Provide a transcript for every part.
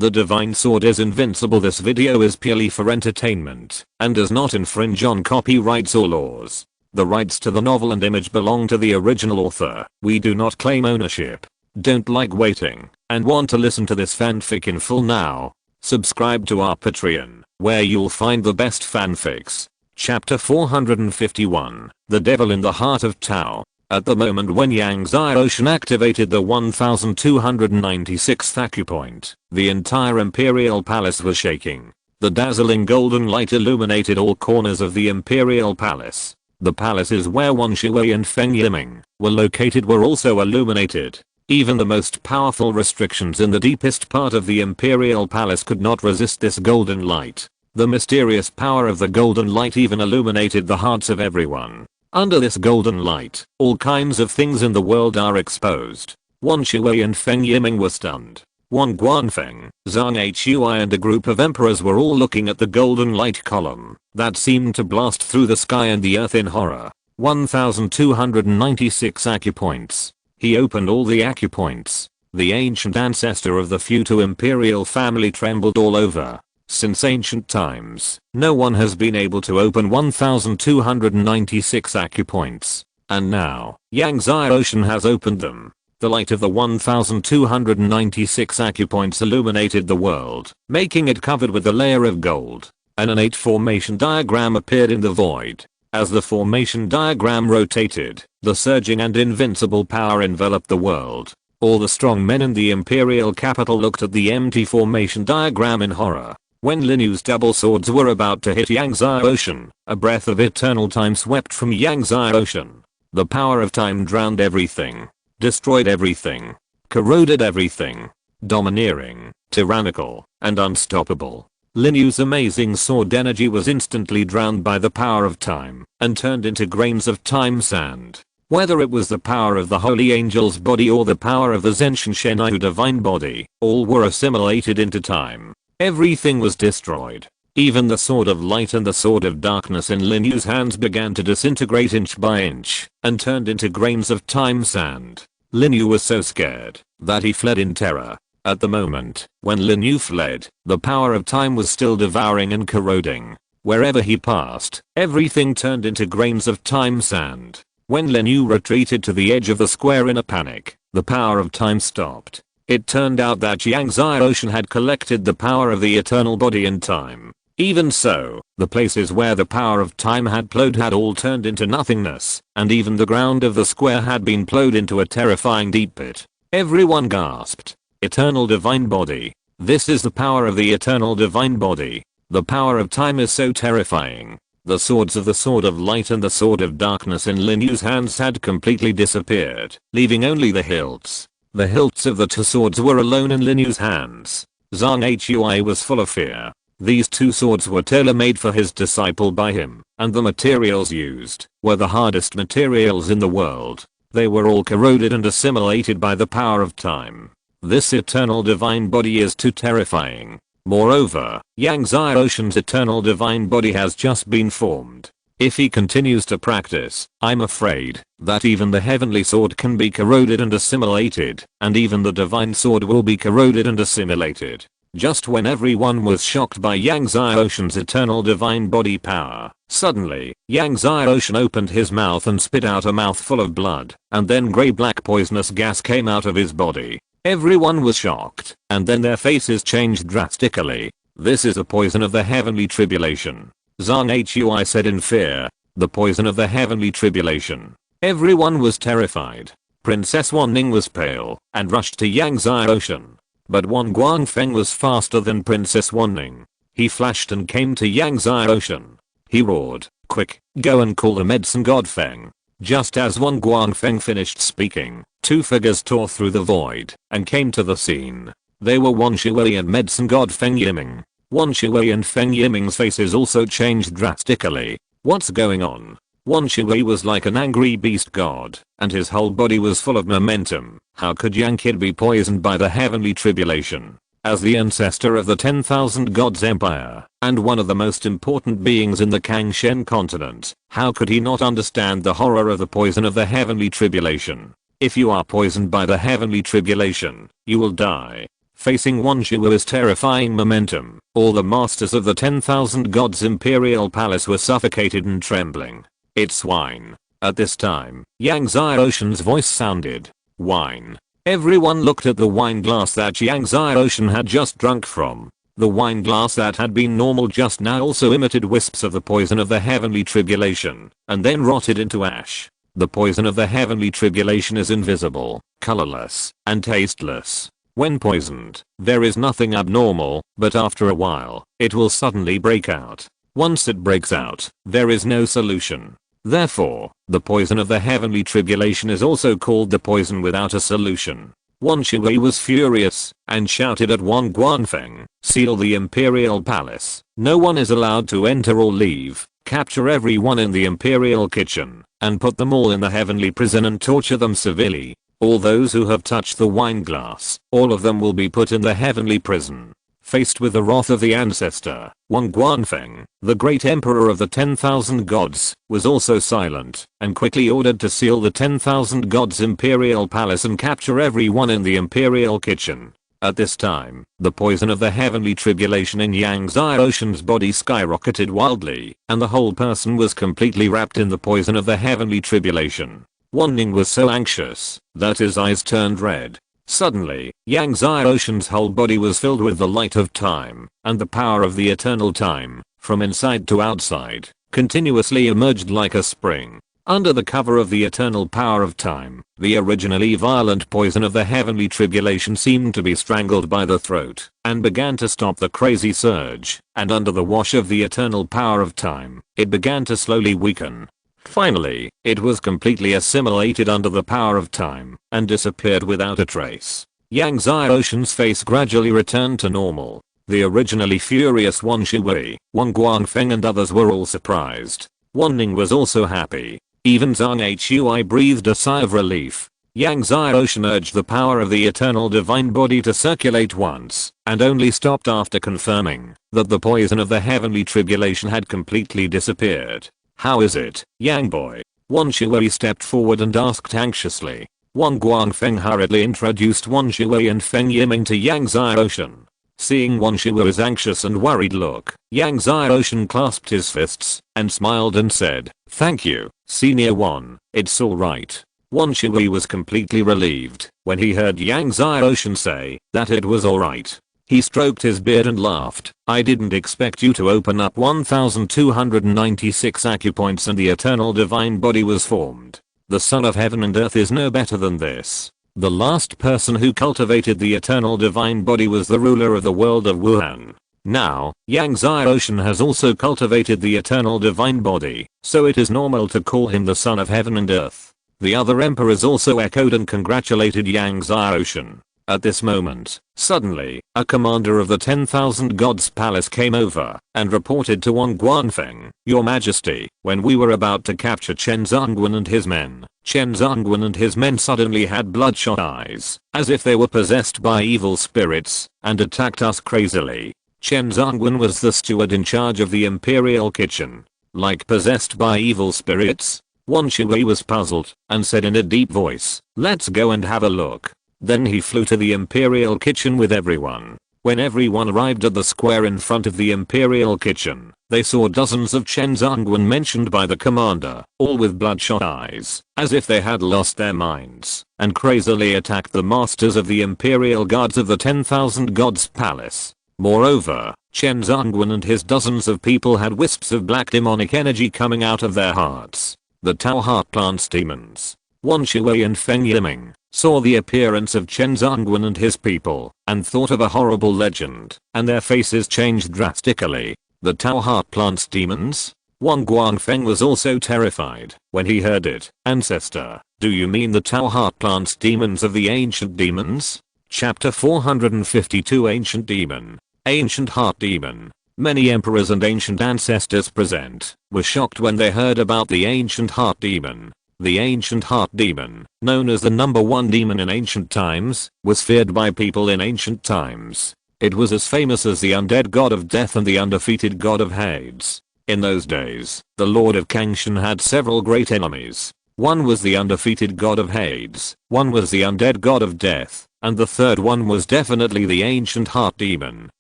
The divine sword is invincible. This video is purely for entertainment and does not infringe on copyrights or laws. The rights to the novel and image belong to the original author. We do not claim ownership. Don't like waiting and want to listen to this fanfic in full now? Subscribe to our Patreon, where you'll find the best fanfics. Chapter 451, The Devil in the Heart of Tao. At the moment when Yang Xiaoshan activated the 1296th acupoint, the entire Imperial Palace was shaking. The dazzling golden light illuminated all corners of the Imperial Palace. The palaces where Wan Shui and Feng Yiming were located were also illuminated. Even the most powerful restrictions in the deepest part of the Imperial Palace could not resist this golden light. The mysterious power of the golden light even illuminated the hearts of everyone. Under this golden light, all kinds of things in the world are exposed. Wan Shui and Feng Yiming were stunned. Wan Guanfeng, Zhang Hui and a group of emperors were all looking at the golden light column that seemed to blast through the sky and the earth in horror. 1296 acupoints. He opened all the acupoints. The ancient ancestor of the Futu imperial family trembled all over. Since ancient times, no one has been able to open 1296 acupoints. And now, Yang Xiaoshan has opened them. The light of the 1296 acupoints illuminated the world, making it covered with a layer of gold. An innate formation diagram appeared in the void. As the formation diagram rotated, the surging and invincible power enveloped the world. All the strong men in the imperial capital looked at the empty formation diagram in horror. When Lin Yu's double swords were about to hit Yang Xiaoshan, a breath of eternal time swept from Yang Xiaoshan. The power of time drowned everything, destroyed everything, corroded everything, domineering, tyrannical, and unstoppable. Lin Yu's amazing sword energy was instantly drowned by the power of time and turned into grains of time sand. Whether it was the power of the holy angel's body or the power of the Zenshin Shenai divine body, all were assimilated into time. Everything was destroyed. Even the sword of light and the sword of darkness in Lin Yu's hands began to disintegrate inch by inch and turned into grains of time sand. Lin Yu was so scared that he fled in terror. At the moment when Lin Yu fled, the power of time was still devouring and corroding. Wherever he passed, everything turned into grains of time sand. When Lin Yu retreated to the edge of the square in a panic, the power of time stopped. It turned out that Yang Xiaoshan had collected the power of the eternal body in time. Even so, the places where the power of time had flowed had all turned into nothingness, and even the ground of the square had been plowed into a terrifying deep pit. Everyone gasped. Eternal divine body. This is the power of the eternal divine body. The power of time is so terrifying. The swords of the sword of light and the sword of darkness in Lin Yu's hands had completely disappeared, leaving only the hilts. The hilts of the two swords were alone in Lin Yu's hands. Zhang Hui was full of fear. These two swords were tailor-made for his disciple by him, and the materials used were the hardest materials in the world. They were all corroded and assimilated by the power of time. This eternal divine body is too terrifying. Moreover, Yang Xiaoshan's eternal divine body has just been formed. If he continues to practice, I'm afraid that even the heavenly sword can be corroded and assimilated, and even the divine sword will be corroded and assimilated. Just when everyone was shocked by Yang Xiaoshan's eternal divine body power, suddenly, Yang Xiaoshan opened his mouth and spit out a mouthful of blood, and then grey-black poisonous gas came out of his body. Everyone was shocked, and then their faces changed drastically. This is the poison of the heavenly tribulation. Zhang Hui said in fear. The poison of the heavenly tribulation. Everyone was terrified. Princess Wanning was pale and rushed to Yang Xiaoshan. But Wan Guangfeng was faster than Princess Wanning. He flashed and came to Yang Xiaoshan. He roared, "Quick, go and call the medicine god Feng." Just as Wan Guangfeng finished speaking, two figures tore through the void and came to the scene. They were Wan Shui and medicine god Feng Yiming. Wan Shui and Feng Yiming's faces also changed drastically. What's going on? Wan Shui was like an angry beast god, and his whole body was full of momentum. How could Yang Kid be poisoned by the heavenly tribulation? As the ancestor of the 10,000 gods empire, and one of the most important beings in the Kangshen continent, how could he not understand the horror of the poison of the heavenly tribulation? If you are poisoned by the heavenly tribulation, you will die. Facing Wan Shui's terrifying momentum, all the masters of the 10,000 gods imperial palace were suffocated and trembling. It's wine. At this time, Yang Xiaoshen's voice sounded. Wine. Everyone looked at the wine glass that Yang Xiaoshen had just drunk from. The wine glass that had been normal just now also emitted wisps of the poison of the heavenly tribulation, and then rotted into ash. The poison of the heavenly tribulation is invisible, colorless, and tasteless. When poisoned, there is nothing abnormal, but after a while, it will suddenly break out. Once it breaks out, there is no solution. Therefore, the poison of the heavenly tribulation is also called the poison without a solution. Wan Shui was furious, and shouted at Wang Guanfeng, seal the imperial palace. No one is allowed to enter or leave. Capture everyone in the imperial kitchen, and put them all in the heavenly prison and torture them severely. All those who have touched the wine glass, all of them will be put in the heavenly prison. Faced with the wrath of the ancestor, Wang Guanfeng, the great emperor of the 10,000 gods, was also silent, and quickly ordered to seal the 10,000 gods imperial palace and capture everyone in the imperial kitchen. At this time, the poison of the heavenly tribulation in Yang Xiaoshen's body skyrocketed wildly, and the whole person was completely wrapped in the poison of the heavenly tribulation. Wan Ning was so anxious that his eyes turned red. Suddenly, Yang Xiaoshen's whole body was filled with the light of time, and the power of the eternal time, from inside to outside, continuously emerged like a spring. Under the cover of the eternal power of time, the originally violent poison of the heavenly tribulation seemed to be strangled by the throat, and began to stop the crazy surge, and under the wash of the eternal power of time, it began to slowly weaken. Finally, it was completely assimilated under the power of time, and disappeared without a trace. Yang Xiaoshen's face gradually returned to normal. The originally furious Wan Shui, Wang Guanfeng and others were all surprised. Wan Ning was also happy. Even Zhang Hui breathed a sigh of relief. Yang Xiaoshen urged the power of the eternal divine body to circulate once, and only stopped after confirming that the poison of the heavenly tribulation had completely disappeared. How is it, Yang boy? Wan Shui stepped forward and asked anxiously. Wang Guanfeng hurriedly introduced Wan Shui and Feng Yiming to Yang Xiaoshen. Seeing Wan Shui's anxious and worried look, Yang Xiaoshen clasped his fists and smiled and said, "Thank you, Senior Wan, it's alright." Wan Shui was completely relieved when he heard Yang Xiaoshen say that it was alright. He stroked his beard and laughed. "I didn't expect you to open up 1296 acupoints and the eternal divine body was formed. The son of heaven and earth is no better than this." The last person who cultivated the eternal divine body was the ruler of the world of Wuhan. Now, Yang Xiaoshen has also cultivated the eternal divine body, so it is normal to call him the son of heaven and earth. The other emperors also echoed and congratulated Yang Xiaoshen. At this moment, suddenly, a commander of the 10,000 gods palace came over and reported to Wang Guanfeng, "Your Majesty, when we were about to capture Chen Zhongwen and his men, Chen Zhongwen and his men suddenly had bloodshot eyes, as if they were possessed by evil spirits, and attacked us crazily. Chen Zhongwen was the steward in charge of the imperial kitchen. Like possessed by evil spirits?" Wan Shui was puzzled and said in a deep voice, "Let's go and have a look." Then he flew to the imperial kitchen with everyone. When everyone arrived at the square in front of the imperial kitchen, they saw dozens of Chen Zhongwen mentioned by the commander, all with bloodshot eyes, as if they had lost their minds, and crazily attacked the masters of the imperial guards of the 10,000 gods palace. Moreover, Chen Zhongwen and his dozens of people had wisps of black demonic energy coming out of their hearts. The Tao Heart Plants demons. Wan Shui and Feng Yiming saw the appearance of Chen Zhongwen and his people, and thought of a horrible legend, and their faces changed drastically. The Tao Heart Plants demons? Wang Guanfeng was also terrified when he heard it. "Ancestor, do you mean the Tao Heart Plants demons of the ancient demons?" Chapter 452 Ancient Demon. Ancient Heart Demon. Many emperors and ancient ancestors present were shocked when they heard about the ancient heart demon. The ancient heart demon, known as the number one demon in ancient times, was feared by people in ancient times. It was as famous as the undead god of death and the undefeated god of Hades. In those days, the lord of Kangshan had several great enemies. One was the undefeated god of Hades, one was the undead god of death, and the third one was definitely the Ancient Heart Demon.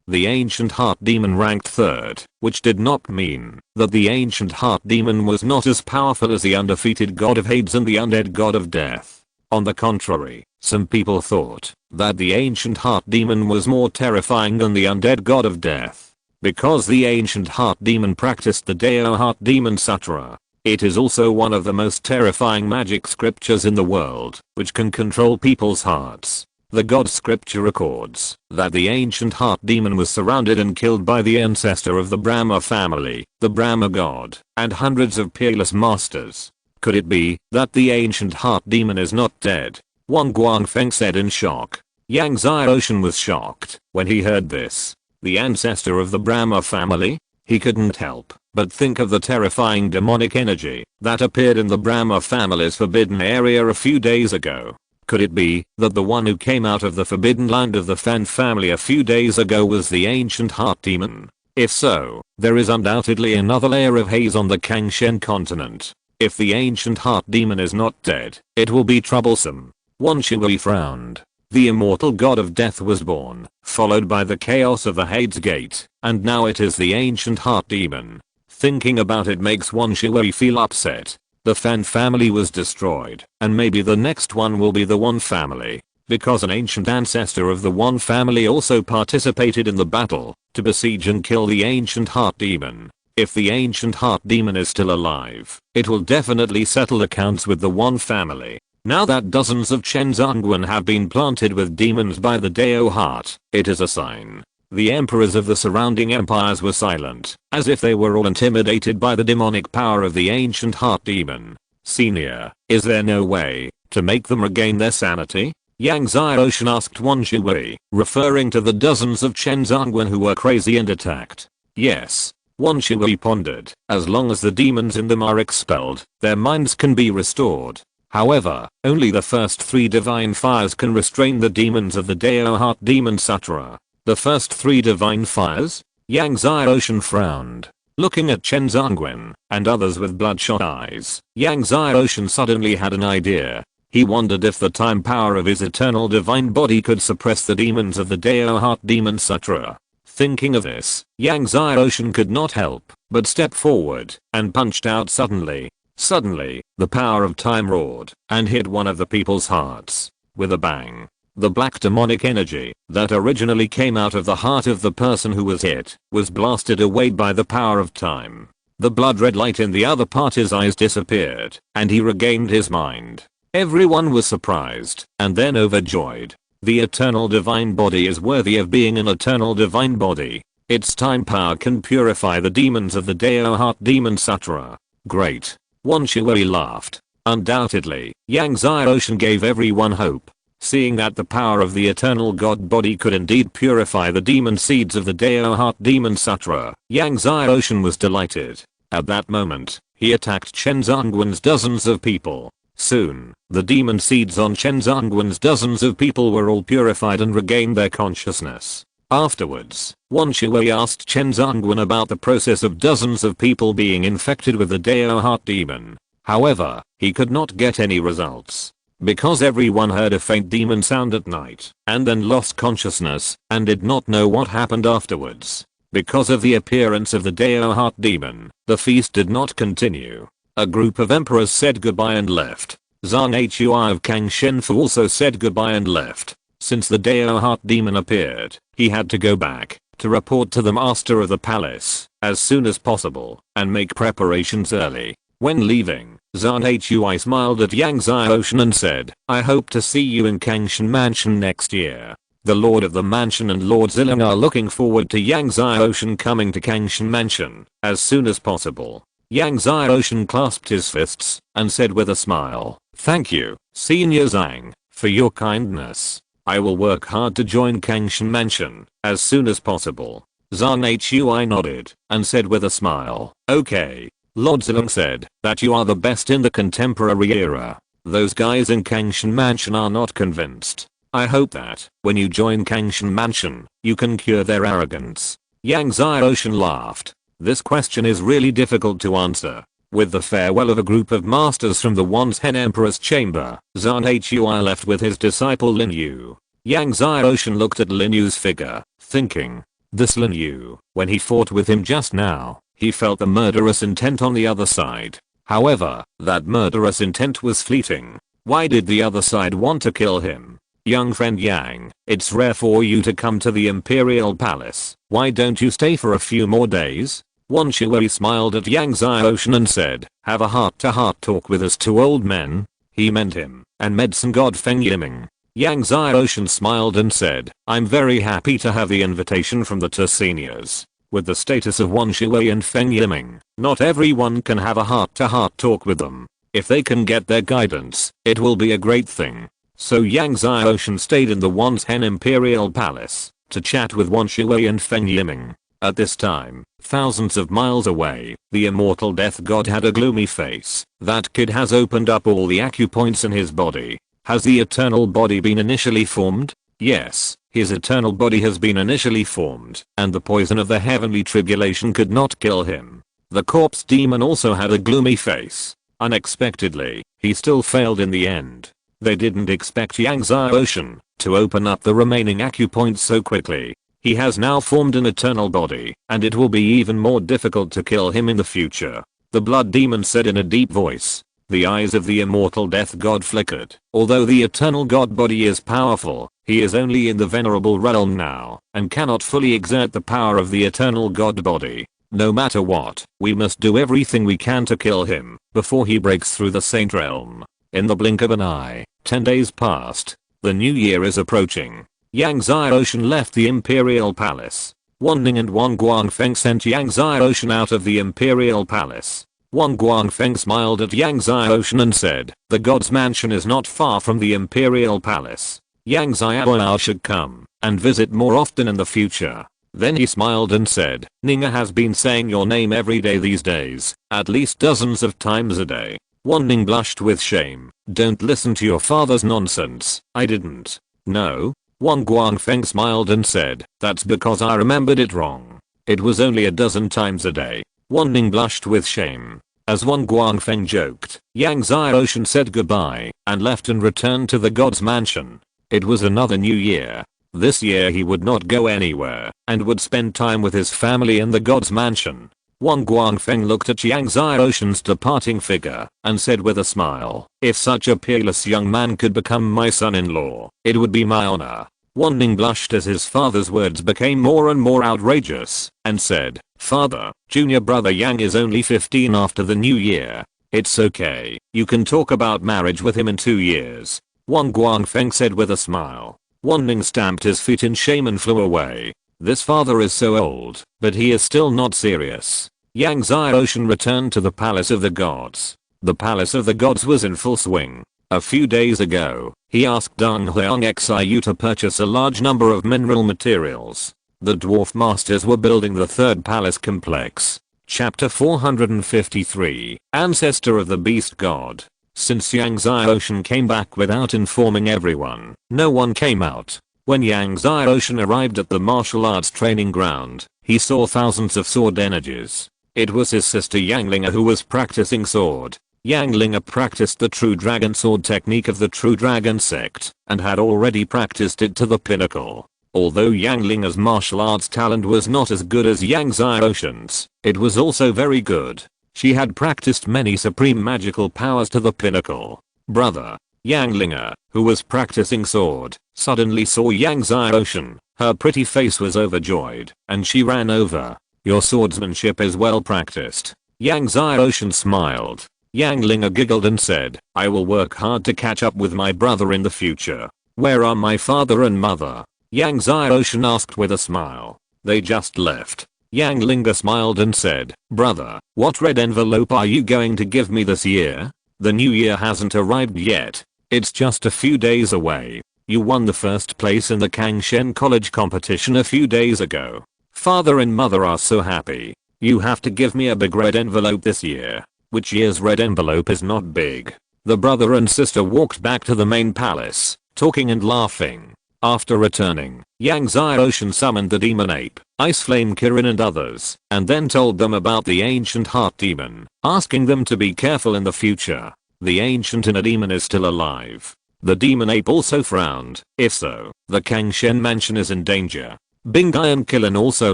The Ancient Heart Demon ranked third, which did not mean that the Ancient Heart Demon was not as powerful as the undefeated god of Hades and the undead god of death. On the contrary, some people thought that the Ancient Heart Demon was more terrifying than the undead god of death. Because the Ancient Heart Demon practiced the Deo Heart Demon Sutra. It is also one of the most terrifying magic scriptures in the world, which can control people's hearts. The god scripture records that the Ancient Heart Demon was surrounded and killed by the ancestor of the Brahma family, the Brahma god, and hundreds of peerless masters. Could it be that the Ancient Heart Demon is not dead? Wang Guangfeng said in shock. Yang Xiaoshan was shocked when he heard this. The ancestor of the Brahma family? He couldn't help but think of the terrifying demonic energy that appeared in the Brahma family's forbidden area a few days ago. Could it be that the one who came out of the forbidden land of the Fan family a few days ago was the Ancient Heart Demon? If so, there is undoubtedly another layer of haze on the Kangshen continent. If the Ancient Heart Demon is not dead, it will be troublesome. Wan Shui frowned. The immortal god of death was born, followed by the chaos of the Hades Gate, and now it is the Ancient Heart Demon. Thinking about it makes Wan Shui feel upset. The Fan family was destroyed, and maybe the next one will be the Wan family, because an ancient ancestor of the Wan family also participated in the battle to besiege and kill the Ancient Heart Demon. If the Ancient Heart Demon is still alive, it will definitely settle accounts with the Wan family. Now that dozens of Chenzangwen have been planted with demons by the Deo Heart, it is a sign. The emperors of the surrounding empires were silent, as if they were all intimidated by the demonic power of the Ancient Heart Demon. Senior, is there no way to make them regain their sanity? Yang Xiaoshan asked Wan Shui, referring to the dozens of Chenzangwen who were crazy and attacked. Yes. Wan Shui pondered. As long as the demons in them are expelled, their minds can be restored. However, only the first 3 divine fires can restrain the demons of the Deo Heart Demon Sutra. The first 3 divine fires? Yang Xiaoshan frowned. Looking at Chenzangwen and others with bloodshot eyes, Yang Xiaoshan suddenly had an idea. He wondered if the time power of his eternal divine body could suppress the demons of the Deo Heart Demon Sutra. Thinking of this, Yang Xiaoshan could not help but step forward and punched out suddenly. Suddenly, the power of time roared and hit one of the people's hearts. With a bang, the black demonic energy that originally came out of the heart of the person who was hit was blasted away by the power of time. The blood red light in the other party's eyes disappeared, and he regained his mind. Everyone was surprised and then overjoyed. The eternal divine body is worthy of being an eternal divine body. Its time power can purify the demons of the Deo Heart Demon Sutra. Great. Wan Shui laughed. Undoubtedly, Yang Xiaoshan gave everyone hope. Seeing that the power of the eternal god body could indeed purify the demon seeds of the Deo Heart Demon Sutra, Yang Xiaoshan was delighted. At that moment, he attacked Chenzangwen's dozens of people. Soon, the demon seeds on Chenzangwen's dozens of people were all purified and regained their consciousness. Afterwards, Wan Shui asked Chenzangwen about the process of dozens of people being infected with the Deo Heart Demon. However, he could not get any results. Because everyone heard a faint demon sound at night, and then lost consciousness, and did not know what happened afterwards. Because of the appearance of the Deo Heart Demon, the feast did not continue. A group of emperors said goodbye and left. Zhang Hui of Kangshenfu also said goodbye and left. Since the Deo Heart Demon appeared, he had to go back to report to the master of the palace as soon as possible and make preparations early. When leaving, Zhang Hui smiled at Yang Xiaoshan and said, I hope to see you in Kangshen Mansion next year. The Lord of the Mansion and Lord Zilong are looking forward to Yang Xiaoshan coming to Kangshen Mansion as soon as possible. Yang Xiaoshan clasped his fists and said with a smile, Thank you, Senior Zhang, for your kindness. I will work hard to join Kangshen Mansion as soon as possible. Zhang Hui nodded and said with a smile, Okay. Lord Zilong said that you are the best in the contemporary era. Those guys in Kangshen Mansion are not convinced. I hope that when you join Kangshen Mansion, you can cure their arrogance. Yang Xiaoshan laughed. This question is really difficult to answer. With the farewell of a group of masters from the Wan's Hen Emperor's chamber, Zhang Hui left with his disciple Lin Yu. Yang Xiaoshan looked at Lin Yu's figure, thinking, this Lin Yu, when he fought with him just now, he felt the murderous intent on the other side. However, that murderous intent was fleeting. Why did the other side want to kill him? Young friend Yang, it's rare for you to come to the Imperial Palace. Why don't you stay for a few more days? Wan Shui smiled at Yang Xiaoshan and said, have a heart-to-heart talk with us two old men. He meant him, and medicine god Feng Yiming. Yang Xiaoshan smiled and said, I'm very happy to have the invitation from the two seniors. With the status of Wan Shui and Feng Yiming, not everyone can have a heart-to-heart talk with them. If they can get their guidance, it will be a great thing. So Yang Xiaoshan stayed in the Wan's Hen Imperial Palace to chat with Wan Shui and Feng Yiming. At this time, thousands of miles away, the immortal death god had a gloomy face. That kid has opened up all the acupoints in his body. Has the eternal body been initially formed? Yes, his eternal body has been initially formed, and the poison of the heavenly tribulation could not kill him. The corpse demon also had a gloomy face. Unexpectedly, he still failed in the end. They didn't expect Yang Xiaoshan to open up the remaining acupoints so quickly. He has now formed an eternal body, and it will be even more difficult to kill him in the future. The blood demon said in a deep voice. The eyes of the immortal death god flickered. Although the eternal god body is powerful, he is only in the venerable realm now, and cannot fully exert the power of the eternal god body. No matter what, we must do everything we can to kill him, before he breaks through the saint realm. In the blink of an eye, 10 days passed. The new year is approaching. Yang Xiaoshan left the Imperial Palace. Wan Ning and Wan Guangfeng sent Yang Xiaoshan out of the Imperial Palace. Wan Guangfeng smiled at Yang Xiaoshan and said, the god's mansion is not far from the Imperial Palace. Yang Xiaoshan should come and visit more often in the future. Then he smiled and said, Ninga has been saying your name every day these days, at least dozens of times a day. Wan Ning blushed with shame. Don't listen to your father's nonsense. I didn't. No? Wan Guangfeng smiled and said, that's because I remembered it wrong. It was only a dozen times a day. Wan Ning blushed with shame. As Wan Guangfeng joked, Yang Xiaoshan said goodbye and left and returned to the god's mansion. It was another new year. This year he would not go anywhere and would spend time with his family in the god's mansion. Wan Guangfeng looked at Yang Xiaoshan's departing figure and said with a smile, if such a peerless young man could become my son-in-law, it would be my honor. Wan Ning blushed as his father's words became more and more outrageous and said, Father, junior brother Yang is only 15 after the new year. It's okay, you can talk about marriage with him in 2 years. Wan Guangfeng said with a smile. Wan Ning stamped his feet in shame and flew away. This father is so old, but he is still not serious. Yang Xiaoshan returned to the Palace of the Gods. The Palace of the Gods was in full swing. A few days ago, he asked Deng Huang Xiu to purchase a large number of mineral materials. The dwarf masters were building the third palace complex. Chapter 453, Ancestor of the Beast God. Since Yang Xiaoshan came back without informing everyone, no one came out. When Yang Xiaoshan arrived at the martial arts training ground, he saw thousands of sword energies. It was his sister Yang Linga who was practicing sword. Yang Linga practiced the True Dragon Sword technique of the True Dragon sect and had already practiced it to the pinnacle. Although Yang Linga's martial arts talent was not as good as Yang Xiaoshan's, it was also very good. She had practiced many supreme magical powers to the pinnacle. Brother, Yang Linga, who was practicing sword, suddenly saw Yang Xiaoshan. Her pretty face was overjoyed, and she ran over. Your swordsmanship is well practiced. Yang Xiaoshan smiled. Yang Linga giggled and said, I will work hard to catch up with my brother in the future. Where are my father and mother? Yang Xiaoshan asked with a smile. They just left. Yang Linga smiled and said, brother, what red envelope are you going to give me this year? The new year hasn't arrived yet. It's just a few days away. You won the first place in the Kangshen College competition a few days ago. Father and mother are so happy. You have to give me a big red envelope this year. Which year's red envelope is not big? The brother and sister walked back to the main palace, talking and laughing. After returning, Yang Xiaoshan summoned the demon ape, Ice Flame Kirin and others, and then told them about the ancient heart demon, asking them to be careful in the future. The ancient inner demon is still alive. The demon ape also frowned. If so, the Kangshen mansion is in danger. Bingai and Killen also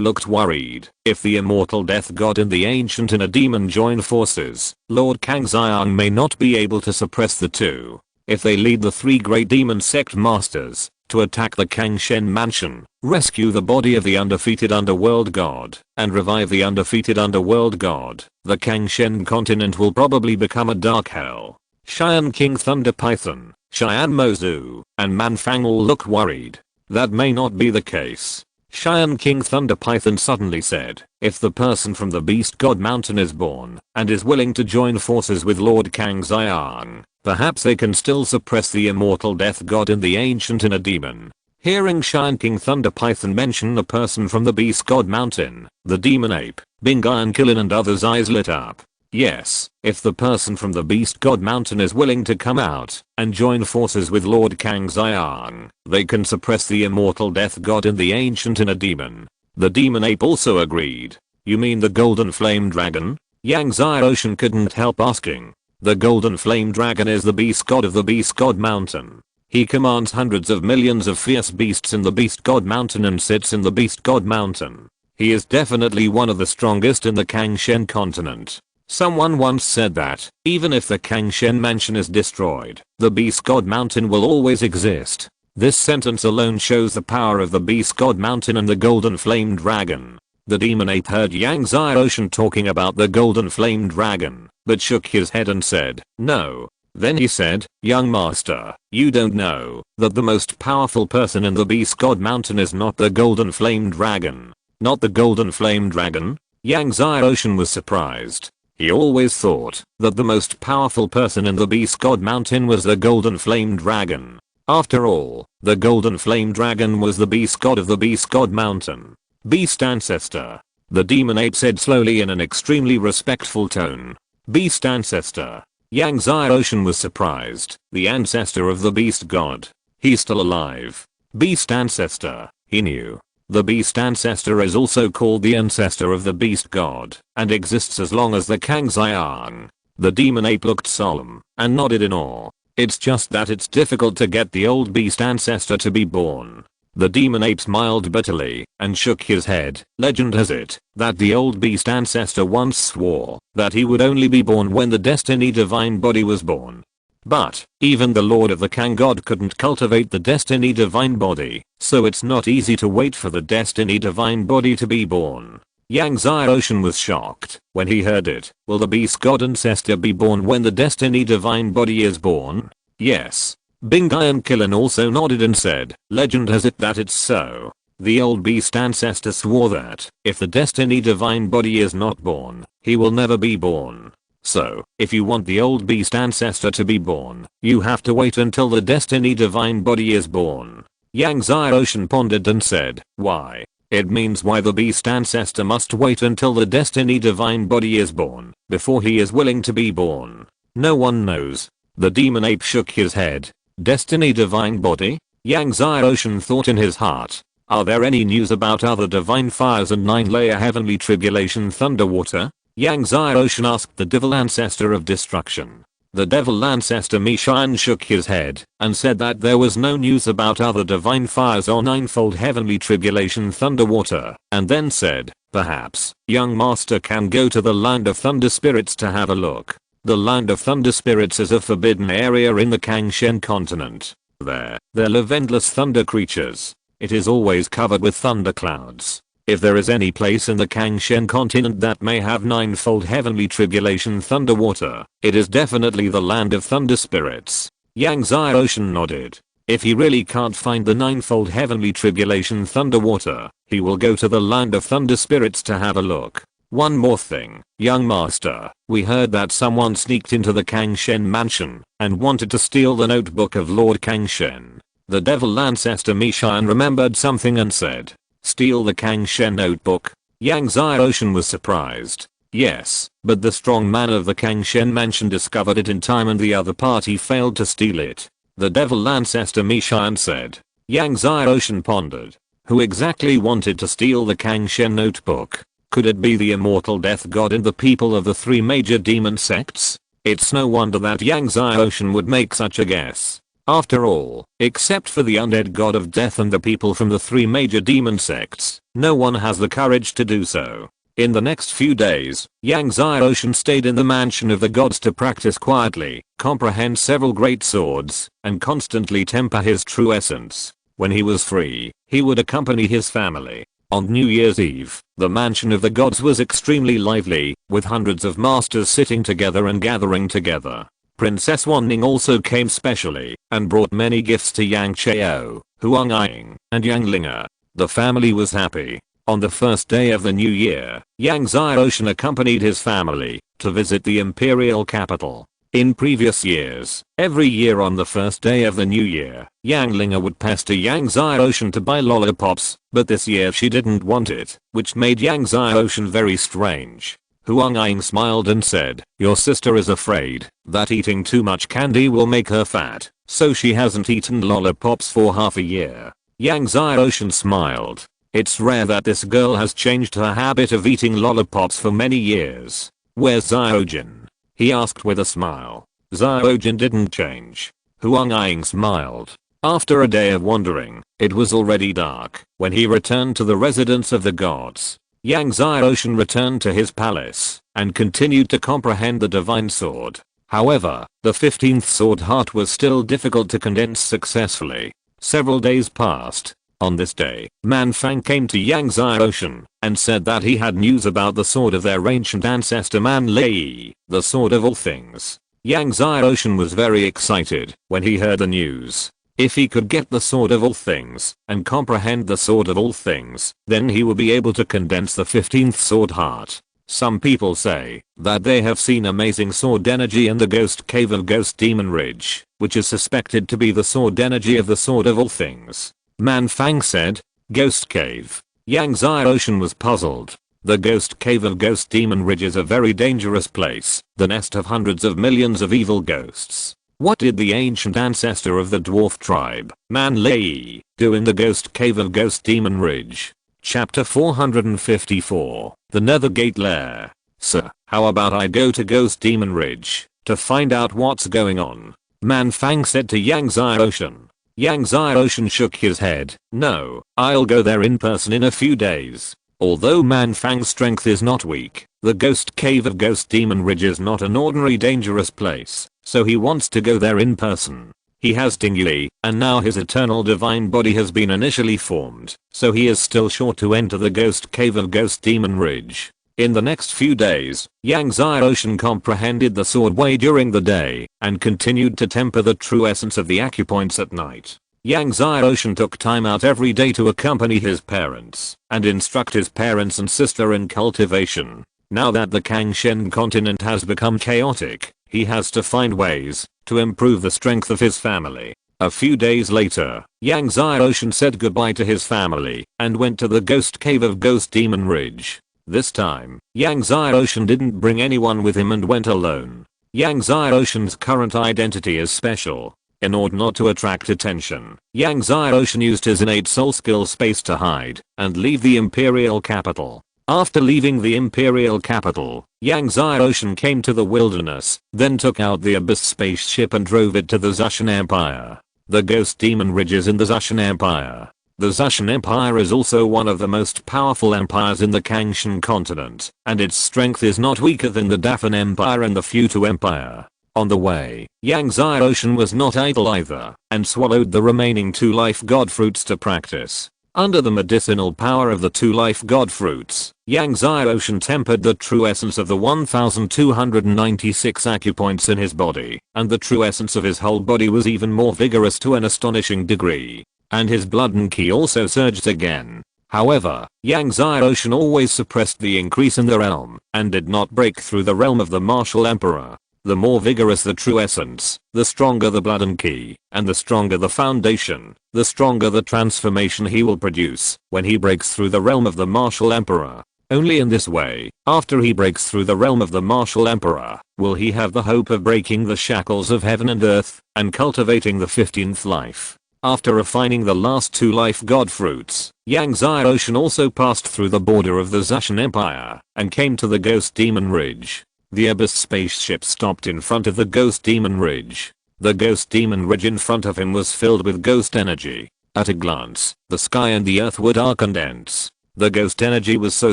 looked worried. If the immortal death god and the ancient and a demon join forces, Lord Kangxiang may not be able to suppress the two. If they lead the three great demon sect masters to attack the Kangshen mansion, rescue the body of the undefeated underworld god, and revive the undefeated underworld god, the Kangshen continent will probably become a dark hell. Cheyenne King Thunder Python, Cheyenne Mozu, and Manfang all look worried. That may not be the case. Cheyenne King Thunder Python suddenly said, if the person from the Beast God Mountain is born and is willing to join forces with Lord Kangxiang, perhaps they can still suppress the immortal death god and the ancient and a demon. Hearing Cheyenne King Thunder Python mention a person from the Beast God Mountain, the demon ape, Bingai and Killen and others' eyes lit up. Yes, if the person from the Beast God Mountain is willing to come out and join forces with Lord Kangxiang, they can suppress the immortal death god and the ancient and a demon. The demon ape also agreed. You mean the golden flame dragon? Yang Xiaoshan couldn't help asking. The golden flame dragon is the beast god of the Beast God Mountain. He commands hundreds of millions of fierce beasts in the Beast God Mountain and sits in the Beast God Mountain. He is definitely one of the strongest in the Kangshen continent. Someone once said that, even if the Kangshen mansion is destroyed, the Beast God Mountain will always exist. This sentence alone shows the power of the Beast God Mountain and the Golden Flame Dragon. The demon ape heard Yang Xiaoshan talking about the Golden Flame Dragon, but shook his head and said, no. Then he said, young master, you don't know that the most powerful person in the Beast God Mountain is not the Golden Flame Dragon. Not the Golden Flame Dragon? Yang Xiaoshan was surprised. He always thought that the most powerful person in the Beast God Mountain was the Golden Flame Dragon. After all, the Golden Flame Dragon was the Beast God of the Beast God Mountain. Beast Ancestor. The demon ape said slowly in an extremely respectful tone. Beast Ancestor. Yang Xiaoshan was surprised. The ancestor of the Beast God. He's still alive. Beast Ancestor. He knew. The Beast Ancestor is also called the ancestor of the Beast God and exists as long as the Kangxiang. The demon ape looked solemn and nodded in awe. It's just that it's difficult to get the old Beast Ancestor to be born. The demon ape smiled bitterly and shook his head. Legend has it that the old Beast Ancestor once swore that he would only be born when the Destiny Divine Body was born. But even the Lord of the Kang God couldn't cultivate the Destiny Divine Body, so it's not easy to wait for the Destiny Divine Body to be born. Yang Xiaoshan was shocked when he heard it. Will the Beast God Ancestor be born when the Destiny Divine Body is born? Yes. Bingai and Killen also nodded and said, legend has it that it's so. The old Beast Ancestor swore that if the Destiny Divine Body is not born, he will never be born. So, if you want the old Beast Ancestor to be born, you have to wait until the Destiny Divine Body is born. Yang Xiaoshan pondered and said, why? It means why the Beast Ancestor must wait until the Destiny Divine Body is born before he is willing to be born. No one knows. The demon ape shook his head. Destiny Divine Body? Yang Xiaoshan thought in his heart. Are there any news about other divine fires and 9-layer heavenly tribulation thunderwater? Yang Xiaoshan asked the devil ancestor of destruction. The devil ancestor Mishan shook his head and said that there was no news about other divine fires or ninefold heavenly tribulation thunderwater, and then said, perhaps, young master can go to the land of thunder spirits to have a look. The land of thunder spirits is a forbidden area in the Kangshen continent. There live endless thunder creatures. It is always covered with thunder clouds. If there is any place in the Kangshen continent that may have ninefold heavenly tribulation thunderwater, it is definitely the land of thunder spirits. Yang Xiaoshan nodded. If he really can't find the ninefold heavenly tribulation thunderwater, he will go to the land of thunder spirits to have a look. One more thing, young master, we heard that someone sneaked into the Kangshen mansion and wanted to steal the notebook of Lord Kangshen. The devil ancestor Mishan remembered something and said, steal the Kangshen notebook? Yang Xiaoshan was surprised. Yes, but the strong man of the Kangshen mansion discovered it in time and the other party failed to steal it. The devil ancestor Mishan said. Yang Xiaoshan pondered. Who exactly wanted to steal the Kangshen notebook? Could it be the immortal death god and the people of the three major demon sects? It's no wonder that Yang Xiaoshan would make such a guess. After all, except for the undead god of death and the people from the 3 major demon sects, no one has the courage to do so. In the next few days, Yang Xiaoshan stayed in the mansion of the gods to practice quietly, comprehend several great swords, and constantly temper his true essence. When he was free, he would accompany his family. On New Year's Eve, the mansion of the gods was extremely lively, with hundreds of masters sitting together and gathering together. Princess Wanning also came specially, and brought many gifts to Yang Chao, Huang Ying, and Yang Linga. The family was happy. On the first day of the new year, Yang Xiaoshan accompanied his family to visit the imperial capital. In previous years, every year on the first day of the new year, Yang Linga would pester Yang Xiaoshan to buy lollipops, but this year she didn't want it, which made Yang Xiaoshan very strange. Huang Ying smiled and said, "Your sister is afraid that eating too much candy will make her fat, so she hasn't eaten lollipops for half a year." Yang Xiaoshan smiled. It's rare that this girl has changed her habit of eating lollipops for many years. "Where's Xiaojin?" he asked with a smile. Xiaojin didn't change. Huang Ying smiled. After a day of wandering, it was already dark when he returned to the residence of the gods. Yang Xiaoshan returned to his palace and continued to comprehend the divine sword. However, the 15th sword heart was still difficult to condense successfully. Several days passed. On this day, Man Fang came to Yang Xiaoshan and said that he had news about the sword of their ancient ancestor Man Lei, the sword of all things. Yang Xiaoshan was very excited when he heard the news. If he could get the sword of all things and comprehend the sword of all things, then he would be able to condense the 15th sword heart. Some people say that they have seen amazing sword energy in the ghost cave of Ghost Demon Ridge, which is suspected to be the sword energy of the sword of all things. Man Fang said, "Ghost Cave." Yang Xiaoshan was puzzled. The Ghost Cave of Ghost Demon Ridge is a very dangerous place, the nest of hundreds of millions of evil ghosts. What did the ancient ancestor of the dwarf tribe, Man Lei, do in the Ghost Cave of Ghost Demon Ridge? Chapter 454, The Nethergate Lair. "Sir, how about I go to Ghost Demon Ridge to find out what's going on?" Man Fang said to Yang Xiaoshan. Yang Xiaoshan shook his head. "No, I'll go there in person in a few days." Although Man Fang's strength is not weak, the Ghost Cave of Ghost Demon Ridge is not an ordinary dangerous place, so he wants to go there in person. He has Tingli, and now his eternal divine body has been initially formed, so he is still sure to enter the Ghost Cave of Ghost Demon Ridge. In the next few days, Yang Xiaoshan comprehended the sword way during the day, and continued to temper the true essence of the acupoints at night. Yang Xiaoshan took time out every day to accompany his parents, and instruct his parents and sister in cultivation. Now that the Kangshen continent has become chaotic, he has to find ways to improve the strength of his family. A few days later, Yang Xiaoshan said goodbye to his family, and went to the Ghost Cave of Ghost Demon Ridge. This time, Yang Xiaoshan didn't bring anyone with him and went alone. Yang Xiaoshan's current identity is special. In order not to attract attention, Yang Xiaoshan used his innate soul skill space to hide and leave the imperial capital. After leaving the imperial capital, Yang Xiaoshan came to the wilderness, then took out the Abyss spaceship and drove it to the Zushan Empire. The Ghost Demon Ridge is in the Zushan Empire. The Zushan Empire is also one of the most powerful empires in the Kangshan continent, and its strength is not weaker than the Dafan Empire and the Futu Empire. On the way, Yang Xiaoshan was not idle either, and swallowed the remaining 2 life god fruits to practice. Under the medicinal power of the 2 life god fruits, Yang Xiaoshan tempered the true essence of the 1296 acupoints in his body, and the true essence of his whole body was even more vigorous to an astonishing degree. And his blood and ki also surged again. However, Yang Xiaoshan always suppressed the increase in the realm, and did not break through the realm of the martial emperor. The more vigorous the true essence, the stronger the blood and ki, and the stronger the foundation, the stronger the transformation he will produce when he breaks through the realm of the martial emperor. Only in this way, after he breaks through the realm of the martial emperor, will he have the hope of breaking the shackles of heaven and earth, and cultivating the 15th life. After refining the last 2 life god fruits, Yang Xiaoshan also passed through the border of the Zushan Empire, and came to the Ghost Demon Ridge. The Abyss spaceship stopped in front of the Ghost Demon Ridge. The ghost demon ridge in front of him was filled with ghost energy. At a glance, the sky and the earth were dark and dense. The ghost energy was so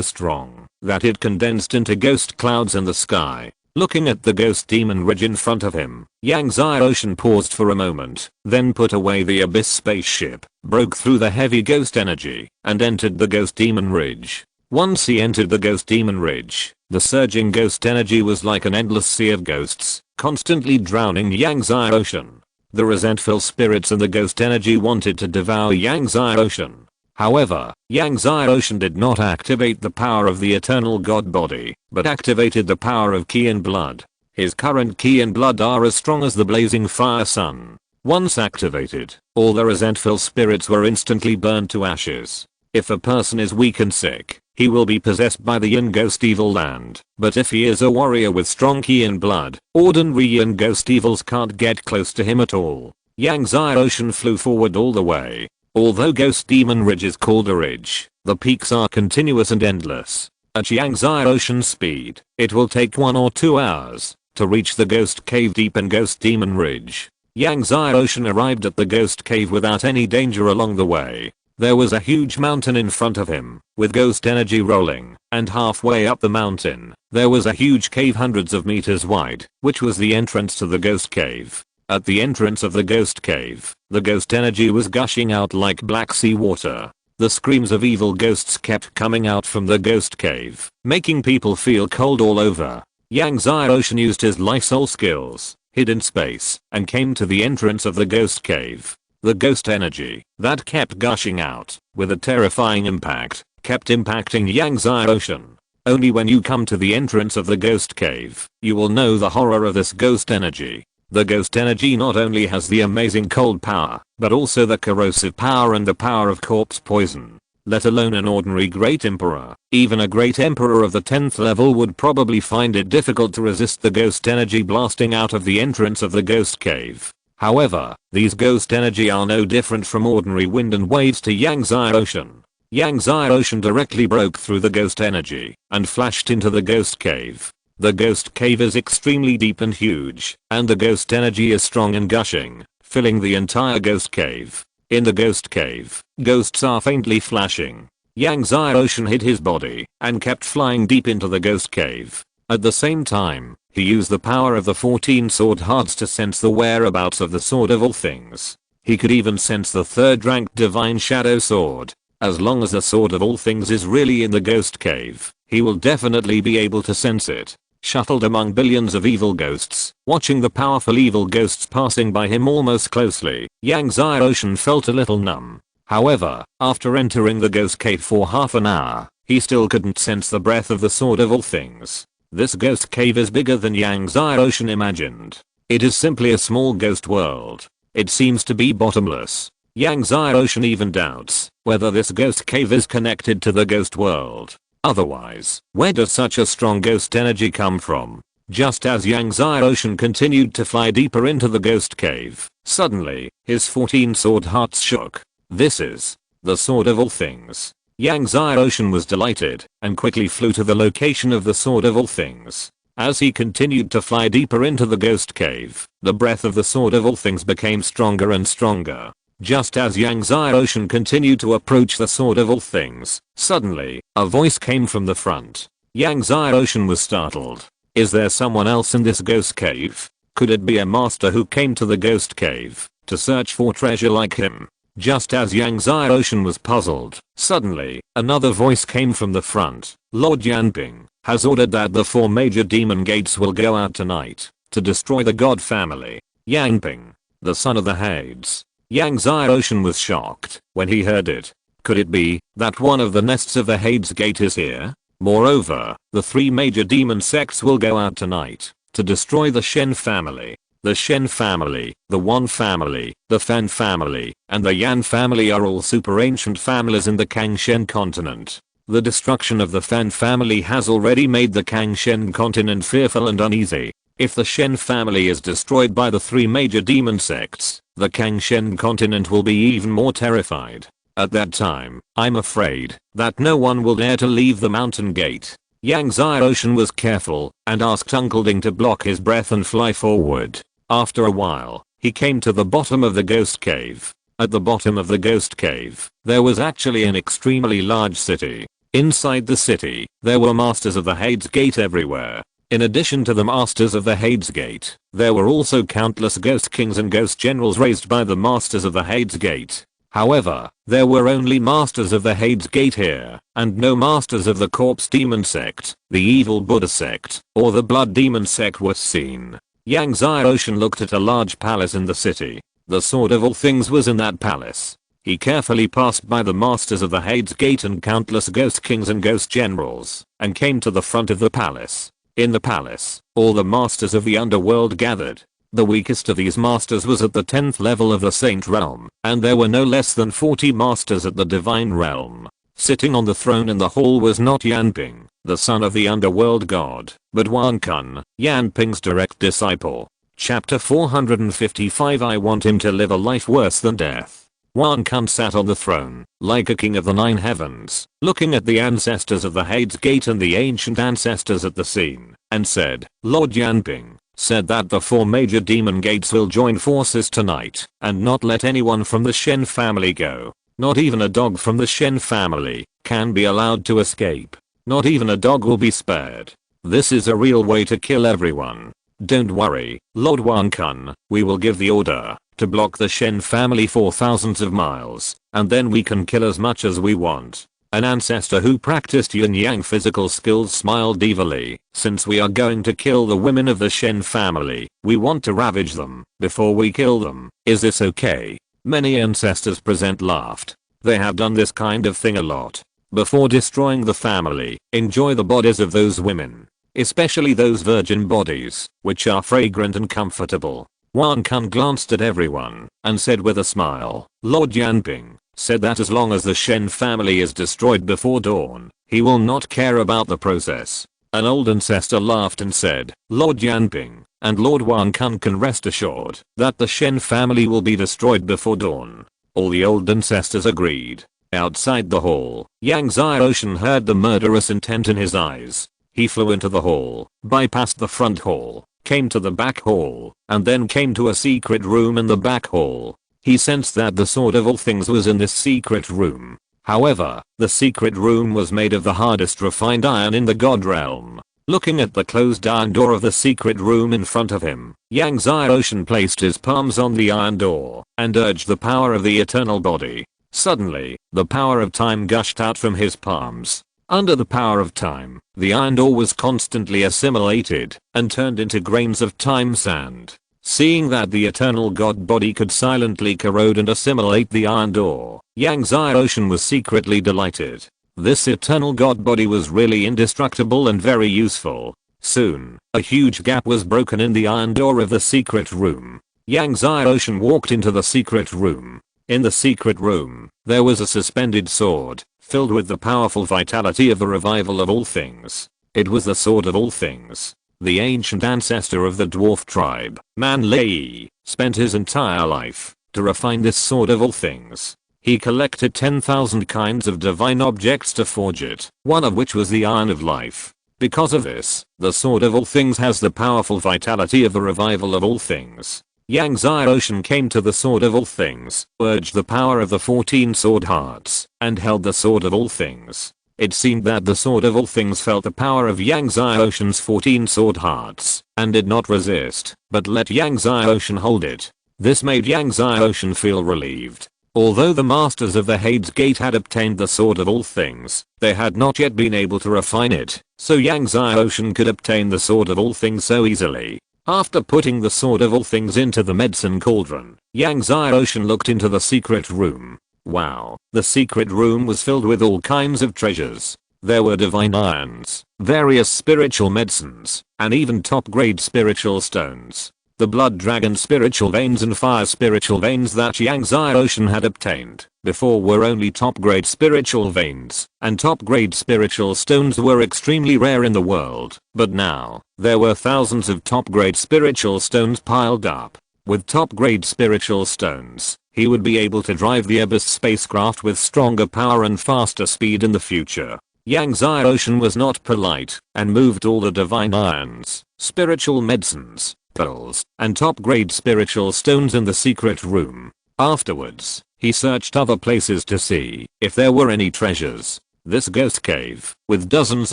strong that it condensed into ghost clouds in the sky. Looking at the ghost demon ridge in front of him, Yang Ocean paused for a moment, then put away the abyss spaceship, broke through the heavy ghost energy, and entered the ghost demon ridge. Once he entered the ghost demon ridge, the surging ghost energy was like an endless sea of ghosts, constantly drowning Yang Ocean. The resentful spirits and the ghost energy wanted to devour Yang Ocean. However, Yang Ocean did not activate the power of the eternal god body, but activated the power of ki and blood. His current ki and blood are as strong as the blazing fire sun. Once activated, all the resentful spirits were instantly burned to ashes. If a person is weak and sick, he will be possessed by the yin ghost evil land. But if he is a warrior with strong ki and blood, ordinary yin ghost evils can't get close to him at all. Yang Ocean flew forward all the way. Although Ghost Demon Ridge is called a ridge, the peaks are continuous and endless. At Yang Ocean speed, it will take 1 or 2 hours to reach the Ghost Cave deep in Ghost Demon Ridge. Yang Ocean arrived at the Ghost Cave without any danger along the way. There was a huge mountain in front of him, with ghost energy rolling, and halfway up the mountain, there was a huge cave hundreds of meters wide, which was the entrance to the Ghost Cave. At the entrance of the ghost cave, the ghost energy was gushing out like black sea water. The screams of evil ghosts kept coming out from the ghost cave, making people feel cold all over. Yang Ocean used his life soul skills, hid in space, and came to the entrance of the ghost cave. The ghost energy that kept gushing out, with a terrifying impact, kept impacting Yang Ocean. Only when you come to the entrance of the ghost cave, you will know the horror of this ghost energy. The ghost energy not only has the amazing cold power, but also the corrosive power and the power of corpse poison. Let alone an ordinary great emperor, even a great emperor of the 10th level would probably find it difficult to resist the ghost energy blasting out of the entrance of the ghost cave. However, these ghost energy are no different from ordinary wind and waves to Yang Ocean. Yang Ocean directly broke through the ghost energy and flashed into the ghost cave. The ghost cave is extremely deep and huge, and the ghost energy is strong and gushing, filling the entire ghost cave. In the ghost cave, ghosts are faintly flashing. Yang Ocean hid his body and kept flying deep into the ghost cave. At the same time, he used the power of the 14 sword hearts to sense the whereabouts of the sword of all things. He could even sense the 3rd rank divine shadow sword. As long as the sword of all things is really in the ghost cave, he will definitely be able to sense it. Shuttled among billions of evil ghosts, watching the powerful evil ghosts passing by him almost closely, Yang Ocean felt a little numb. However, after entering the ghost cave for half an hour, he still couldn't sense the breath of the sword of all things. This ghost cave is bigger than Yang Ocean imagined. It is simply a small ghost world. It seems to be bottomless. Yang Ocean even doubts whether this ghost cave is connected to the ghost world. Otherwise, where does such a strong ghost energy come from? Just as Yang Ocean continued to fly deeper into the ghost cave, suddenly, his 14 sword hearts shook. This is the sword of all things. Yang Ocean was delighted and quickly flew to the location of the sword of all things. As he continued to fly deeper into the ghost cave, the breath of the sword of all things became stronger and stronger. Just as Yang Ocean continued to approach the sword of all things, suddenly, a voice came from the front. Yang Ocean was startled. Is there someone else in this ghost cave? Could it be a master who came to the ghost cave to search for treasure like him? Just as Yang Ocean was puzzled, suddenly, another voice came from the front. Lord Yanping has ordered that the 4 major demon gates will go out tonight to destroy the god family. Yanping, the son of the Hades. Yang Ocean was shocked when he heard it. Could it be that one of the nests of the Hades gate is here? Moreover, the 3 major demon sects will go out tonight to destroy the Shen family. The Shen family, the Wan family, the Fan family, and the Yan family are all super ancient families in the Kangshen continent. The destruction of the Fan family has already made the Kangshen continent fearful and uneasy. If the Shen family is destroyed by the 3 major demon sects, the Kangshen continent will be even more terrified. At that time, I'm afraid that no one will dare to leave the mountain gate. Yang Ocean was careful and asked Uncle Ding to block his breath and fly forward. After a while, He came to the bottom of the ghost cave. At the bottom of the ghost cave, there was actually an extremely large city. Inside the city, there were masters of the Hades Gate everywhere. In addition to the masters of the Hades Gate, there were also countless ghost kings and ghost generals raised by the masters of the Hades Gate. However, there were only masters of the Hades Gate here, and no masters of the corpse demon sect, the evil Buddha sect, or the blood demon sect was seen. Yang Xiaoshan looked at a large palace in the city. The sword of all things was in that palace. He carefully passed by the masters of the Hades Gate and countless ghost kings and ghost generals, and came to the front of the palace. In the palace, all the masters of the underworld gathered. The weakest of these masters was at the 10th level of the Saint Realm, and there were no less than 40 masters at the Divine Realm. Sitting on the throne in the hall was not Yanping, the son of the underworld god, but Wang Kun, Yanping's direct disciple. Chapter 455 I want him to live a life worse than death. Wang Kun sat on the throne, like a king of the 9 heavens, looking at the ancestors of the Hades Gate and the ancient ancestors at the scene, and said, Lord Yanping said that the 4 major demon gates will join forces tonight, and not let anyone from the Shen family go. Not even a dog from the Shen family can be allowed to escape. Not even a dog will be spared. This is a real way to kill everyone. Don't worry, Lord Wang Kun, we will give the order to block the Shen family for thousands of miles, and then we can kill as much as we want. An ancestor who practiced yin-yang physical skills smiled evilly. Since we are going to kill the women of the Shen family, we want to ravage them before we kill them. Is this okay? Many ancestors present laughed. They have done this kind of thing a lot. Before destroying the family, enjoy the bodies of those women. Especially those virgin bodies, which are fragrant and comfortable. Wang Kun glanced at everyone, and said with a smile, Lord Yanping said that as long as the Shen family is destroyed before dawn, he will not care about the process. An old ancestor laughed and said, Lord Yanping and Lord Wang Kun can rest assured that the Shen family will be destroyed before dawn. All the old ancestors agreed. Outside the hall, Yang Xiaoshan heard the murderous intent in his eyes. He flew into the hall, bypassed the front hall, came to the back hall, and then came to a secret room in the back hall. He sensed that the sword of all things was in this secret room. However, the secret room was made of the hardest refined iron in the god realm. Looking at the closed iron door of the secret room in front of him, Yang Xiaoshan placed his palms on the iron door and urged the power of the eternal body. Suddenly, the power of time gushed out from his palms. Under the power of time, the iron door was constantly assimilated and turned into grains of time sand. Seeing that the eternal god body could silently corrode and assimilate the iron door, Yang Xiaoshan was secretly delighted. This eternal god body was really indestructible and very useful. Soon, a huge gap was broken in the iron door of the secret room. Yang Xiaoshan walked into the secret room. In the secret room, there was a suspended sword, filled with the powerful vitality of the revival of all things. It was the sword of all things. The ancient ancestor of the dwarf tribe, Man Lei, spent his entire life to refine this sword of all things. He collected 10,000 kinds of divine objects to forge it, one of which was the iron of life. Because of this, the sword of all things has the powerful vitality of the revival of all things. Yang Xiaoshan came to the sword of all things, urged the power of the 14 sword hearts, and held the sword of all things. It seemed that the sword of all things felt the power of Yang Xiaoshan's 14 sword hearts, and did not resist, but let Yang Xiaoshan hold it. This made Yang Xiaoshan feel relieved. Although the masters of the Hades Gate had obtained the sword of all things, they had not yet been able to refine it, so Yang Xiaoshan could obtain the sword of all things so easily. After putting the sword of all things into the medicine cauldron, Yang Xiaoshan looked into the secret room. Wow, the secret room was filled with all kinds of treasures. There were divine irons, various spiritual medicines, and even top-grade spiritual stones. The blood dragon spiritual veins and fire spiritual veins that Yang Xiaoshan had obtained before were only top-grade spiritual veins, and top-grade spiritual stones were extremely rare in the world, but now, there were thousands of top-grade spiritual stones piled up. With top-grade spiritual stones, he would be able to drive the Abyss spacecraft with stronger power and faster speed in the future. Yang Xiaoshan was not polite, and moved all the divine irons, spiritual medicines, pearls, and top-grade spiritual stones in the secret room. Afterwards, he searched other places to see if there were any treasures. This ghost cave, with dozens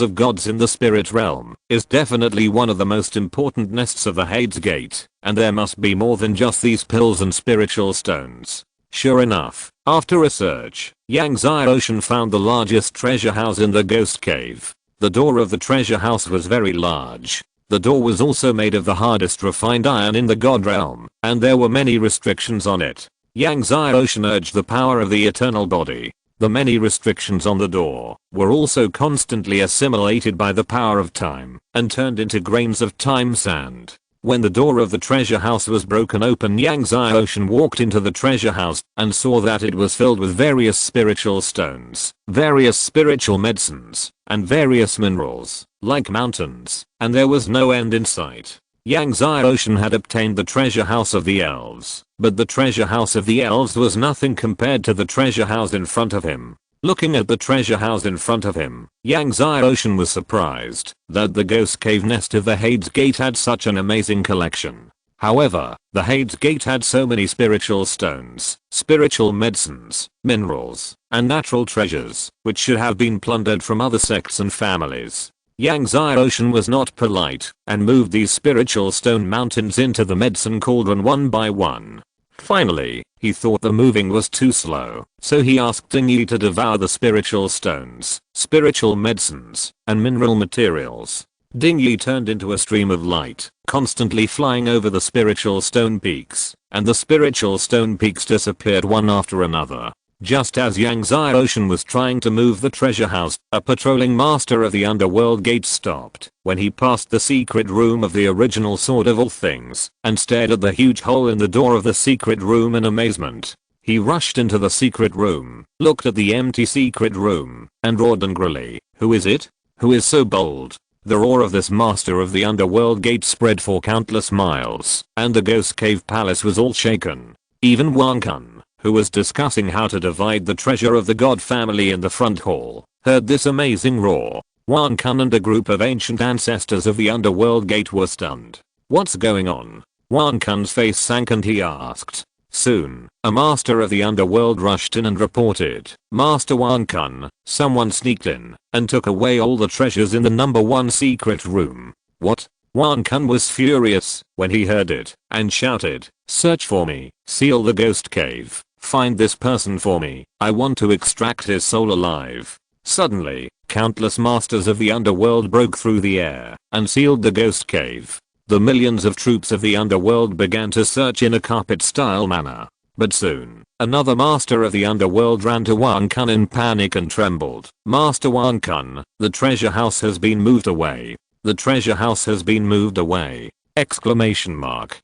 of gods in the spirit realm, is definitely one of the most important nests of the Hades Gate, and there must be more than just these pearls and spiritual stones. Sure enough, after a search, Yang Ocean found the largest treasure house in the ghost cave. The door of the treasure house was very large. The door was also made of the hardest refined iron in the god realm, and there were many restrictions on it. Yang Ocean urged the power of the eternal body. The many restrictions on the door were also constantly assimilated by the power of time and turned into grains of time sand. When the door of the treasure house was broken open, Yang Ocean walked into the treasure house and saw that it was filled with various spiritual stones, various spiritual medicines, and various minerals, like mountains, and there was no end in sight. Yang Ocean had obtained the treasure house of the elves, but the treasure house of the elves was nothing compared to the treasure house in front of him. Looking at the treasure house in front of him, Yang Ocean was surprised that the ghost cave nest of the Hades Gate had such an amazing collection. However, the Hades Gate had so many spiritual stones, spiritual medicines, minerals, and natural treasures, which should have been plundered from other sects and families. Yang Ocean was not polite and moved these spiritual stone mountains into the medicine cauldron one by one. Finally, he thought the moving was too slow, so he asked Dingyi to devour the spiritual stones, spiritual medicines, and mineral materials. Dingyi turned into a stream of light, constantly flying over the spiritual stone peaks, and the spiritual stone peaks disappeared one after another. Just as Yang Ocean was trying to move the treasure house, a patrolling master of the underworld gate stopped when he passed the secret room of the original Sword of All Things and stared at the huge hole in the door of the secret room in amazement. He rushed into the secret room, looked at the empty secret room, and roared angrily, "Who is it? Who is so bold?" The roar of this master of the underworld gate spread for countless miles, and the ghost cave palace was all shaken. Even Wang Kun, who was discussing how to divide the treasure of the god family in the front hall, heard this amazing roar. Wang Kun and a group of ancient ancestors of the underworld gate were stunned. "What's going on?" Wang Kun's face sank and he asked. Soon, a master of the underworld rushed in and reported, "Master Wang Kun, someone sneaked in and took away all the treasures in the number 1 secret room." "What?" Wang Kun was furious when he heard it and shouted, "Search for me, seal the ghost cave. Find this person for me. I want to extract his soul alive." Suddenly, countless masters of the underworld broke through the air and sealed the ghost cave. The millions of troops of the underworld began to search in a carpet-style manner. But soon, another master of the underworld ran to Wang Kun in panic and trembled. "Master Wang Kun, the treasure house has been moved away. The treasure house has been moved away!" Exclamation mark.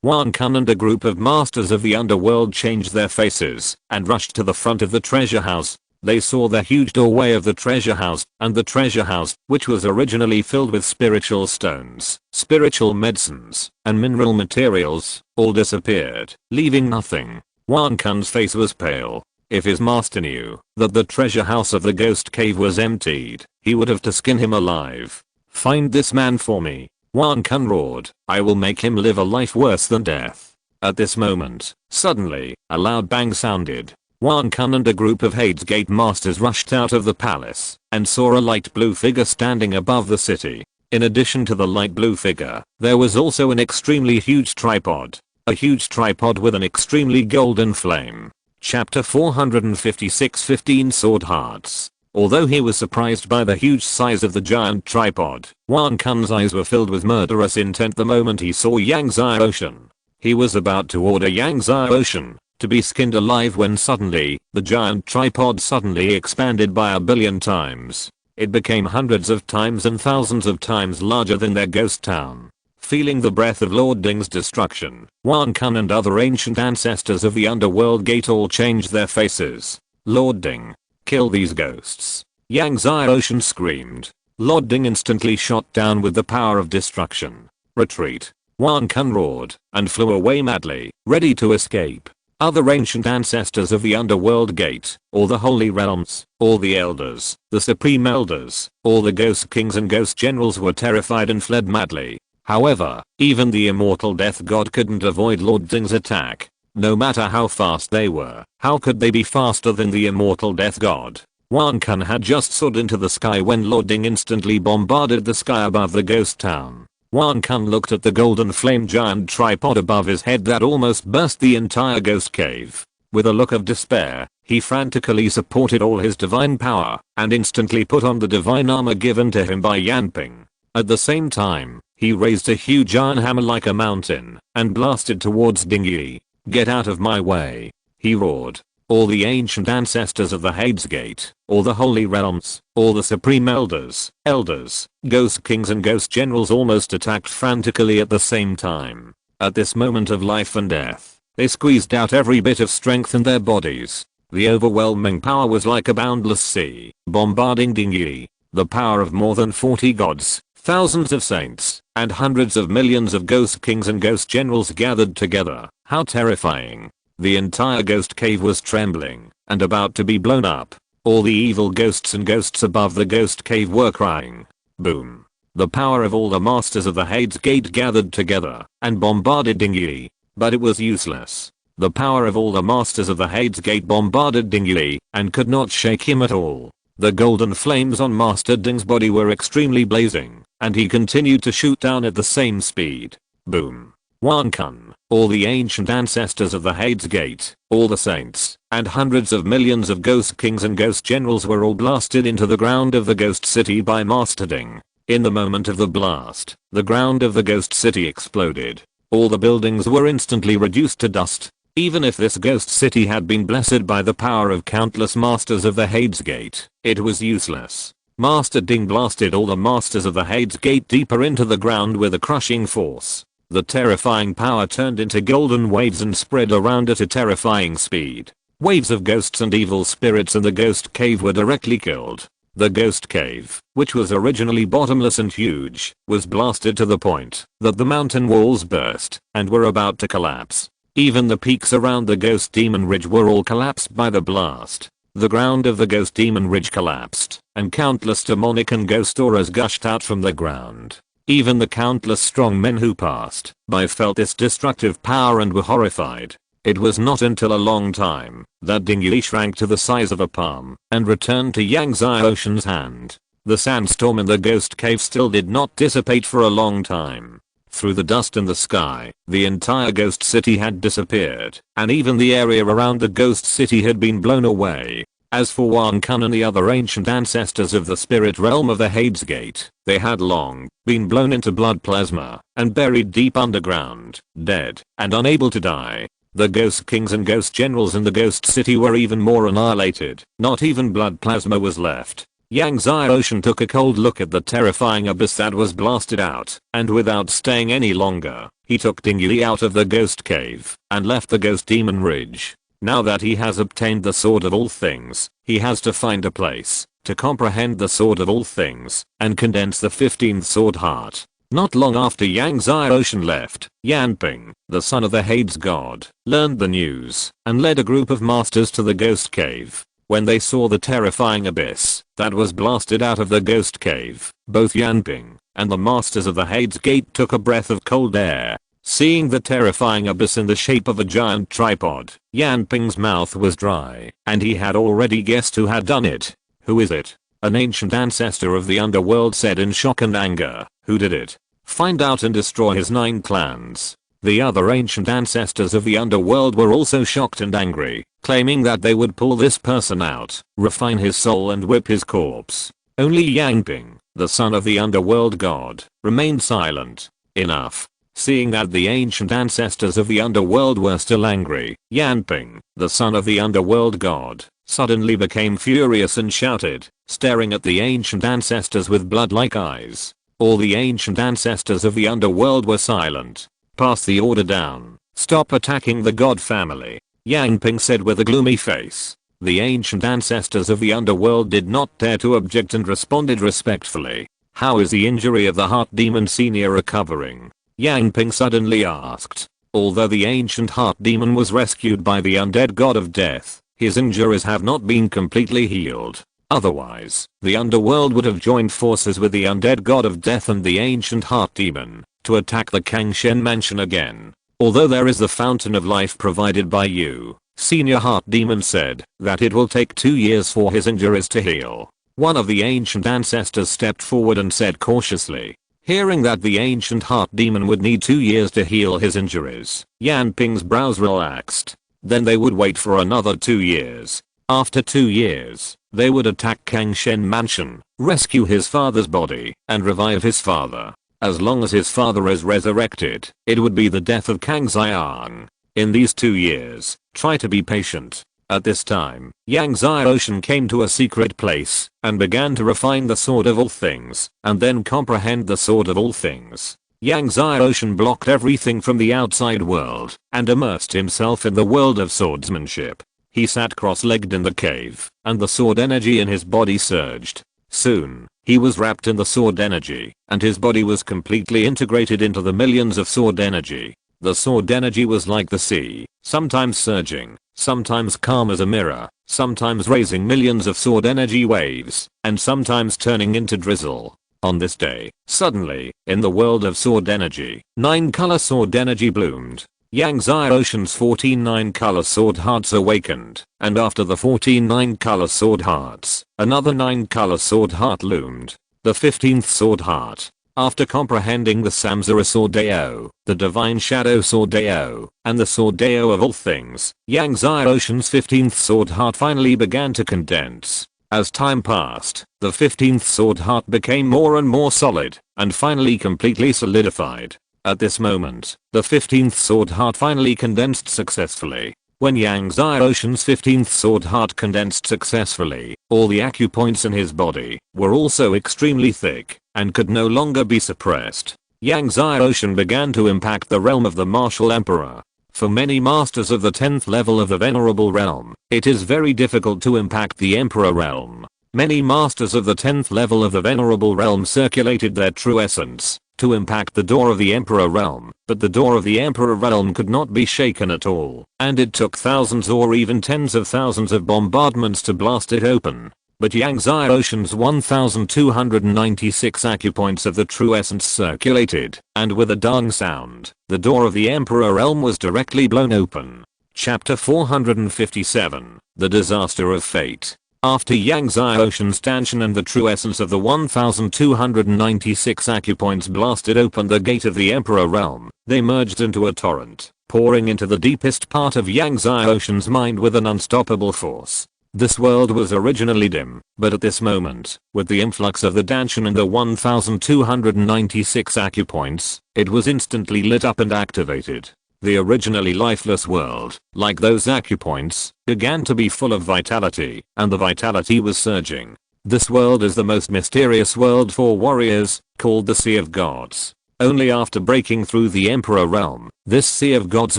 Wang Kun and a group of masters of the underworld changed their faces and rushed to the front of the treasure house. They saw the huge doorway of the treasure house, and the treasure house, which was originally filled with spiritual stones, spiritual medicines, and mineral materials, all disappeared, leaving nothing. Wang Kun's face was pale. If his master knew that the treasure house of the ghost cave was emptied, he would have to skin him alive. "Find this man for me," Wang Kun roared. "I will make him live a life worse than death." At this moment, suddenly, a loud bang sounded. Wang Kun and a group of Hades Gate masters rushed out of the palace and saw a light blue figure standing above the city. In addition to the light blue figure, there was also an extremely huge tripod. A huge tripod with an extremely golden flame. Chapter 456 15 Sword Hearts. Although he was surprised by the huge size of the giant tripod, Wang Kun's eyes were filled with murderous intent the moment he saw Yang Ocean. He was about to order Yang Ocean to be skinned alive when suddenly, the giant tripod suddenly expanded by 1,000,000,000 times. It became hundreds of times and thousands of times larger than their ghost town. Feeling the breath of Lord Ding's destruction, Wang Kun and other ancient ancestors of the underworld gate all changed their faces. "Lord Ding, kill these ghosts!" Yang Ocean screamed. Lord Ding instantly shot down with the power of destruction. "Retreat!" Wang Kun roared and flew away madly, ready to escape. Other ancient ancestors of the underworld gate, all the holy realms, all the elders, the supreme elders, all the ghost kings and ghost generals were terrified and fled madly. However, even the immortal death god couldn't avoid Lord Ding's attack. No matter how fast they were, how could they be faster than the immortal death god? Wan Kun had just soared into the sky when Lord Ding instantly bombarded the sky above the ghost town. Wan Kun looked at the golden flame giant tripod above his head that almost burst the entire ghost cave. With a look of despair, he frantically supported all his divine power and instantly put on the divine armor given to him by Yan Ping. At the same time, he raised a huge iron hammer like a mountain and blasted towards Ding Yi. "Get out of my way," he roared. All the ancient ancestors of the Hades Gate, all the holy realms, all the supreme elders, ghost kings and ghost generals almost attacked frantically at the same time. At this moment of life and death, they squeezed out every bit of strength in their bodies. The overwhelming power was like a boundless sea, bombarding Ding Yi. The power of more than 40 gods, thousands of saints, and hundreds of millions of ghost kings and ghost generals gathered together. How terrifying. The entire ghost cave was trembling and about to be blown up. All the evil ghosts and ghosts above the ghost cave were crying. Boom. The power of all the masters of the Hades Gate gathered together and bombarded Ding Yi. But it was useless. The power of all the masters of the Hades Gate bombarded Ding Yi and could not shake him at all. The golden flames on Master Ding's body were extremely blazing, and he continued to shoot down at the same speed. Boom. Wan Kun, all the ancient ancestors of the Hades Gate, all the saints, and hundreds of millions of ghost kings and ghost generals were all blasted into the ground of the ghost city by Master Ding. In the moment of the blast, the ground of the ghost city exploded. All the buildings were instantly reduced to dust. Even if this ghost city had been blessed by the power of countless masters of the Hades Gate, it was useless. Master Ding blasted all the masters of the Hades Gate deeper into the ground with a crushing force. The terrifying power turned into golden waves and spread around at a terrifying speed. Waves of ghosts and evil spirits in the ghost cave were directly killed. The ghost cave, which was originally bottomless and huge, was blasted to the point that the mountain walls burst and were about to collapse. Even the peaks around the Ghost Demon Ridge were all collapsed by the blast. The ground of the Ghost Demon Ridge collapsed, and countless demonic and ghost auras gushed out from the ground. Even the countless strong men who passed by felt this destructive power and were horrified. It was not until a long time that Ding Yi shrank to the size of a palm and returned to Yang Zai Ocean's hand. The sandstorm in the ghost cave still did not dissipate for a long time. Through the dust in the sky, the entire ghost city had disappeared, and even the area around the ghost city had been blown away. As for Wan Kun and the other ancient ancestors of the spirit realm of the Hades Gate, they had long been blown into blood plasma and buried deep underground, dead and unable to die. The ghost kings and ghost generals in the ghost city were even more annihilated. Not even blood plasma was left. Yang Zai Ocean took a cold look at the terrifying abyss that was blasted out, and without staying any longer, he took Ding Yi out of the ghost cave and left the Ghost Demon Ridge. Now that he has obtained the Sword of All Things, he has to find a place to comprehend the Sword of All Things and condense the 15th Sword Heart. Not long after Yang Zai Ocean left, Yan Ping, the son of the Hades god, learned the news and led a group of masters to the ghost cave. When they saw the terrifying abyss that was blasted out of the ghost cave, both Yan Ping and the masters of the Hades Gate took a breath of cold air. Seeing the terrifying abyss in the shape of a giant tripod, Yan Ping's mouth was dry, and he had already guessed who had done it. "Who is it?" an ancient ancestor of the underworld said in shock and anger. "Who did it? Find out and destroy his 9 clans." The other ancient ancestors of the underworld were also shocked and angry, claiming that they would pull this person out, refine his soul and whip his corpse. Only Yang Ping, the son of the underworld god, remained silent. Enough. Seeing that the ancient ancestors of the underworld were still angry, Yan Ping, the son of the underworld god, suddenly became furious and shouted, staring at the ancient ancestors with blood-like eyes. All the ancient ancestors of the underworld were silent. "Pass the order down. Stop attacking the god family," Yang Ping said with a gloomy face. The ancient ancestors of the underworld did not dare to object and responded respectfully. "How is the injury of the Heart Demon Senior recovering?" Yang Ping suddenly asked. Although the ancient Heart Demon was rescued by the undead god of death, his injuries have not been completely healed. Otherwise, the underworld would have joined forces with the undead god of death and the ancient Heart Demon. to attack the Kangshen mansion again. Although there is the fountain of life provided by you, Senior Heart Demon said that it will take 2 years for his injuries to heal. One of the ancient ancestors stepped forward and said cautiously. Hearing that the ancient heart demon would need 2 years to heal his injuries, Yan Ping's brows relaxed. Then they would wait for another 2 years. After 2 years, they would attack Kangshen Mansion, rescue his father's body, and revive his father. As long as his father is resurrected, it would be the death of Kang Xiang. In these 2 years, try to be patient. At this time, Yang Xiaoshan came to a secret place and began to refine the sword of all things and then comprehend the sword of all things. Yang Xiaoshan blocked everything from the outside world and immersed himself in the world of swordsmanship. He sat cross-legged in the cave and the sword energy in his body surged. Soon, he was wrapped in the sword energy and his body was completely integrated into the millions of sword energy. The sword energy was like the sea, sometimes surging, sometimes calm as a mirror, sometimes raising millions of sword energy waves, and sometimes turning into drizzle. On this day, suddenly, in the world of sword energy, 9-color sword energy bloomed. Yang Xiaoshan's 14 9-color sword hearts awakened, and after the 14 9-color sword hearts, another 9-color sword heart loomed. The 15th sword heart. After comprehending the Samsara Sword Dao, the Divine Shadow Sword Dao, and the Sword Dao of all things, Yang Xiaoshan's 15th sword heart finally began to condense. As time passed, the 15th sword heart became more and more solid, and finally completely solidified. At this moment, the 15th sword heart finally condensed successfully. When Yang Xiaoshan's 15th sword heart condensed successfully, all the acupoints in his body were also extremely thick and could no longer be suppressed. Yang Xiaoshan began to impact the realm of the martial emperor. For many masters of the 10th level of the venerable realm, it is very difficult to impact the emperor realm. Many masters of the 10th level of the venerable realm circulated their true essence to impact the door of the emperor realm, but the door of the emperor realm could not be shaken at all, and it took thousands or even tens of thousands of bombardments to blast it open. But Yang Xiaoshan's 1296 acupoints of the true essence circulated, and with a dong sound, the door of the emperor realm was directly blown open. Chapter 457, The Disaster of Fate. After Yang Xiaoshan's Danshan and the true essence of the 1296 acupoints blasted open the gate of the emperor realm, they merged into a torrent, pouring into the deepest part of Yang Xiaoshan's mind with an unstoppable force. This world was originally dim, but at this moment, with the influx of the Danshan and the 1296 acupoints, it was instantly lit up and activated. The originally lifeless world, like those acupoints, began to be full of vitality, and the vitality was surging. This world is the most mysterious world for warriors, called the Sea of Gods. Only after breaking through the Emperor realm, this Sea of Gods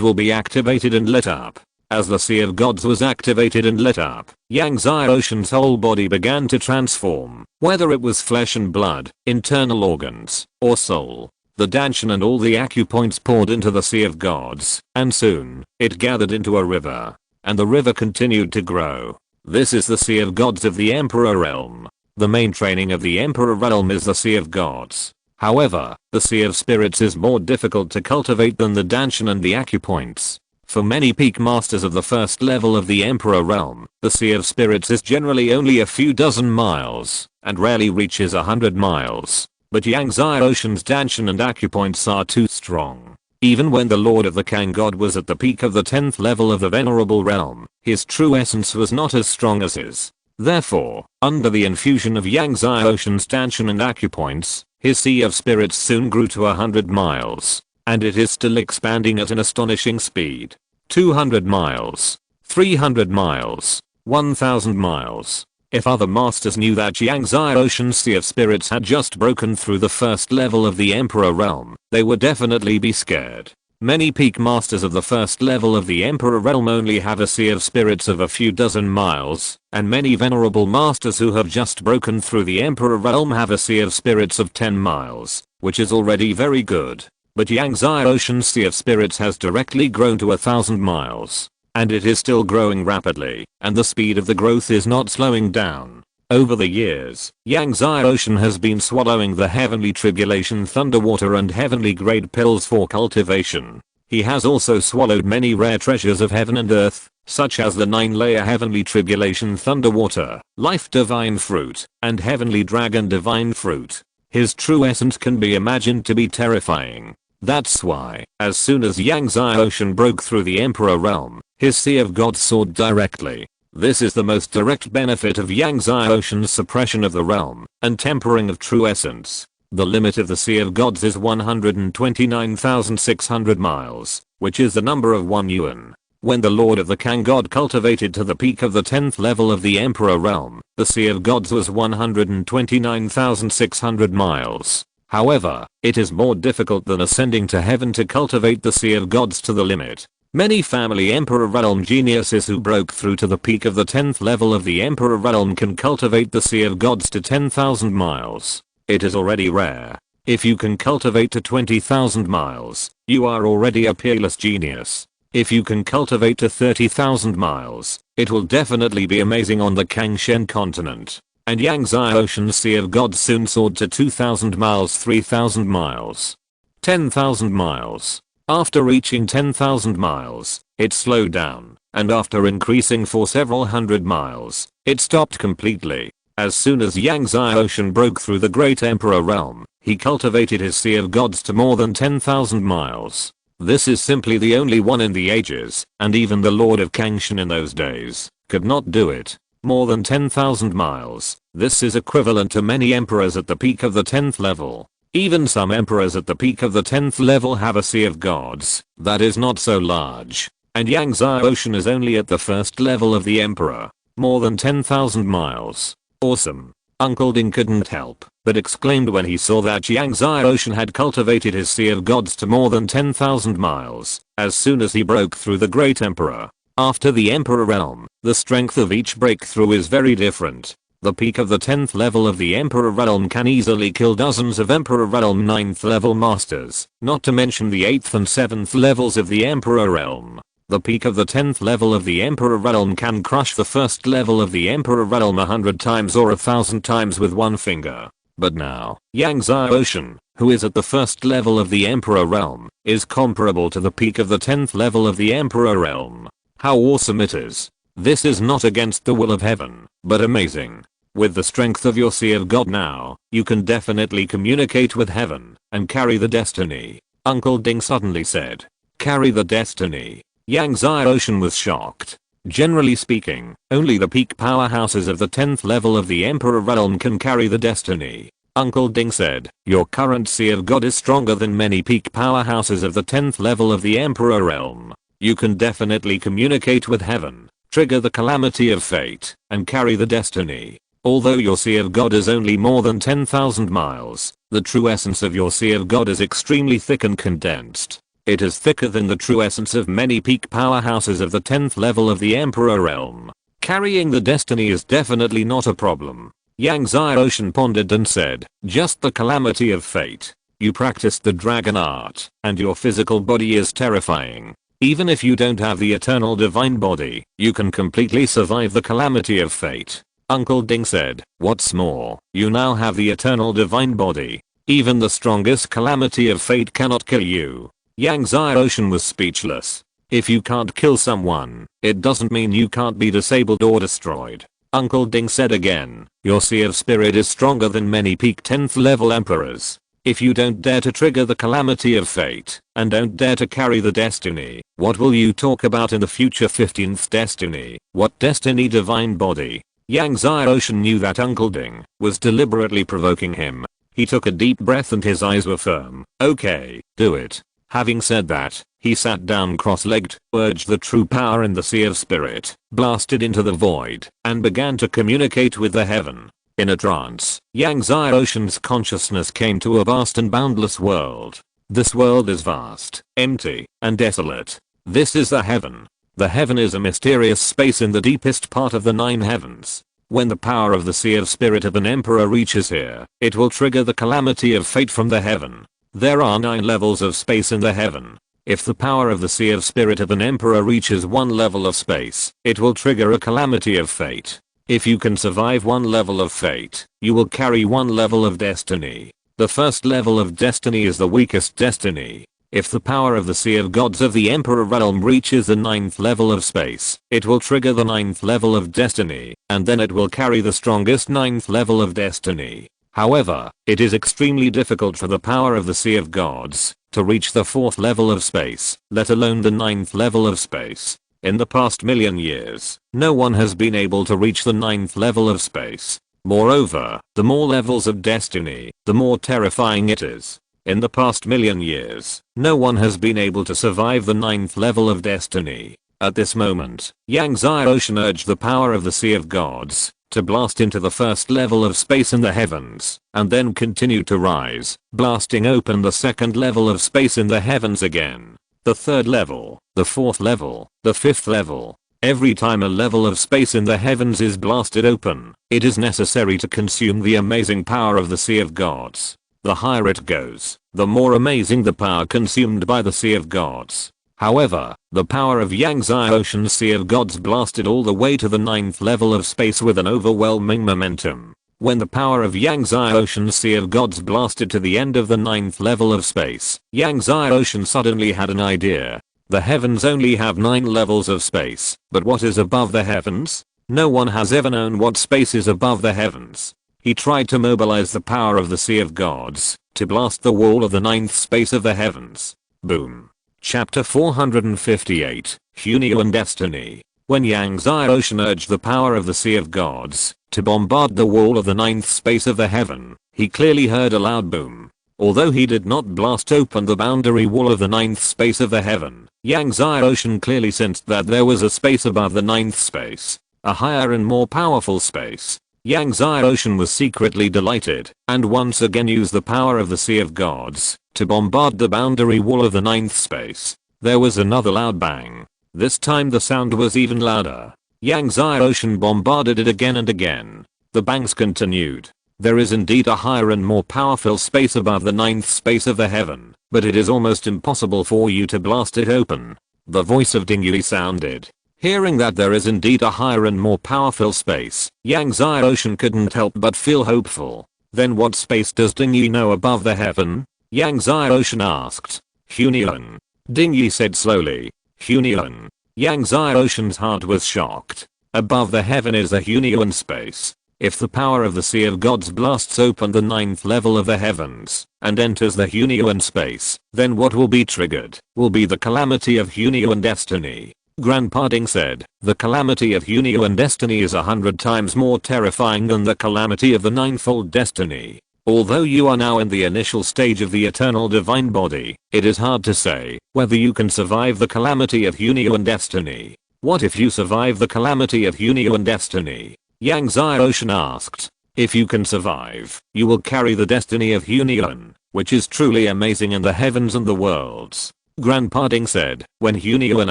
will be activated and lit up. As the Sea of Gods was activated and lit up, Yang Xiaoshan's whole body began to transform, whether it was flesh and blood, internal organs, or soul. The Danshan and all the acupoints poured into the Sea of Gods, and soon, it gathered into a river. And the river continued to grow. This is the Sea of Gods of the Emperor realm. The main training of the Emperor realm is the Sea of Gods. However, the Sea of Spirits is more difficult to cultivate than the Danshan and the acupoints. For many peak masters of the first level of the Emperor realm, the Sea of Spirits is generally only a few dozen miles, and rarely reaches 100 miles. But Yang Xiaoshan's Danshan and acupoints are too strong. Even when the Lord of the Kang God was at the peak of the 10th level of the Venerable Realm, his true essence was not as strong as his. Therefore, under the infusion of Yang Xiaoshan's Danshan and acupoints, his Sea of Spirits soon grew to 100 miles. And it is still expanding at an astonishing speed. 200 miles. 300 miles. 1000 miles. If other masters knew that Yang Xiaoshan's Sea of Spirits had just broken through the first level of the Emperor realm, they would definitely be scared. Many peak masters of the first level of the Emperor realm only have a Sea of Spirits of a few dozen miles, and many venerable masters who have just broken through the Emperor realm have a Sea of Spirits of 10 miles, which is already very good. But Yang Xiaoshan's Sea of Spirits has directly grown to 1000 miles. And it is still growing rapidly, and the speed of the growth is not slowing down. Over the years, Yangtze Ocean has been swallowing the heavenly tribulation thunderwater and heavenly grade pills for cultivation. He has also swallowed many rare treasures of heaven and earth, such as the 9-layer heavenly tribulation thunderwater, life divine fruit, and heavenly dragon divine fruit. His true essence can be imagined to be terrifying. That's why, as soon as Yangtze Ocean broke through the Emperor realm, his Sea of Gods soared directly. This is the most direct benefit of Yangtze Ocean's suppression of the realm and tempering of true essence. The limit of the Sea of Gods is 129,600 miles, which is the number of 1 yuan. When the Lord of the Kang God cultivated to the peak of the 10th level of the Emperor realm, the Sea of Gods was 129,600 miles. However, it is more difficult than ascending to heaven to cultivate the Sea of Gods to the limit. Many family Emperor realm geniuses who broke through to the peak of the 10th level of the Emperor realm can cultivate the Sea of Gods to 10,000 miles. It is already rare. If you can cultivate to 20,000 miles, you are already a peerless genius. If you can cultivate to 30,000 miles, it will definitely be amazing on the Kangshen continent. And Yangtze Ocean's Sea of Gods soon soared to 2,000 miles, 3,000 miles, 10,000 miles. After reaching 10,000 miles, it slowed down, and after increasing for several hundred miles, it stopped completely. As soon as Yangtze Ocean broke through the Great Emperor realm, he cultivated his Sea of Gods to more than 10,000 miles. This is simply the only one in the ages, and even the Lord of Kangshan in those days could not do it. More than 10,000 miles. This is equivalent to many emperors at the peak of the 10th level. Even some emperors at the peak of the 10th level have a Sea of Gods that is not so large. And Yangtze Ocean is only at the first level of the emperor. More than 10,000 miles. Awesome. Uncle Ding couldn't help but exclaimed when he saw that Yangtze Ocean had cultivated his Sea of Gods to more than 10,000 miles as soon as he broke through the Great Emperor. After the Emperor realm, the strength of each breakthrough is very different. The peak of the 10th level of the Emperor realm can easily kill dozens of Emperor realm 9th level masters, not to mention the 8th and 7th levels of the Emperor realm. The peak of the 10th level of the Emperor realm can crush the first level of the Emperor realm 100 times or 1,000 times with one finger. But now, Yangtze Ocean, who is at the first level of the Emperor realm, is comparable to the peak of the 10th level of the Emperor realm. How awesome it is. This is not against the will of heaven, but amazing. With the strength of your Sea of God now, you can definitely communicate with heaven and carry the destiny. Uncle Ding suddenly said. Carry the destiny. Yangtze Ocean was shocked. Generally speaking, only the peak powerhouses of the 10th level of the Emperor realm can carry the destiny. Uncle Ding said, your current Sea of God is stronger than many peak powerhouses of the 10th level of the Emperor realm. You can definitely communicate with heaven, trigger the calamity of fate, and carry the destiny. Although your Sea of God is only more than 10,000 miles, the true essence of your Sea of God is extremely thick and condensed. It is thicker than the true essence of many peak powerhouses of the 10th level of the Emperor realm. Carrying the destiny is definitely not a problem. Yangtze Ocean pondered and said, just the calamity of fate. You practiced the dragon art, and your physical body is terrifying. Even if you don't have the eternal divine body, you can completely survive the calamity of fate. Uncle Ding said, what's more, you now have the eternal divine body. Even the strongest calamity of fate cannot kill you. Yangtze Ocean was speechless. If you can't kill someone, it doesn't mean you can't be disabled or destroyed. Uncle Ding said again, your Sea of Spirit is stronger than many peak 10th level emperors. If you don't dare to trigger the calamity of fate, and don't dare to carry the destiny, what will you talk about in the future 15th destiny? What destiny divine body? Yangtze Ocean knew that Uncle Ding was deliberately provoking him. He took a deep breath and his eyes were firm. Okay, do it. Having said that, he sat down cross-legged, urged the true power in the Sea of Spirit, blasted into the void, and began to communicate with the heaven. In a trance, Yangtze Ocean's consciousness came to a vast and boundless world. This world is vast, empty, and desolate. This is the heaven. The heaven is a mysterious space in the deepest part of the 9 heavens. When the power of the Sea of Spirit of an emperor reaches here, it will trigger the calamity of fate from the heaven. There are 9 levels of space in the heaven. If the power of the Sea of Spirit of an emperor reaches one level of space, it will trigger a calamity of fate. If you can survive one level of fate, you will carry one level of destiny. The first level of destiny is the weakest destiny. If the power of the Sea of Gods of the Emperor Realm reaches the 9th level of space, it will trigger the 9th level of destiny, and then it will carry the strongest 9th level of destiny. However, it is extremely difficult for the power of the Sea of Gods to reach the 4th level of space, let alone the 9th level of space. In the past million years, no one has been able to reach the 9th level of space. Moreover, the more levels of destiny, the more terrifying it is. In the past million years, no one has been able to survive the 9th level of destiny. At this moment, Yang Zai Ocean urged the power of the Sea of Gods to blast into the first level of space in the heavens, and then continue to rise, blasting open the second level of space in the heavens again. The third level, the fourth level, the fifth level. Every time a level of space in the heavens is blasted open, it is necessary to consume the amazing power of the Sea of Gods. The higher it goes, the more amazing the power consumed by the Sea of Gods. However, the power of Yang Zai Ocean's Sea of Gods blasted all the way to the 9th level of space with an overwhelming momentum. When the power of Yang Zai Ocean's Sea of Gods blasted to the end of the 9th level of space, Yang Zai Ocean suddenly had an idea. The heavens only have 9 levels of space, but what is above the heavens? No one has ever known what space is above the heavens. He tried to mobilize the power of the Sea of Gods to blast the wall of the 9th space of the heavens. Boom. Chapter 458, Hunio and Destiny. When Yang Zai Ocean urged the power of the Sea of Gods to bombard the wall of the 9th space of the heaven, he clearly heard a loud boom. Although he did not blast open the boundary wall of the 9th space of the heaven, Yang Zai Ocean clearly sensed that there was a space above the 9th space, a higher and more powerful space. Yang Zai Ocean was secretly delighted, and once again used the power of the Sea of Gods to bombard the boundary wall of the 9th space. There was another loud bang. This time the sound was even louder. Yang Zai Ocean bombarded it again and again. The bangs continued. There is indeed a higher and more powerful space above the 9th space of the heaven, but it is almost impossible for you to blast it open. The voice of Ding Yui sounded. Hearing that there is indeed a higher and more powerful space, Yang Zai Ocean couldn't help but feel hopeful. Then what space does Ding Yui know above the heaven? Yang Zai Ocean asked. Hunion. Ding Yui said slowly. Hunion. Yang Zai Ocean's heart was shocked. Above the heaven is the Hunion space. If the power of the Sea of Gods blasts open the 9th level of the heavens and enters the Hunion space, then what will be triggered will be the calamity of Hunion destiny. Grandpa Ding said, the calamity of Hunio and destiny is 100 times more terrifying than the calamity of the ninefold destiny. Although you are now in the initial stage of the eternal divine body, it is hard to say whether you can survive the calamity of Hunio and destiny. What if you survive the calamity of Hunio and destiny? Yang Zai Ocean asked. If you can survive, you will carry the destiny of Hunion, which is truly amazing in the heavens and the worlds. Grandpa Ding said, when Hunion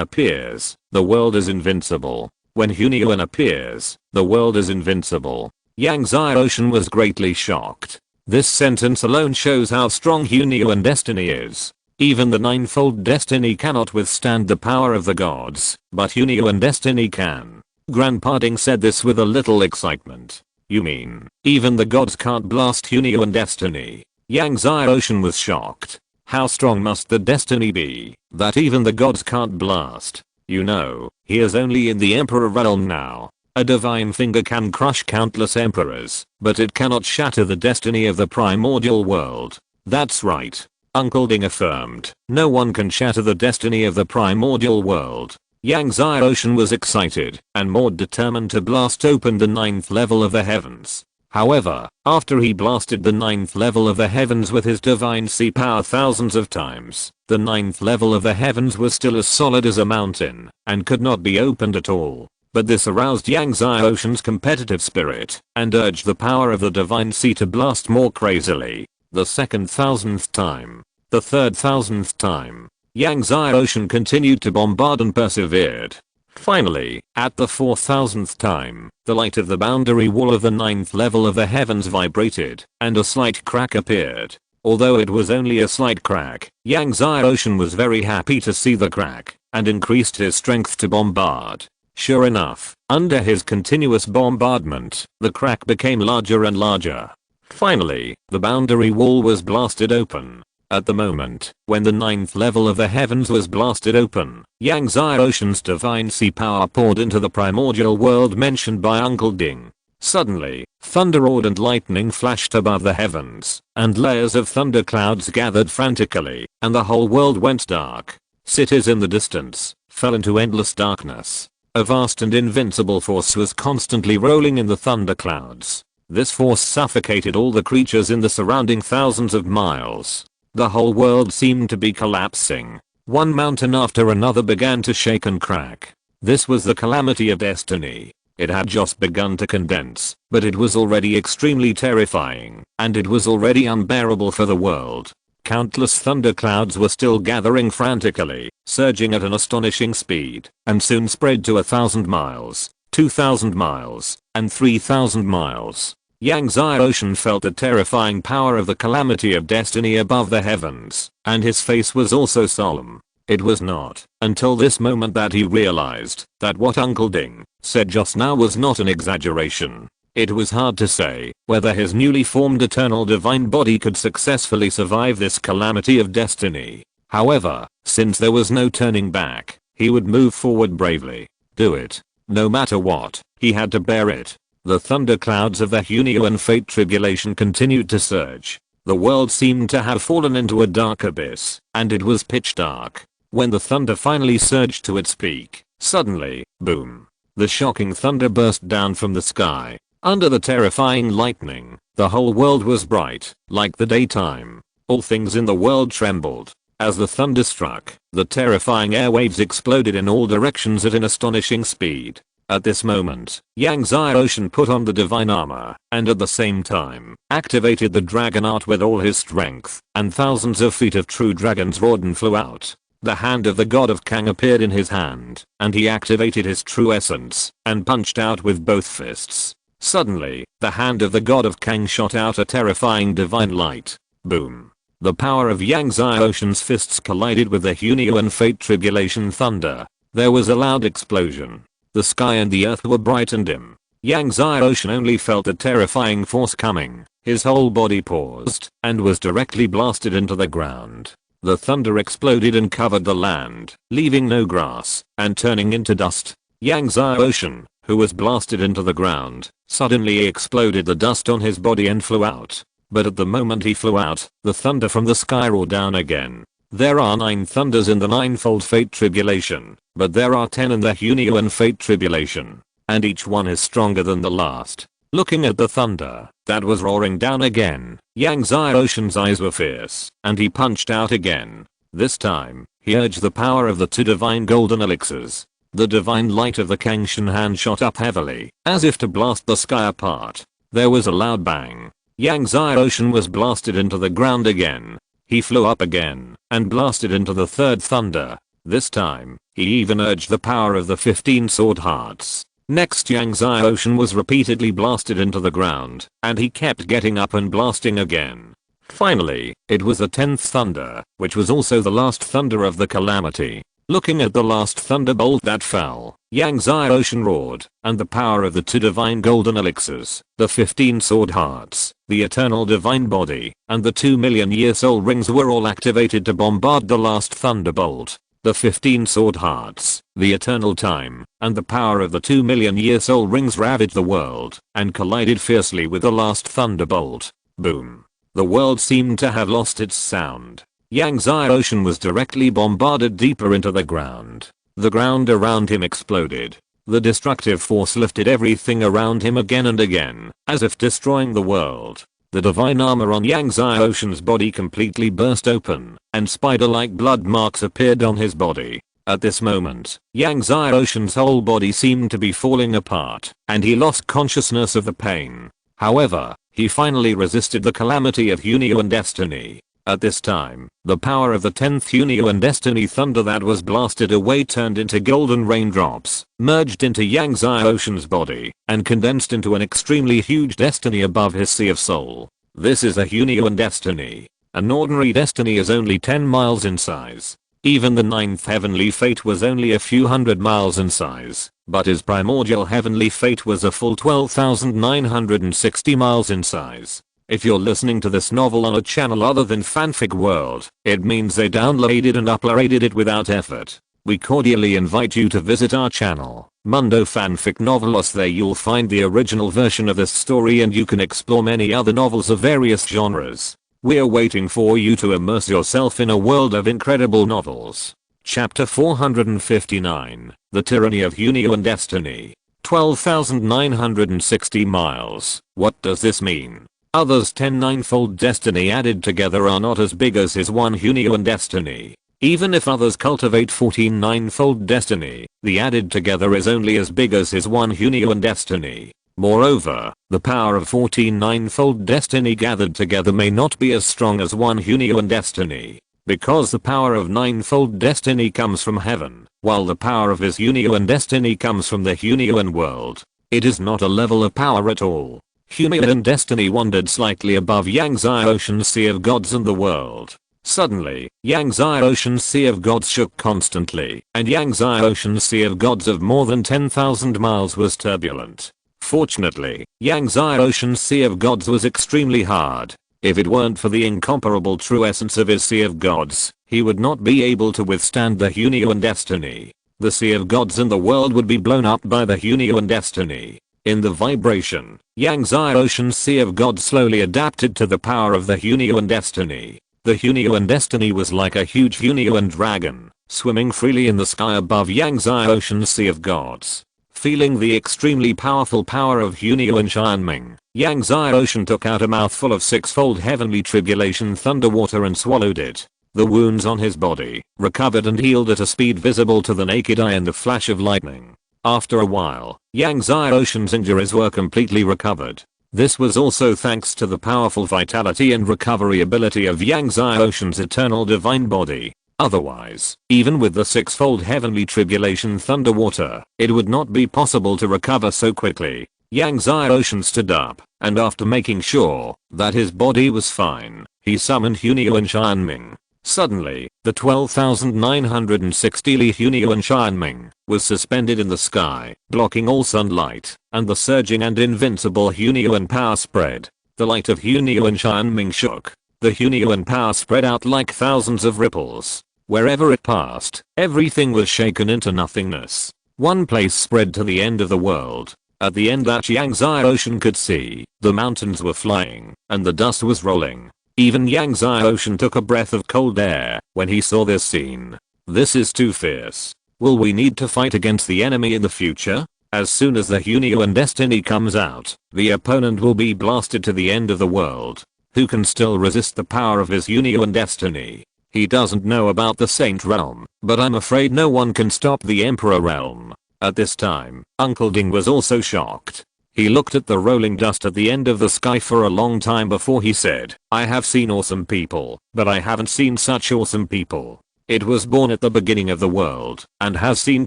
appears, the world is invincible. When Hunion appears, the world is invincible. Yang Zai Ocean was greatly shocked. This sentence alone shows how strong Hunion destiny is. Even the ninefold destiny cannot withstand the power of the gods, but Hunion destiny can. Grandpa Ding said this with a little excitement. You mean, even the gods can't blast Hunion destiny? Yang Zai Ocean was shocked. How strong must the destiny be that even the gods can't blast? You know, he is only in the Emperor realm now. A divine finger can crush countless emperors, but it cannot shatter the destiny of the primordial world. That's right. Uncle Ding affirmed. No one can shatter the destiny of the primordial world. Yang Zai Ocean was excited and more determined to blast open the 9th level of the heavens. However, after he blasted the 9th level of the heavens with his divine sea power thousands of times, the 9th level of the heavens was still as solid as a mountain and could not be opened at all. But this aroused Yang Zai Ocean's competitive spirit and urged the power of the divine sea to blast more crazily. The second thousandth time. The third thousandth time. Yang Zai Ocean continued to bombard and persevered. Finally, at the 4000th time, the light of the boundary wall of the 9th level of the heavens vibrated, and a slight crack appeared. Although it was only a slight crack, Yang Zai Ocean was very happy to see the crack, and increased his strength to bombard. Sure enough, under his continuous bombardment, the crack became larger and larger. Finally, the boundary wall was blasted open. At the moment, when the 9th level of the heavens was blasted open, Yangtze Ocean's divine sea power poured into the primordial world mentioned by Uncle Ding. Suddenly, thunder roared and lightning flashed above the heavens, and layers of thunder clouds gathered frantically, and the whole world went dark. Cities in the distance fell into endless darkness. A vast and invincible force was constantly rolling in the thunder clouds. This force suffocated all the creatures in the surrounding thousands of miles. The whole world seemed to be collapsing. One mountain after another began to shake and crack. This was the calamity of destiny. It had just begun to condense, but it was already extremely terrifying, and it was already unbearable for the world. Countless thunder clouds were still gathering frantically, surging at an astonishing speed, and soon spread to 1,000 miles, 2,000 miles, and 3,000 miles. Yangtze Ocean felt the terrifying power of the calamity of destiny above the heavens, and his face was also solemn. It was not until this moment that he realized that what Uncle Ding said just now was not an exaggeration. It was hard to say whether his newly formed eternal divine body could successfully survive this calamity of destiny. However, since there was no turning back, he would move forward bravely. Do it. No matter what, he had to bear it. The thunder clouds of the Hunnian fate tribulation continued to surge. The world seemed to have fallen into a dark abyss, and it was pitch dark. When the thunder finally surged to its peak, suddenly, boom. The shocking thunder burst down from the sky. Under the terrifying lightning, the whole world was bright, like the daytime. All things in the world trembled. As the thunder struck, the terrifying airwaves exploded in all directions at an astonishing speed. At this moment, Yangtze Ocean put on the divine armor, and at the same time, activated the dragon art with all his strength, and thousands of feet of true dragons roared and flew out. The hand of the god of Kang appeared in his hand, and he activated his true essence, and punched out with both fists. Suddenly, the hand of the god of Kang shot out a terrifying divine light. Boom. The power of Yangtze Ocean's fists collided with the Hunnian fate tribulation thunder. There was a loud explosion. The sky and the earth were bright and dim. Yangtze Ocean only felt a terrifying force coming. His whole body paused and was directly blasted into the ground. The thunder exploded and covered the land, leaving no grass and turning into dust. Yangtze Ocean, who was blasted into the ground, suddenly exploded the dust on his body and flew out. But at the moment he flew out, the thunder from the sky roared down again. There are 9 thunders in the ninefold fate tribulation, but there are 10 in the Hunnian fate tribulation, and each one is stronger than the last. Looking at the thunder that was roaring down again, Yangtze Ocean's eyes were fierce, and he punched out again. This time, he urged the power of the 2 divine golden elixirs. The divine light of the Kangshan hand shot up heavily, as if to blast the sky apart. There was a loud bang. Yangtze Ocean was blasted into the ground again. He flew up again, and blasted into the 3rd thunder. This time, he even urged the power of the 15 sword hearts. Next, Yangtze Ocean was repeatedly blasted into the ground, and he kept getting up and blasting again. Finally, it was the 10th thunder, which was also the last thunder of the calamity. Looking at the last thunderbolt that fell, Yangtze Ocean roared, and the power of the 2 divine golden elixirs, the 15 sword hearts, the eternal divine body, and the 2,000,000-year soul rings were all activated to bombard the last thunderbolt. The 15 sword hearts, the eternal time, and the power of the 2,000,000-year soul rings ravaged the world, and collided fiercely with the last thunderbolt. Boom. The world seemed to have lost its sound. Yangtze Ocean was directly bombarded deeper into the ground. The ground around him exploded. The destructive force lifted everything around him again and again, as if destroying the world. The divine armor on Yangtze Ocean's body completely burst open, and spider-like blood marks appeared on his body. At this moment, Yangtze Ocean's whole body seemed to be falling apart, and he lost consciousness of the pain. However, he finally resisted the calamity of Hunnian destiny. At this time, the power of the 10th Hunnian destiny thunder that was blasted away turned into golden raindrops, merged into Yangtze Ocean's body, and condensed into an extremely huge destiny above his sea of soul. This is a Hunnian destiny. An ordinary destiny is only 10 miles in size. Even the ninth heavenly fate was only a few hundred miles in size, but his primordial heavenly fate was a full 12,960 miles in size. If you're listening to this novel on a channel other than Fanfic World, it means they downloaded and uploaded it without effort. We cordially invite you to visit our channel, Mundo Fanfic Novelos. There you'll find the original version of this story and you can explore many other novels of various genres. We're waiting for you to immerse yourself in a world of incredible novels. Chapter 459, The Tyranny of Hunio and Destiny. 12,960 miles. What does this mean? Others' 10 ninefold destiny added together are not as big as his 1 Hunio and destiny. Even if others cultivate 14 ninefold destiny, the added together is only as big as his 1 Hunio and destiny. Moreover, the power of 14 ninefold destiny gathered together may not be as strong as 1 Hunio and destiny, because the power of ninefold destiny comes from heaven, while the power of his Hunio and destiny comes from the Hunioan world. It is not a level of power at all. Hunio and destiny wandered slightly above Yangtze Ocean Sea of Gods and the world. Suddenly, Yangtze Ocean Sea of Gods shook constantly, and Yangtze Ocean Sea of Gods of more than 10,000 miles was turbulent. Fortunately, Yangtze Ocean Sea of Gods was extremely hard. If it weren't for the incomparable true essence of his Sea of Gods, he would not be able to withstand the Hunio and destiny. The Sea of Gods and the world would be blown up by the Hunio and destiny. In the vibration, Yangtze Ocean Sea of Gods slowly adapted to the power of the Hunio and destiny. The Hunio and destiny was like a huge Hunio and dragon, swimming freely in the sky above Yangtze Ocean Sea of Gods. Feeling the extremely powerful power of Hunio and Xianming, Yangtze Ocean took out a mouthful of sixfold heavenly tribulation thunder water and swallowed it. The wounds on his body recovered and healed at a speed visible to the naked eye in the flash of lightning. After a while, Yangtze Ocean's injuries were completely recovered. This was also thanks to the powerful vitality and recovery ability of Yangtze Ocean's eternal divine body. Otherwise, even with the sixfold heavenly tribulation thunder water, it would not be possible to recover so quickly. Yangtze Ocean stood up, and after making sure that his body was fine, he summoned Hunio and Xianming. Suddenly, the 12,960 Li Hunio and Xianming was suspended in the sky, blocking all sunlight, and the surging and invincible Hunio and power spread. The light of Hunio and Xianming shook. The Hunio and power spread out like thousands of ripples. Wherever it passed, everything was shaken into nothingness. One place spread to the end of the world. At the end that Yangtze Ocean could see, the mountains were flying, and the dust was rolling. Even Yangtze Ocean took a breath of cold air when he saw this scene. This is too fierce. Will we need to fight against the enemy in the future? As soon as the Hunio and destiny comes out, the opponent will be blasted to the end of the world. Who can still resist the power of his Hunio and destiny? He doesn't know about the Saint Realm, but I'm afraid no one can stop the Emperor Realm. At this time, Uncle Ding was also shocked. He looked at the rolling dust at the end of the sky for a long time before he said, I have seen awesome people, but I haven't seen such awesome people. It was born at the beginning of the world, and has seen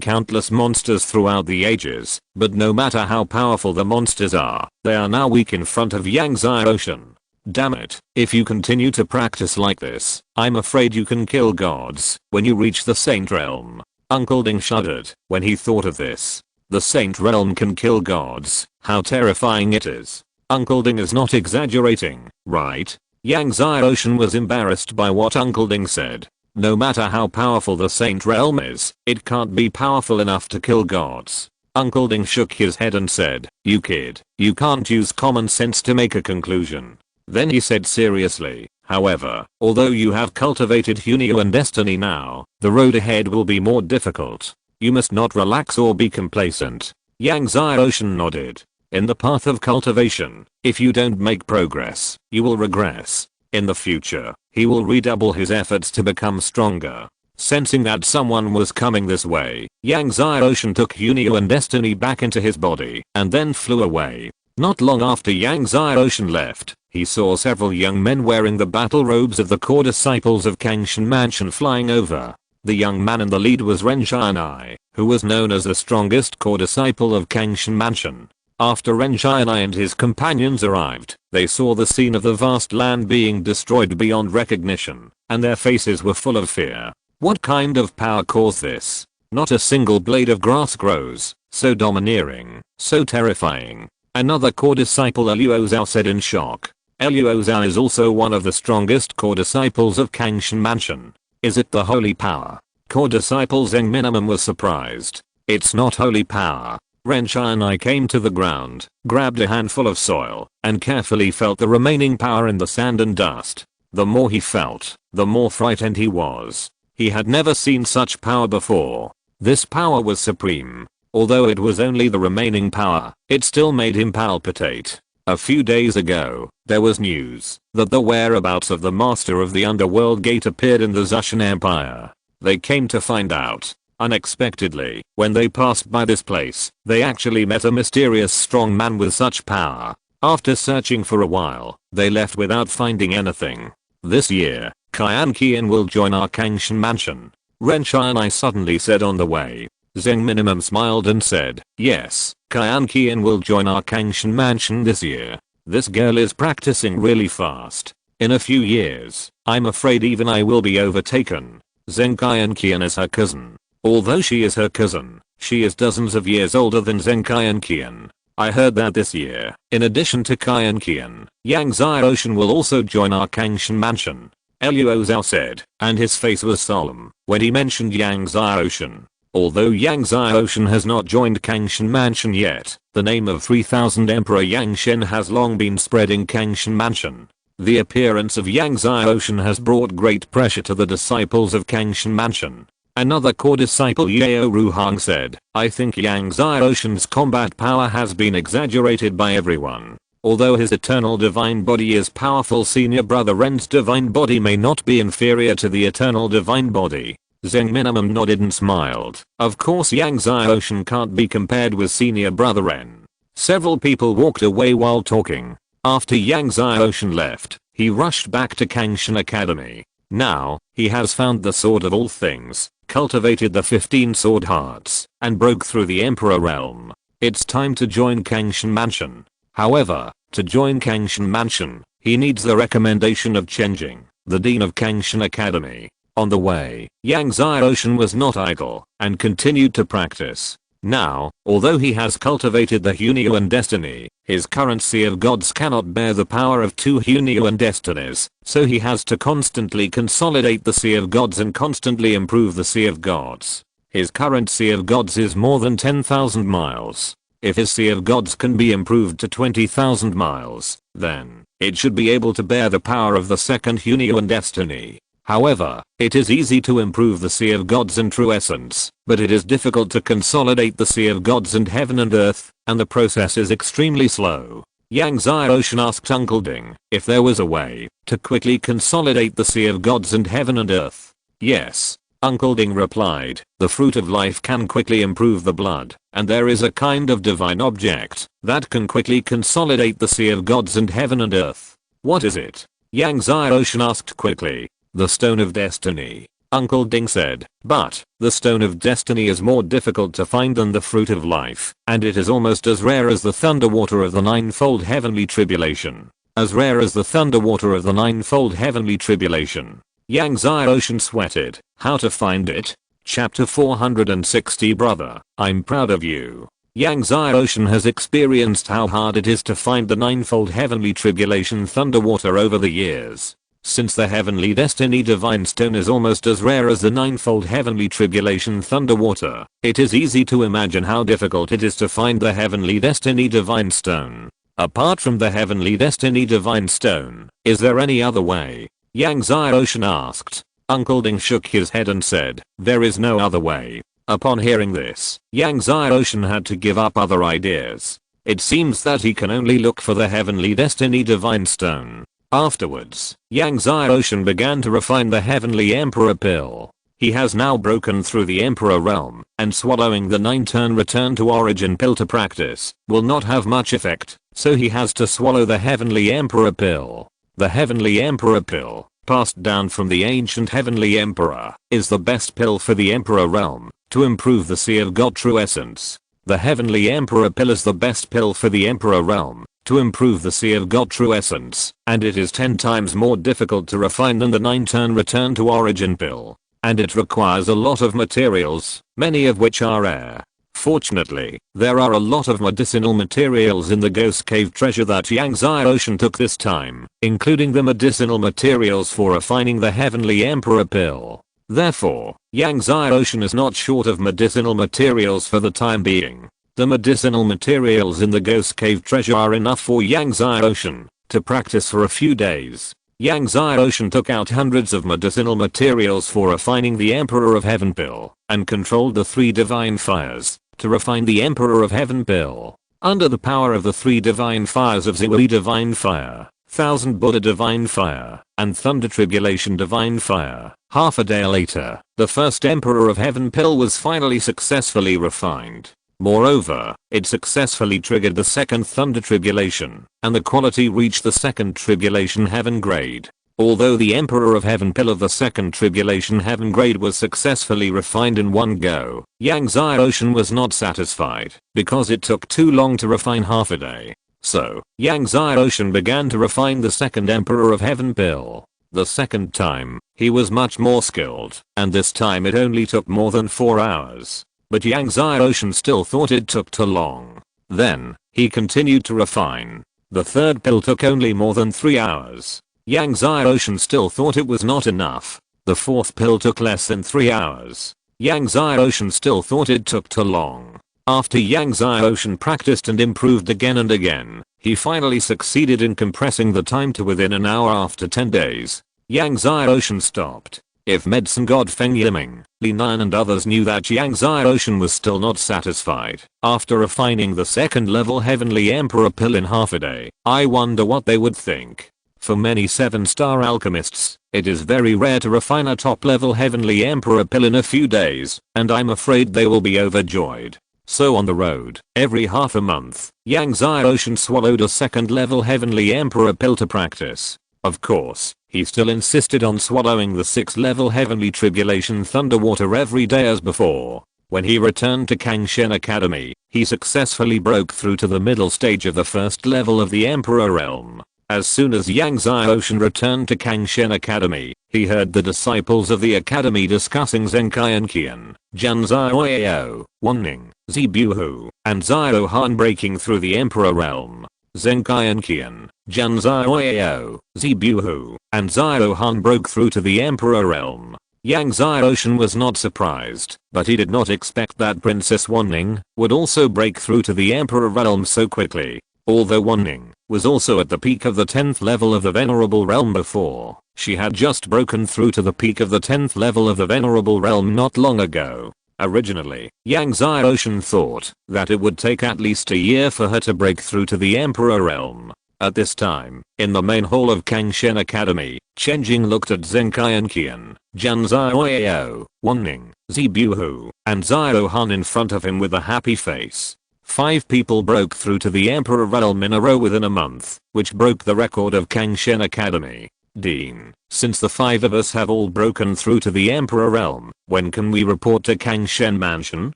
countless monsters throughout the ages, but no matter how powerful the monsters are, they are now weak in front of Yangtze Ocean. Damn it, if you continue to practice like this, I'm afraid you can kill gods when you reach the Saint Realm. Uncle Ding shuddered when he thought of this. The Saint Realm can kill gods, how terrifying it is. Uncle Ding is not exaggerating, right? Yangtze Ocean was embarrassed by what Uncle Ding said. No matter how powerful the Saint Realm is, it can't be powerful enough to kill gods. Uncle Ding shook his head and said, you kid, you can't use common sense to make a conclusion. Then he said seriously, however, although you have cultivated Hunio and destiny now, the road ahead will be more difficult. You must not relax or be complacent. Yangtze Ocean nodded. In the path of cultivation, if you don't make progress, you will regress. In the future, he will redouble his efforts to become stronger. Sensing that someone was coming this way, Yangtze Ocean took Hunio and destiny back into his body and then flew away. Not long after Yangtze Ocean left, he saw several young men wearing the battle robes of the core disciples of Kangshan Mansion flying over. The young man in the lead was Ren Xianai, who was known as the strongest core disciple of Kangshan Mansion. After Ren Xianai and his companions arrived, they saw the scene of the vast land being destroyed beyond recognition, and their faces were full of fear. What kind of power caused this? Not a single blade of grass grows, so domineering, so terrifying. Another core disciple Luo Zhao said in shock. Luo Zhao is also one of the strongest core disciples of Kangshan Mansion. Is it the holy power? Core disciple Zheng Minimum was surprised. It's not holy power. Renshai and I came to the ground, grabbed a handful of soil, and carefully felt the remaining power in the sand and dust. The more he felt, the more frightened he was. He had never seen such power before. This power was supreme. Although it was only the remaining power, it still made him palpitate. A few days ago, there was news that the whereabouts of the master of the underworld gate appeared in the Zushan Empire. They came to find out. Unexpectedly, when they passed by this place, they actually met a mysterious strong man with such power. After searching for a while, they left without finding anything. This year, Kyan Kian will join our Kangshan Mansion. Renshai and I suddenly said on the way. Zheng Minimum smiled and said, yes, Kyan Kian will join our Kangshan Mansion this year. This girl is practicing really fast. In a few years, I'm afraid even I will be overtaken. Zheng Kyan Kian is her cousin. Although she is her cousin, she is dozens of years older than Zheng Kyan Kian. I heard that this year, in addition to Kyan Kian, Yang Xiaoshan will also join our Kangshan Mansion. Luo Zhao said, and his face was solemn when he mentioned Yang Xiaoshan. Although Yang Xiaoshan has not joined Kangshan Mansion yet, the name of 3000 Emperor Yang Shen has long been spread in Kangshan Mansion. The appearance of Yang Xiaoshan has brought great pressure to the disciples of Kangshan Mansion. Another core disciple Yao Ruhang said, I think Yang Xiaoshan's combat power has been exaggerated by everyone. Although his eternal divine body is powerful, senior brother Ren's divine body may not be inferior to the eternal divine body. Zheng Minimum nodded and smiled. Of course Yang Xiaoshan can't be compared with senior brother Ren. Several people walked away while talking. After Yang Xiaoshan left, he rushed back to Kangshan Academy. Now, he has found the sword of all things, cultivated the 15 sword hearts, and broke through the Emperor realm. It's time to join Kangshan Mansion. However, to join Kangshan Mansion, he needs the recommendation of Chenjing, the Dean of Kangshan Academy. On the way, Yang Xiaoshan was not idle, and continued to practice. Now, although he has cultivated the Hunyuan destiny, his current Sea of Gods cannot bear the power of 2 Hunyuan destinies, so he has to constantly consolidate the Sea of Gods and constantly improve the Sea of Gods. His current Sea of Gods is more than 10,000 miles. If his Sea of Gods can be improved to 20,000 miles, then it should be able to bear the power of the second Hunyuan destiny. However, it is easy to improve the Sea of Gods and True Essence, but it is difficult to consolidate the Sea of Gods and Heaven and Earth, and the process is extremely slow. Yang Xiaoshan asked Uncle Ding if there was a way to quickly consolidate the Sea of Gods and Heaven and Earth. Yes, Uncle Ding replied, the fruit of life can quickly improve the blood, and there is a kind of divine object that can quickly consolidate the Sea of Gods and Heaven and Earth. What is it? Yang Xiaoshan asked quickly. The Stone of Destiny, Uncle Ding said, but the Stone of Destiny is more difficult to find than the Fruit of Life, and it is almost as rare as the Thunder Water of the Ninefold Heavenly Tribulation. As rare as the Thunder Water of the Ninefold Heavenly Tribulation. Yang Xiaoshan sweated. How to find it? Chapter 460 Brother, I'm proud of you. Yang Xiaoshan has experienced how hard it is to find the Ninefold Heavenly Tribulation Thunder Water over the years. Since the Heavenly Destiny Divine Stone is almost as rare as the Ninefold Heavenly Tribulation Thunder Water, it is easy to imagine how difficult it is to find the Heavenly Destiny Divine Stone. Apart from the Heavenly Destiny Divine Stone, is there any other way? Yang Xiaoshan asked. Uncle Ding shook his head and said, there is no other way. Upon hearing this, Yang Xiaoshan had to give up other ideas. It seems that he can only look for the Heavenly Destiny Divine Stone. Afterwards, Yang Xiaoshan began to refine the Heavenly Emperor Pill. He has now broken through the Emperor realm, and swallowing the 9-turn return to origin pill to practice will not have much effect, so he has to swallow the Heavenly Emperor Pill. The Heavenly Emperor Pill, passed down from the ancient Heavenly Emperor, is the best pill for the Emperor realm, to improve the Sea of God True Essence. The Heavenly Emperor Pill is the best pill for the Emperor realm, to improve the Sea of God True Essence, and it is 10 times more difficult to refine than the 9-turn return to origin pill. and it requires a lot of materials, many of which are rare. Fortunately, there are a lot of medicinal materials in the Ghost Cave treasure that Yang Xiaoshan took this time, including the medicinal materials for refining the Heavenly Emperor pill. Therefore, Yang Xiaoshan is not short of medicinal materials for the time being. The medicinal materials in the Ghost Cave treasure are enough for Yang Xiaoshan to practice for a few days. Yang Xiaoshan took out hundreds of medicinal materials for refining the Emperor of Heaven pill and controlled the 3 divine fires to refine the Emperor of Heaven pill. Under the power of the 3 divine fires of Ziwei divine fire, Thousand Buddha divine fire, and Thunder Tribulation divine fire, half a day later, the first Emperor of Heaven pill was finally successfully refined. Moreover, it successfully triggered the second Thunder Tribulation, and the quality reached the second Tribulation Heaven grade. Although the Emperor of Heaven pill of the second Tribulation Heaven grade was successfully refined in one go, Yang Xiaoshan was not satisfied, because it took too long to refine half a day. So, Yang Xiaoshan began to refine the second Emperor of Heaven pill. The second time, he was much more skilled, and this time it only took more than 4 hours. But Yang Xiaoshan still thought it took too long. Then, he continued to refine. The third pill took only more than 3 hours. Yang Xiaoshan still thought it was not enough. The fourth pill took less than 3 hours. Yang Xiaoshan still thought it took too long. After Yang Xiaoshan practiced and improved again and again, he finally succeeded in compressing the time to within an hour after 10 days. Yang Xiaoshan stopped. If medicine god Feng Yiming, Li Nan and others knew that Yang Xiaoshan was still not satisfied after refining the second level Heavenly Emperor pill in half a day, I wonder what they would think. For many 7-star alchemists, it is very rare to refine a top level Heavenly Emperor pill in a few days, and I'm afraid they will be overjoyed. So on the road, every half a month, Yang Xiaoshan swallowed a second level Heavenly Emperor pill to practice. Of course, he still insisted on swallowing the 6th level Heavenly Tribulation Thunder Water every day as before. When he returned to Kangshen Academy, he successfully broke through to the middle stage of the first level of the Emperor realm. As soon as Yang Xiaoshan returned to Kangshen Academy, he heard the disciples of the academy discussing Zenkai and Qian, Zhan Xiaoyao, Wanning, Zibuhu, and Xiao Han breaking through the Emperor realm. Zenkai and Qian, Zhan Xiaoyao, Zibuhu, and Xiao Han broke through to the Emperor realm. Yang Xiaoshan was not surprised, but he did not expect that Princess Wanning would also break through to the Emperor realm so quickly. Although Wanning was also at the peak of the 10th level of the Venerable Realm before, she had just broken through to the peak of the 10th level of the Venerable Realm not long ago. Originally, Yang Xiaoshan thought that it would take at least a year for her to break through to the Emperor Realm. At this time, in the main hall of Kangshen Academy, Chen Jing looked at Zenkai and Qian, Zhan Xiaoyao, Wanning, Zibuhu, and Xiao Han in front of him with a happy face. 5 people broke through to the Emperor realm in a row within a month, which broke the record of Kangshen Academy. Dean, since the 5 of us have all broken through to the Emperor realm, when can we report to Kangshen Mansion?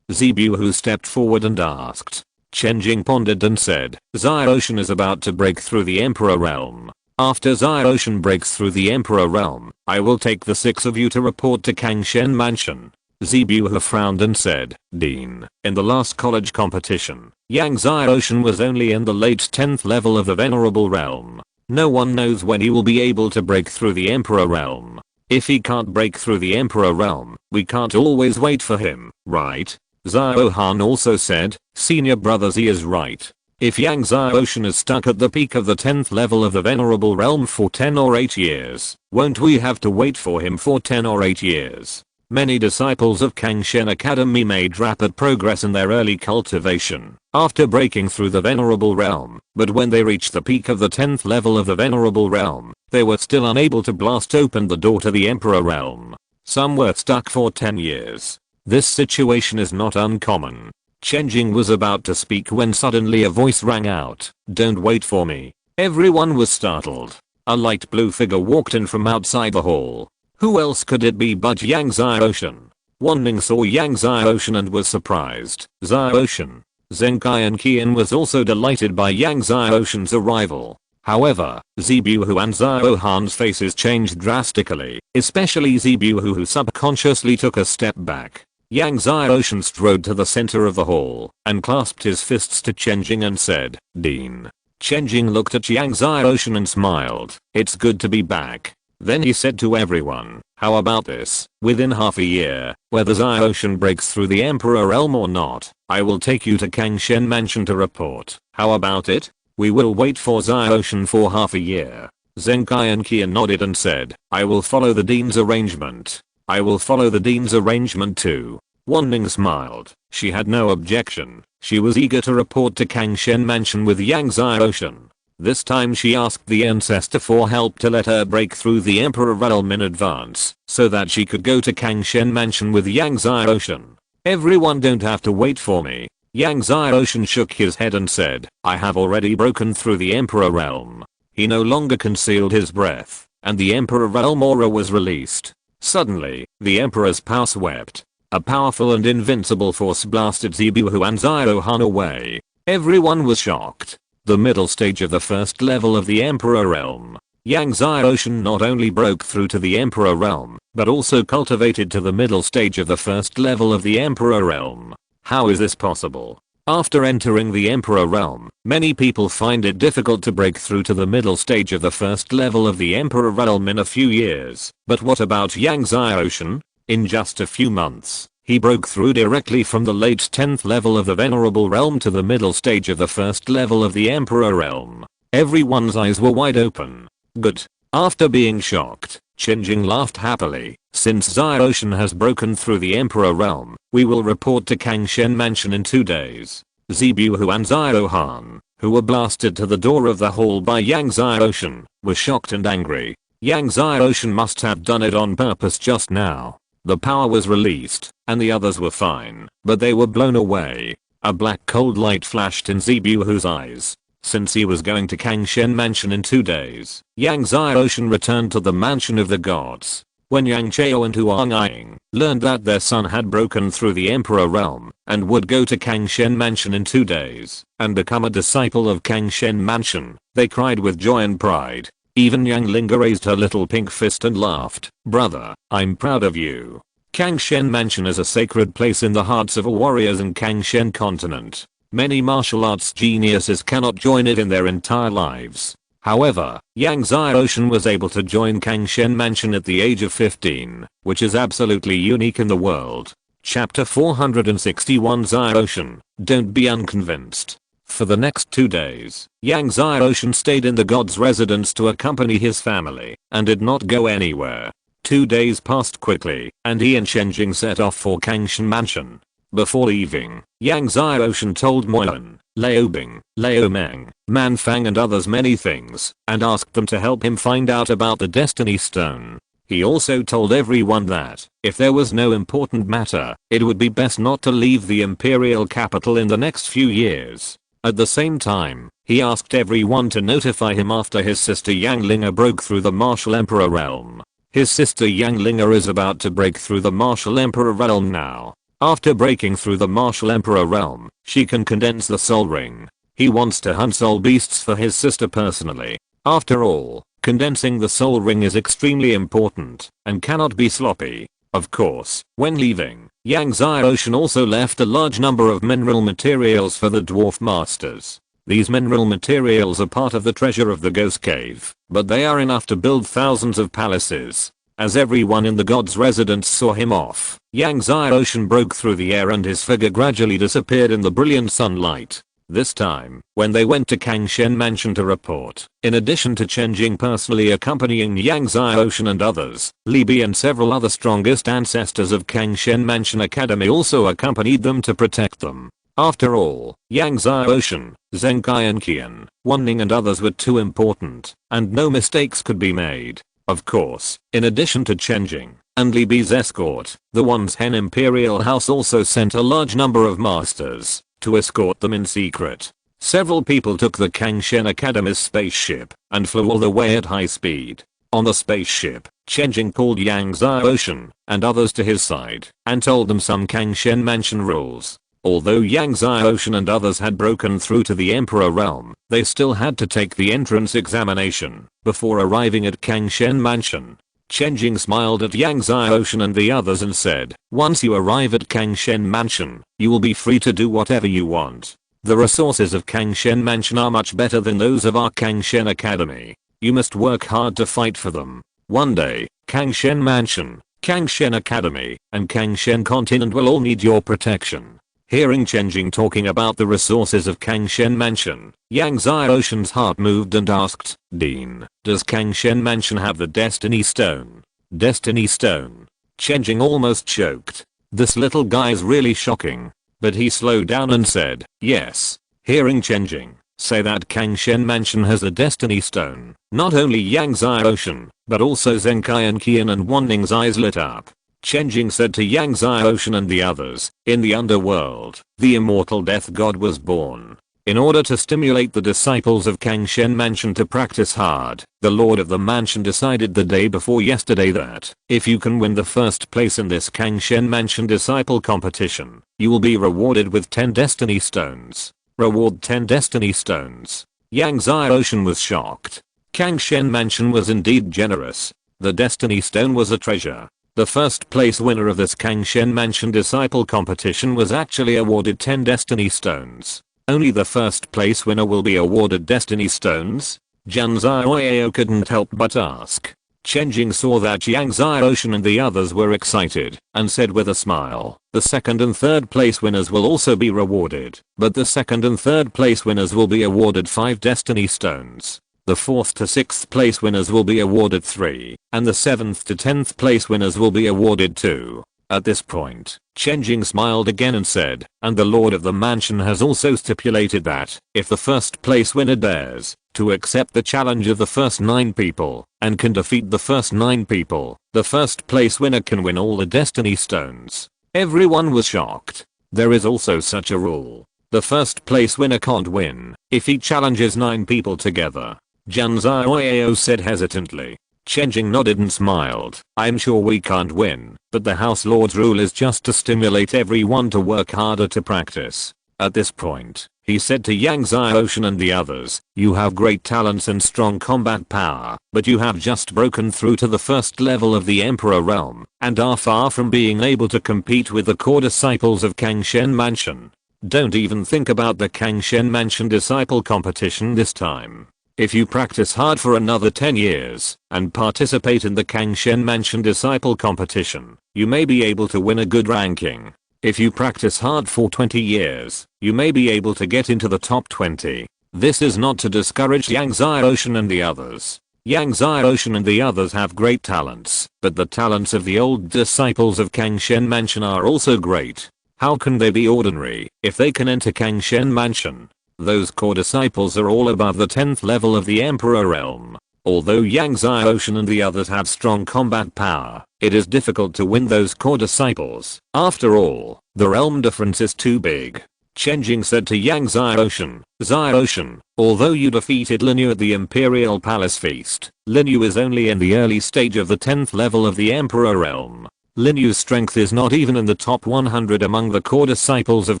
Zibuhu stepped forward and asked. Chen Jing pondered and said, Xiaoshan is about to break through the Emperor realm. After Xiaoshan breaks through the Emperor realm, I will take the 6 of you to report to Kangshen Mansion. Zibuhu frowned and said, Dean, in the last college competition, Yang Xiaoshan was only in the late 10th level of the Venerable Realm. No one knows when he will be able to break through the Emperor Realm. If he can't break through the Emperor Realm, we can't always wait for him, right? Xiao Han also said, Senior brother Z is right. If Yang Xiaoshan is stuck at the peak of the 10th level of the Venerable Realm for 10 or 8 years, won't we have to wait for him for 10 or 8 years? Many disciples of Kangshen Academy made rapid progress in their early cultivation after breaking through the Venerable Realm, but when they reached the peak of the 10th level of the Venerable Realm, they were still unable to blast open the door to the Emperor Realm. Some were stuck for 10 years. This situation is not uncommon. Chen Jing was about to speak when suddenly a voice rang out, Don't wait for me. Everyone was startled. A light blue figure walked in from outside the hall. Who else could it be but Yang Xiaoshan? Wanning saw Yang Xiaoshan and was surprised. Xiaoshan. Zenkai and Qian was also delighted by Yang Xiaoshan's arrival. However, Zebuhu and Ziohan's faces changed drastically, especially Zebuhu, who subconsciously took a step back. Yang Xiaoshan strode to the center of the hall and clasped his fists to Chenjing and said, "Dean." Chenjing looked at Yang Xiaoshan and smiled. "It's good to be back." Then he said to everyone, "How about this? Within half a year, whether Xiaoshan breaks through the Emperor Realm or not, I will take you to Kangshen Mansion to report. How about it? We will wait for Xiaoshan for half a year." Zenkai and Kian nodded and said, "I will follow the Dean's arrangement." "I will follow the Dean's arrangement too." Wanning smiled. She had no objection. She was eager to report to Kangshen Mansion with Yang Xiaoshan. This time she asked the ancestor for help to let her break through the Emperor Realm in advance, so that she could go to Kangshen Mansion with Yang Xiaoshan. "Everyone don't have to wait for me." Yang Xiaoshan shook his head and said, "I have already broken through the Emperor Realm." He no longer concealed his breath, and the Emperor Realm aura was released. Suddenly, the Emperor's power swept. A powerful and invincible force blasted Zebuhu and Ziohan away. Everyone was shocked. The middle stage of the first level of the Emperor Realm. Yang Xiaoshan not only broke through to the Emperor Realm, but also cultivated to the middle stage of the first level of the Emperor Realm. How is this possible? After entering the Emperor Realm, many people find it difficult to break through to the middle stage of the first level of the Emperor Realm in a few years. But what about Yang Xiaoshan? In just a few months, he broke through directly from the late 10th level of the Venerable Realm to the middle stage of the first level of the Emperor Realm. Everyone's eyes were wide open. Good. After being shocked, Chenjing laughed happily. "Since Xiaoshan has broken through the Emperor Realm, we will report to Kangshen Mansion in 2 days." Zebuhu and Ziohan, who were blasted to the door of the hall by Yang Xiaoshan, were shocked and angry. Yang Xiaoshan must have done it on purpose just now. The power was released, and the others were fine, but they were blown away. A black cold light flashed in Zebuhu's eyes. Since he was going to Kangshen Mansion in 2 days, Yang Xiaoshan returned to the Mansion of the Gods. When Yang Chao and Huang Ying learned that their son had broken through the Emperor Realm and would go to Kangshen Mansion in 2 days and become a disciple of Kangshen Mansion, they cried with joy and pride. Even Yang Linga raised her little pink fist and laughed. "Brother, I'm proud of you." Kangshen Mansion is a sacred place in the hearts of warriors in Kangshen continent. Many martial arts geniuses cannot join it in their entire lives. However, Yang Xiaoshan was able to join Kangshen Mansion at the age of 15, which is absolutely unique in the world. Chapter 461 Xiaoshan, don't be unconvinced. For the next 2 days, Yang Xiaoshan stayed in the god's residence to accompany his family and did not go anywhere. 2 days passed quickly, and he and Chenjing set off for Kangshen Mansion. Before leaving, Yang Xiaoshan told Moyan, Liaobing, Liaomeng, Manfang and others many things, and asked them to help him find out about the Destiny Stone. He also told everyone that, if there was no important matter, it would be best not to leave the imperial capital in the next few years. At the same time, he asked everyone to notify him after his sister Yang Linga broke through the Martial Emperor Realm. His sister Yang Linga is about to break through the Martial Emperor Realm now. After breaking through the Martial Emperor Realm, she can condense the Soul Ring. He wants to hunt soul beasts for his sister personally. After all, condensing the Soul Ring is extremely important and cannot be sloppy. Of course, when leaving, Yang Xiaoshan also left a large number of mineral materials for the Dwarf Masters. These mineral materials are part of the treasure of the Ghost Cave, but they are enough to build thousands of palaces. As everyone in the god's residence saw him off, Yang Xiaoshan broke through the air and his figure gradually disappeared in the brilliant sunlight. This time, when they went to Kangshen Mansion to report, in addition to Chenjing personally accompanying Yang Xiaoshan and others, Li Bi and several other strongest ancestors of Kangshen Mansion Academy also accompanied them to protect them. After all, Yang Xiaoshan, Zenkai and Qian, Wanning and others were too important, and no mistakes could be made. Of course, in addition to Chenjing and Li Bi's escort, the Wanzhen Imperial House also sent a large number of masters to escort them in secret. Several people took the Kangshen Academy's spaceship and flew all the way at high speed. On the spaceship, Chenjing called Yang Xiaoshan and others to his side and told them some Kangshen Mansion rules. Although Yang Xiaoshan and others had broken through to the Emperor realm, they still had to take the entrance examination before arriving at Kangshen Mansion. Chen Jing smiled at Yang Xiaoshan and the others and said, "Once you arrive at Kangshen Mansion, you will be free to do whatever you want. The resources of Kangshen Mansion are much better than those of our Kangshen Academy. You must work hard to fight for them. One day, Kangshen Mansion, Kangshen Academy, and Kangshen Continent will all need your protection." Hearing Chen Jing talking about the resources of Kangshen Mansion, Yang Xiaoshan's heart moved and asked, "Dean, does Kangshen Mansion have the Destiny Stone?" Destiny Stone? Chen Jing almost choked. This little guy's really shocking. But he slowed down and said, "Yes." Hearing Chen Jing say that Kangshen Mansion has a Destiny Stone, not only Yang Xiaoshan, but also Zenkai and Qian and Wanning's eyes lit up. Chen Jing said to Yang Xiaoshan and the others, "In the underworld, the immortal death god was born. In order to stimulate the disciples of Kangshen Mansion to practice hard, the lord of the mansion decided the day before yesterday that, if you can win the first place in this Kangshen Mansion disciple competition, you will be rewarded with 10 destiny stones. Reward 10 destiny stones." Yang Xiaoshan was shocked. Kangshen Mansion was indeed generous. The destiny stone was a treasure. The first place winner of this Kangshen Mansion disciple competition was actually awarded 10 destiny stones. Only the first place winner will be awarded destiny stones? Jian Xiaoyao couldn't help but ask. Chen Jing saw that Yang Xiaoshan and the others were excited and said with a smile, "The second and third place winners will also be rewarded, but the second and third place winners will be awarded 5 destiny stones. The 4th to 6th place winners will be awarded 3, and the 7th to 10th place winners will be awarded 2. At this point, Chen Jing smiled again and said, "And the lord of the mansion has also stipulated that, if the first place winner dares to accept the challenge of the first 9 people, and can defeat the first 9 people, the first place winner can win all the destiny stones." Everyone was shocked. There is also such a rule. The first place winner can't win if he challenges 9 people together. Jian Xiaoyao said hesitantly. Chen Jing nodded and smiled. "I'm sure we can't win, but the House Lord's rule is just to stimulate everyone to work harder to practice." At this point, he said to Yang Xiaoshan and the others, "You have great talents and strong combat power, but you have just broken through to the first level of the Emperor realm, and are far from being able to compete with the core disciples of Kangshen Mansion. Don't even think about the Kangshen Mansion disciple competition this time. If you practice hard for another 10 years and participate in the Kangshen Mansion disciple competition, you may be able to win a good ranking. If you practice hard for 20 years, you may be able to get into the top 20. This is not to discourage Yang Xiaoshan and the others. Yang Xiaoshan and the others have great talents, but the talents of the old disciples of Kangshen Mansion are also great. How can they be ordinary if they can enter Kangshen Mansion? Those core disciples are all above the 10th level of the Emperor realm. Although Yang Xiaoshan and the others have strong combat power, it is difficult to win those core disciples. After all, the realm difference is too big. Chen Jing said to Yang Xiaoshan, "Xiaoshan, although you defeated Lin Yu at the Imperial Palace Feast, Lin Yu is only in the early stage of the 10th level of the Emperor realm. Lin Yu's strength is not even in the top 100 among the core disciples of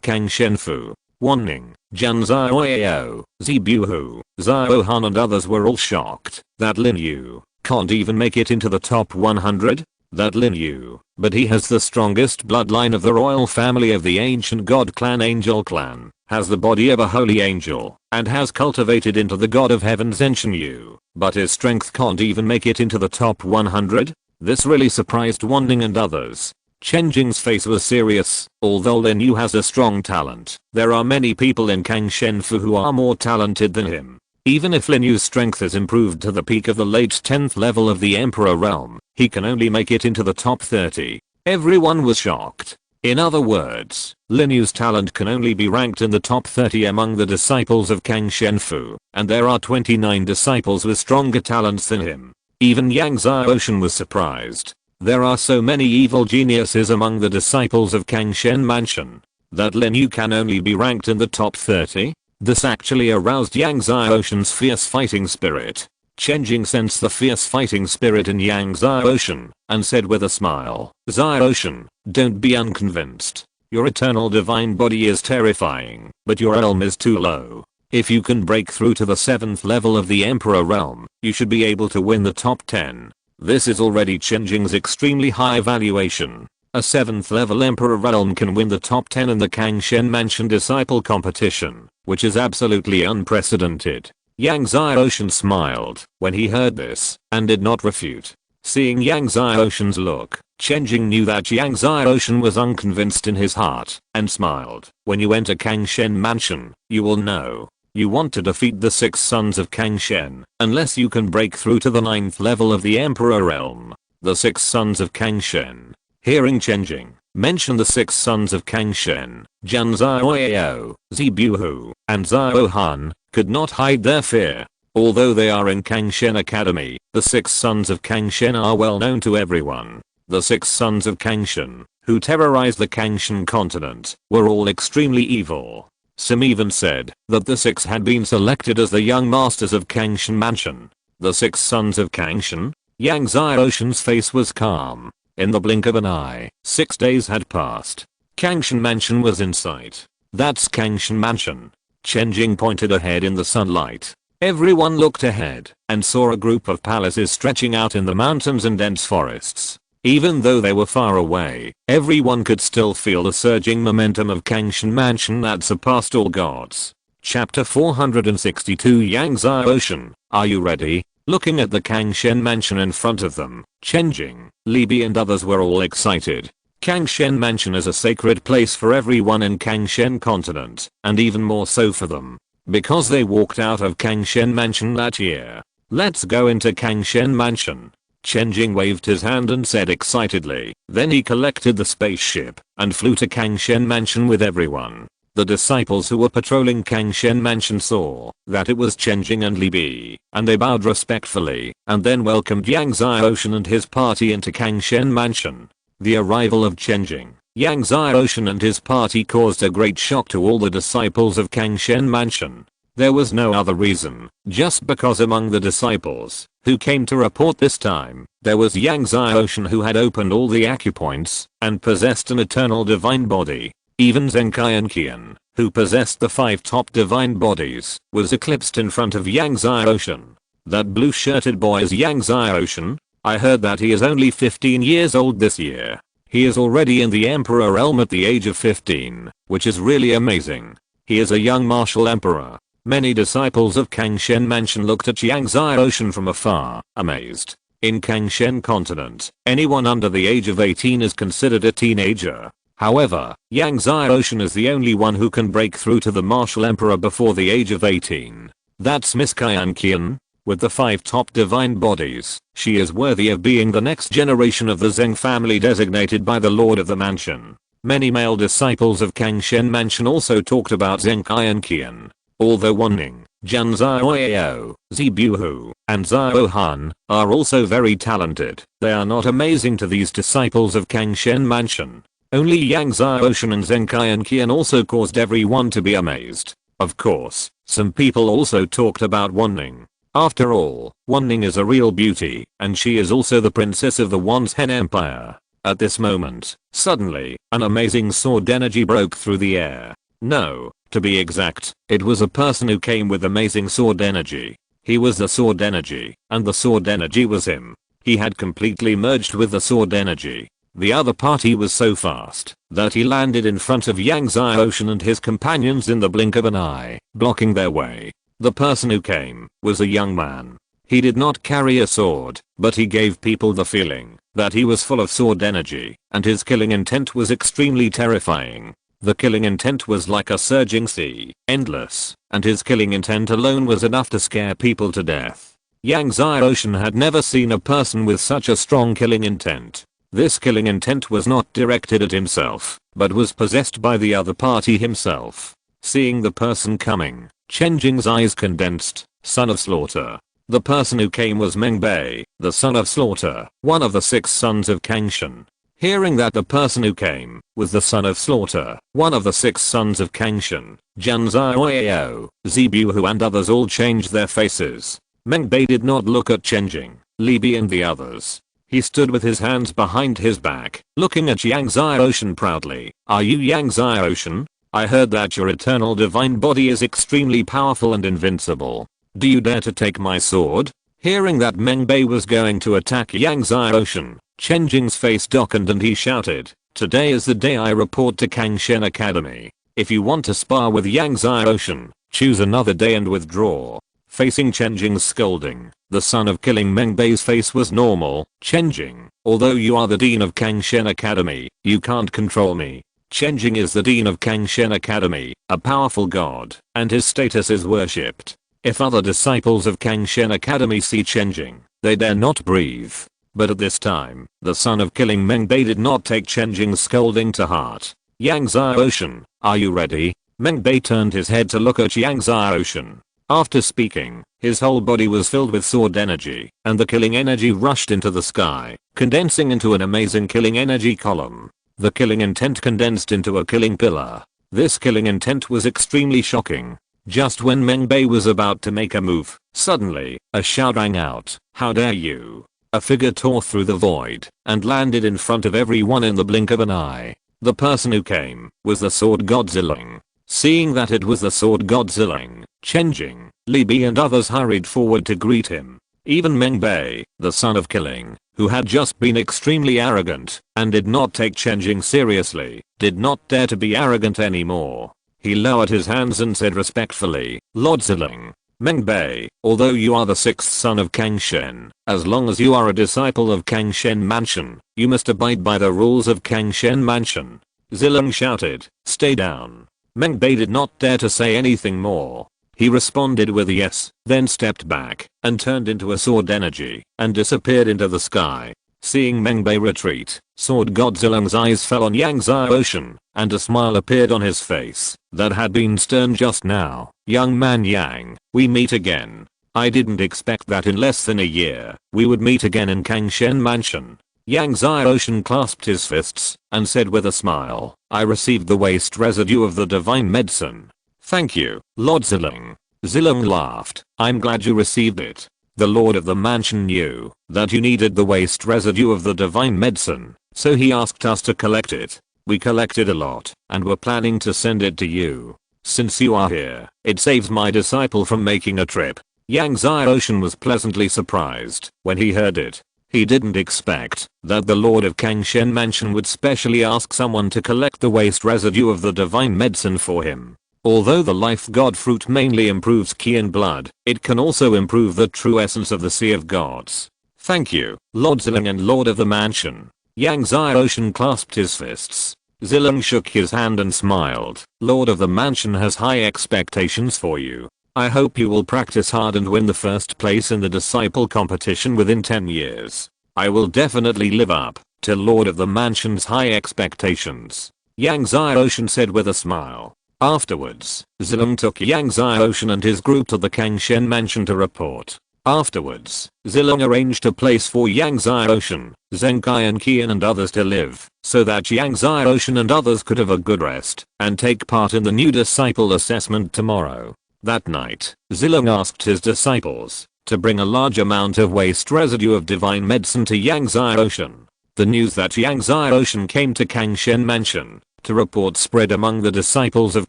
Kang Shenfu. Wanning, Jian Xiaoyao, Zibuhu, Xiao Han and others were all shocked that Lin Yu can't even make it into the top 100? That Lin Yu, but he has the strongest bloodline of the royal family of the ancient god clan Angel Clan, has the body of a holy angel, and has cultivated into the god of heaven Zenshin Yu, but his strength can't even make it into the top 100? This really surprised Wanning and others. Chen Jing's face was serious. Although Lin Yu has a strong talent, there are many people in Kang Shenfu who are more talented than him. Even if Lin Yu's strength is improved to the peak of the late 10th level of the Emperor realm, he can only make it into the top 30. Everyone was shocked. In other words, Lin Yu's talent can only be ranked in the top 30 among the disciples of Kang Shenfu, and there are 29 disciples with stronger talents than him. Even Yang Xiaoshan was surprised. There are so many evil geniuses among the disciples of Kangshen Mansion that Lin Yu can only be ranked in the top 30? This actually aroused Yang Xiaoshan's fierce fighting spirit. Chen Jing sensed the fierce fighting spirit in Yang Xiaoshan and said with a smile, "Xiaoshan, don't be unconvinced. Your eternal divine body is terrifying, but your realm is too low. If you can break through to the 7th level of the Emperor realm, you should be able to win the top 10. This is already Chenjing's extremely high valuation. A 7th level Emperor realm can win the top 10 in the Kangshen Mansion Disciple competition, which is absolutely unprecedented. Yang Xiaoshan smiled when he heard this, and did not refute. Seeing Yang Xiaoshan's look, Chenjing knew that Yang Xiaoshan was unconvinced in his heart, and smiled. When you enter Kangshen Mansion, you will know. You want to defeat the 6 sons of Kangshen, unless you can break through to the 9th level of the Emperor realm. The 6 sons of Kangshen. Hearing Chenjing mention the 6 sons of Kangshen, Zhan Xiaoyao, Zibuhu, and Xiao Han, could not hide their fear. Although they are in Kangshen Academy, the 6 sons of Kangshen are well known to everyone. The 6 sons of Kangshen, who terrorized the Kangshen continent, were all extremely evil. Some even said that the 6 had been selected as the young masters of Kangshen Mansion. The 6 sons of Kangshen? Yang Xiaoshan's face was calm. In the blink of an eye, 6 days had passed. Kangshen Mansion was in sight. That's Kangshen Mansion. Chenjing pointed ahead in the sunlight. Everyone looked ahead and saw a group of palaces stretching out in the mountains and dense forests. Even though they were far away, everyone could still feel the surging momentum of Kangshen Mansion that surpassed all gods. Chapter 462 Yang Xiaoshan, are you ready? Looking at the Kangshen Mansion in front of them, Chenjing, Libi and others were all excited. Kangshen Mansion is a sacred place for everyone in Kangshen continent, and even more so for them. Because they walked out of Kangshen Mansion that year. Let's go into Kangshen Mansion. Chenjing waved his hand and said excitedly. Then he collected the spaceship and flew to Kangshen Mansion with everyone. The disciples who were patrolling Kangshen Mansion saw that it was Chenjing and Libi, and they bowed respectfully, and then welcomed Yang Xiaoshan and his party into Kangshen Mansion. The arrival of Chenjing, Yang Xiaoshan and his party caused a great shock to all the disciples of Kangshen Mansion. There was no other reason, just because among the disciples who came to report this time, there was Yang Xiaoshan who had opened all the acupoints and possessed an eternal divine body. Even Zenkai Qian, who possessed the 5 top divine bodies, was eclipsed in front of Yang Xiaoshan. That blue-shirted boy is Yang Xiaoshan? I heard that he is only 15 years old this year. He is already in the Emperor realm at the age of 15, which is really amazing. He is a young martial emperor. Many disciples of Kangshen Mansion looked at Yang Xiaoshan from afar, amazed. In Kangshen continent, anyone under the age of 18 is considered a teenager. However, Yang Xiaoshan is the only one who can break through to the martial emperor before the age of 18. That's Miss Qian. With the 5 top divine bodies, she is worthy of being the next generation of the Zheng family designated by the Lord of the Mansion. Many male disciples of Kangshen Mansion also talked about Zenkai Qian. Although Wanning, Zhan Xiaoyao, Zibuhu, and Xiao Han are also very talented, they are not amazing to these disciples of Kangshen Mansion. Only Yang Xiaoshan and Zenkai Qian also caused everyone to be amazed. Of course, some people also talked about Wanning. After all, Wanning is a real beauty, and she is also the princess of the Wanzhen Empire. At this moment, suddenly, an amazing sword energy broke through the air. No, to be exact, it was a person who came with amazing sword energy. He was the sword energy, and the sword energy was him. He had completely merged with the sword energy. The other party was so fast that he landed in front of Yang Xiaoshan and his companions in the blink of an eye, blocking their way. The person who came was a young man. He did not carry a sword, but he gave people the feeling that he was full of sword energy, and his killing intent was extremely terrifying. The killing intent was like a surging sea, endless, and his killing intent alone was enough to scare people to death. Yang Xiaoshan had never seen a person with such a strong killing intent. This killing intent was not directed at himself, but was possessed by the other party himself. Seeing the person coming, Chenjing's eyes condensed. Son of Slaughter. The person who came was Meng Bei, the son of Slaughter, one of the 6 sons of Kangshen. Hearing that the person who came was the son of Slaughter, one of the 6 sons of Kangshen, Zhan Xiaoyao, Zibuhu and others all changed their faces. Meng Bei did not look at Chenjing, Libi and the others. He stood with his hands behind his back, looking at Yang Ocean proudly. "Are you Yang Ocean? I heard that your eternal divine body is extremely powerful and invincible. Do you dare to take my sword?" Hearing that Meng Bei was going to attack Yang Ocean, Chen Jing's face darkened and he shouted, "Today is the day I report to Kangshen Academy. If you want to spar with Yang Ocean, choose another day and withdraw." Facing Chen Jing's scolding, the son of killing Meng Bei's face was normal. "Chen Jing, although you are the dean of Kangshen Academy, you can't control me. Chen Jing is the dean of Kangshen Academy, a powerful god, and his status is worshipped. If other disciples of Kangshen Academy see Chen Jing, they dare not breathe." But at this time, the son of killing Meng Bei did not take Chen Jing's scolding to heart. "Yang Ocean, are you ready?" Meng Bei turned his head to look at Yang Ocean. After speaking, his whole body was filled with sword energy, and the killing energy rushed into the sky, condensing into an amazing killing energy column. The killing intent condensed into a killing pillar. This killing intent was extremely shocking. Just when Meng Bei was about to make a move, suddenly, a shout rang out, "How dare you!" A figure tore through the void, and landed in front of everyone in the blink of an eye. The person who came, was the sword god Ziling. Seeing that it was the sword god Ziling, Chen Jing, Li Bi and others hurried forward to greet him. Even Meng Bei, the son of killing, who had just been extremely arrogant, and did not take Chen Jing seriously, did not dare to be arrogant anymore. He lowered his hands and said respectfully, "Lord Ziling, Meng Bei, although you are the sixth son of Kangshen, as long as you are a disciple of Kangshen Mansion, you must abide by the rules of Kangshen Mansion." Ziling shouted, "Stay down." Meng Bei did not dare to say anything more. He responded with a yes, then stepped back, and turned into a sword energy, and disappeared into the sky. Seeing Meng Bei retreat, sword god Zilung's eyes fell on Yang Ocean, and a smile appeared on his face, that had been stern just now. "Young man Yang, we meet again. I didn't expect that in less than a year, we would meet again in Kangshen Mansion." Yang Ocean clasped his fists, and said with a smile, "I received the waste residue of the divine medicine. Thank you, Lord Ziling." Zilung laughed, "I'm glad you received it. The lord of the mansion knew that you needed the waste residue of the divine medicine, so he asked us to collect it. We collected a lot, and were planning to send it to you. Since you are here, it saves my disciple from making a trip." Yang Ocean was pleasantly surprised when he heard it. He didn't expect that the lord of Kangshen Mansion would specially ask someone to collect the waste residue of the divine medicine for him. Although the life god fruit mainly improves ki and blood, it can also improve the true essence of the Sea of Gods. "Thank you, Lord Ziling and Lord of the Mansion." Yang Ocean clasped his fists. Ziling shook his hand and smiled. "Lord of the Mansion has high expectations for you. I hope you will practice hard and win the first place in the disciple competition within 10 years. I will definitely live up to Lord of the Mansion's high expectations." Yang Ocean said with a smile. Afterwards, Ziling took Yang Ocean and his group to the Kangshen Mansion to report. Afterwards, Ziling arranged a place for Yang Ocean, Zenkai and Qian and others to live, so that Yang Ocean and others could have a good rest and take part in the new disciple assessment tomorrow. That night, Ziling asked his disciples to bring a large amount of waste residue of divine medicine to Yang Ocean. The news that Yang Ocean came to Kangshen Mansion to report spread among the disciples of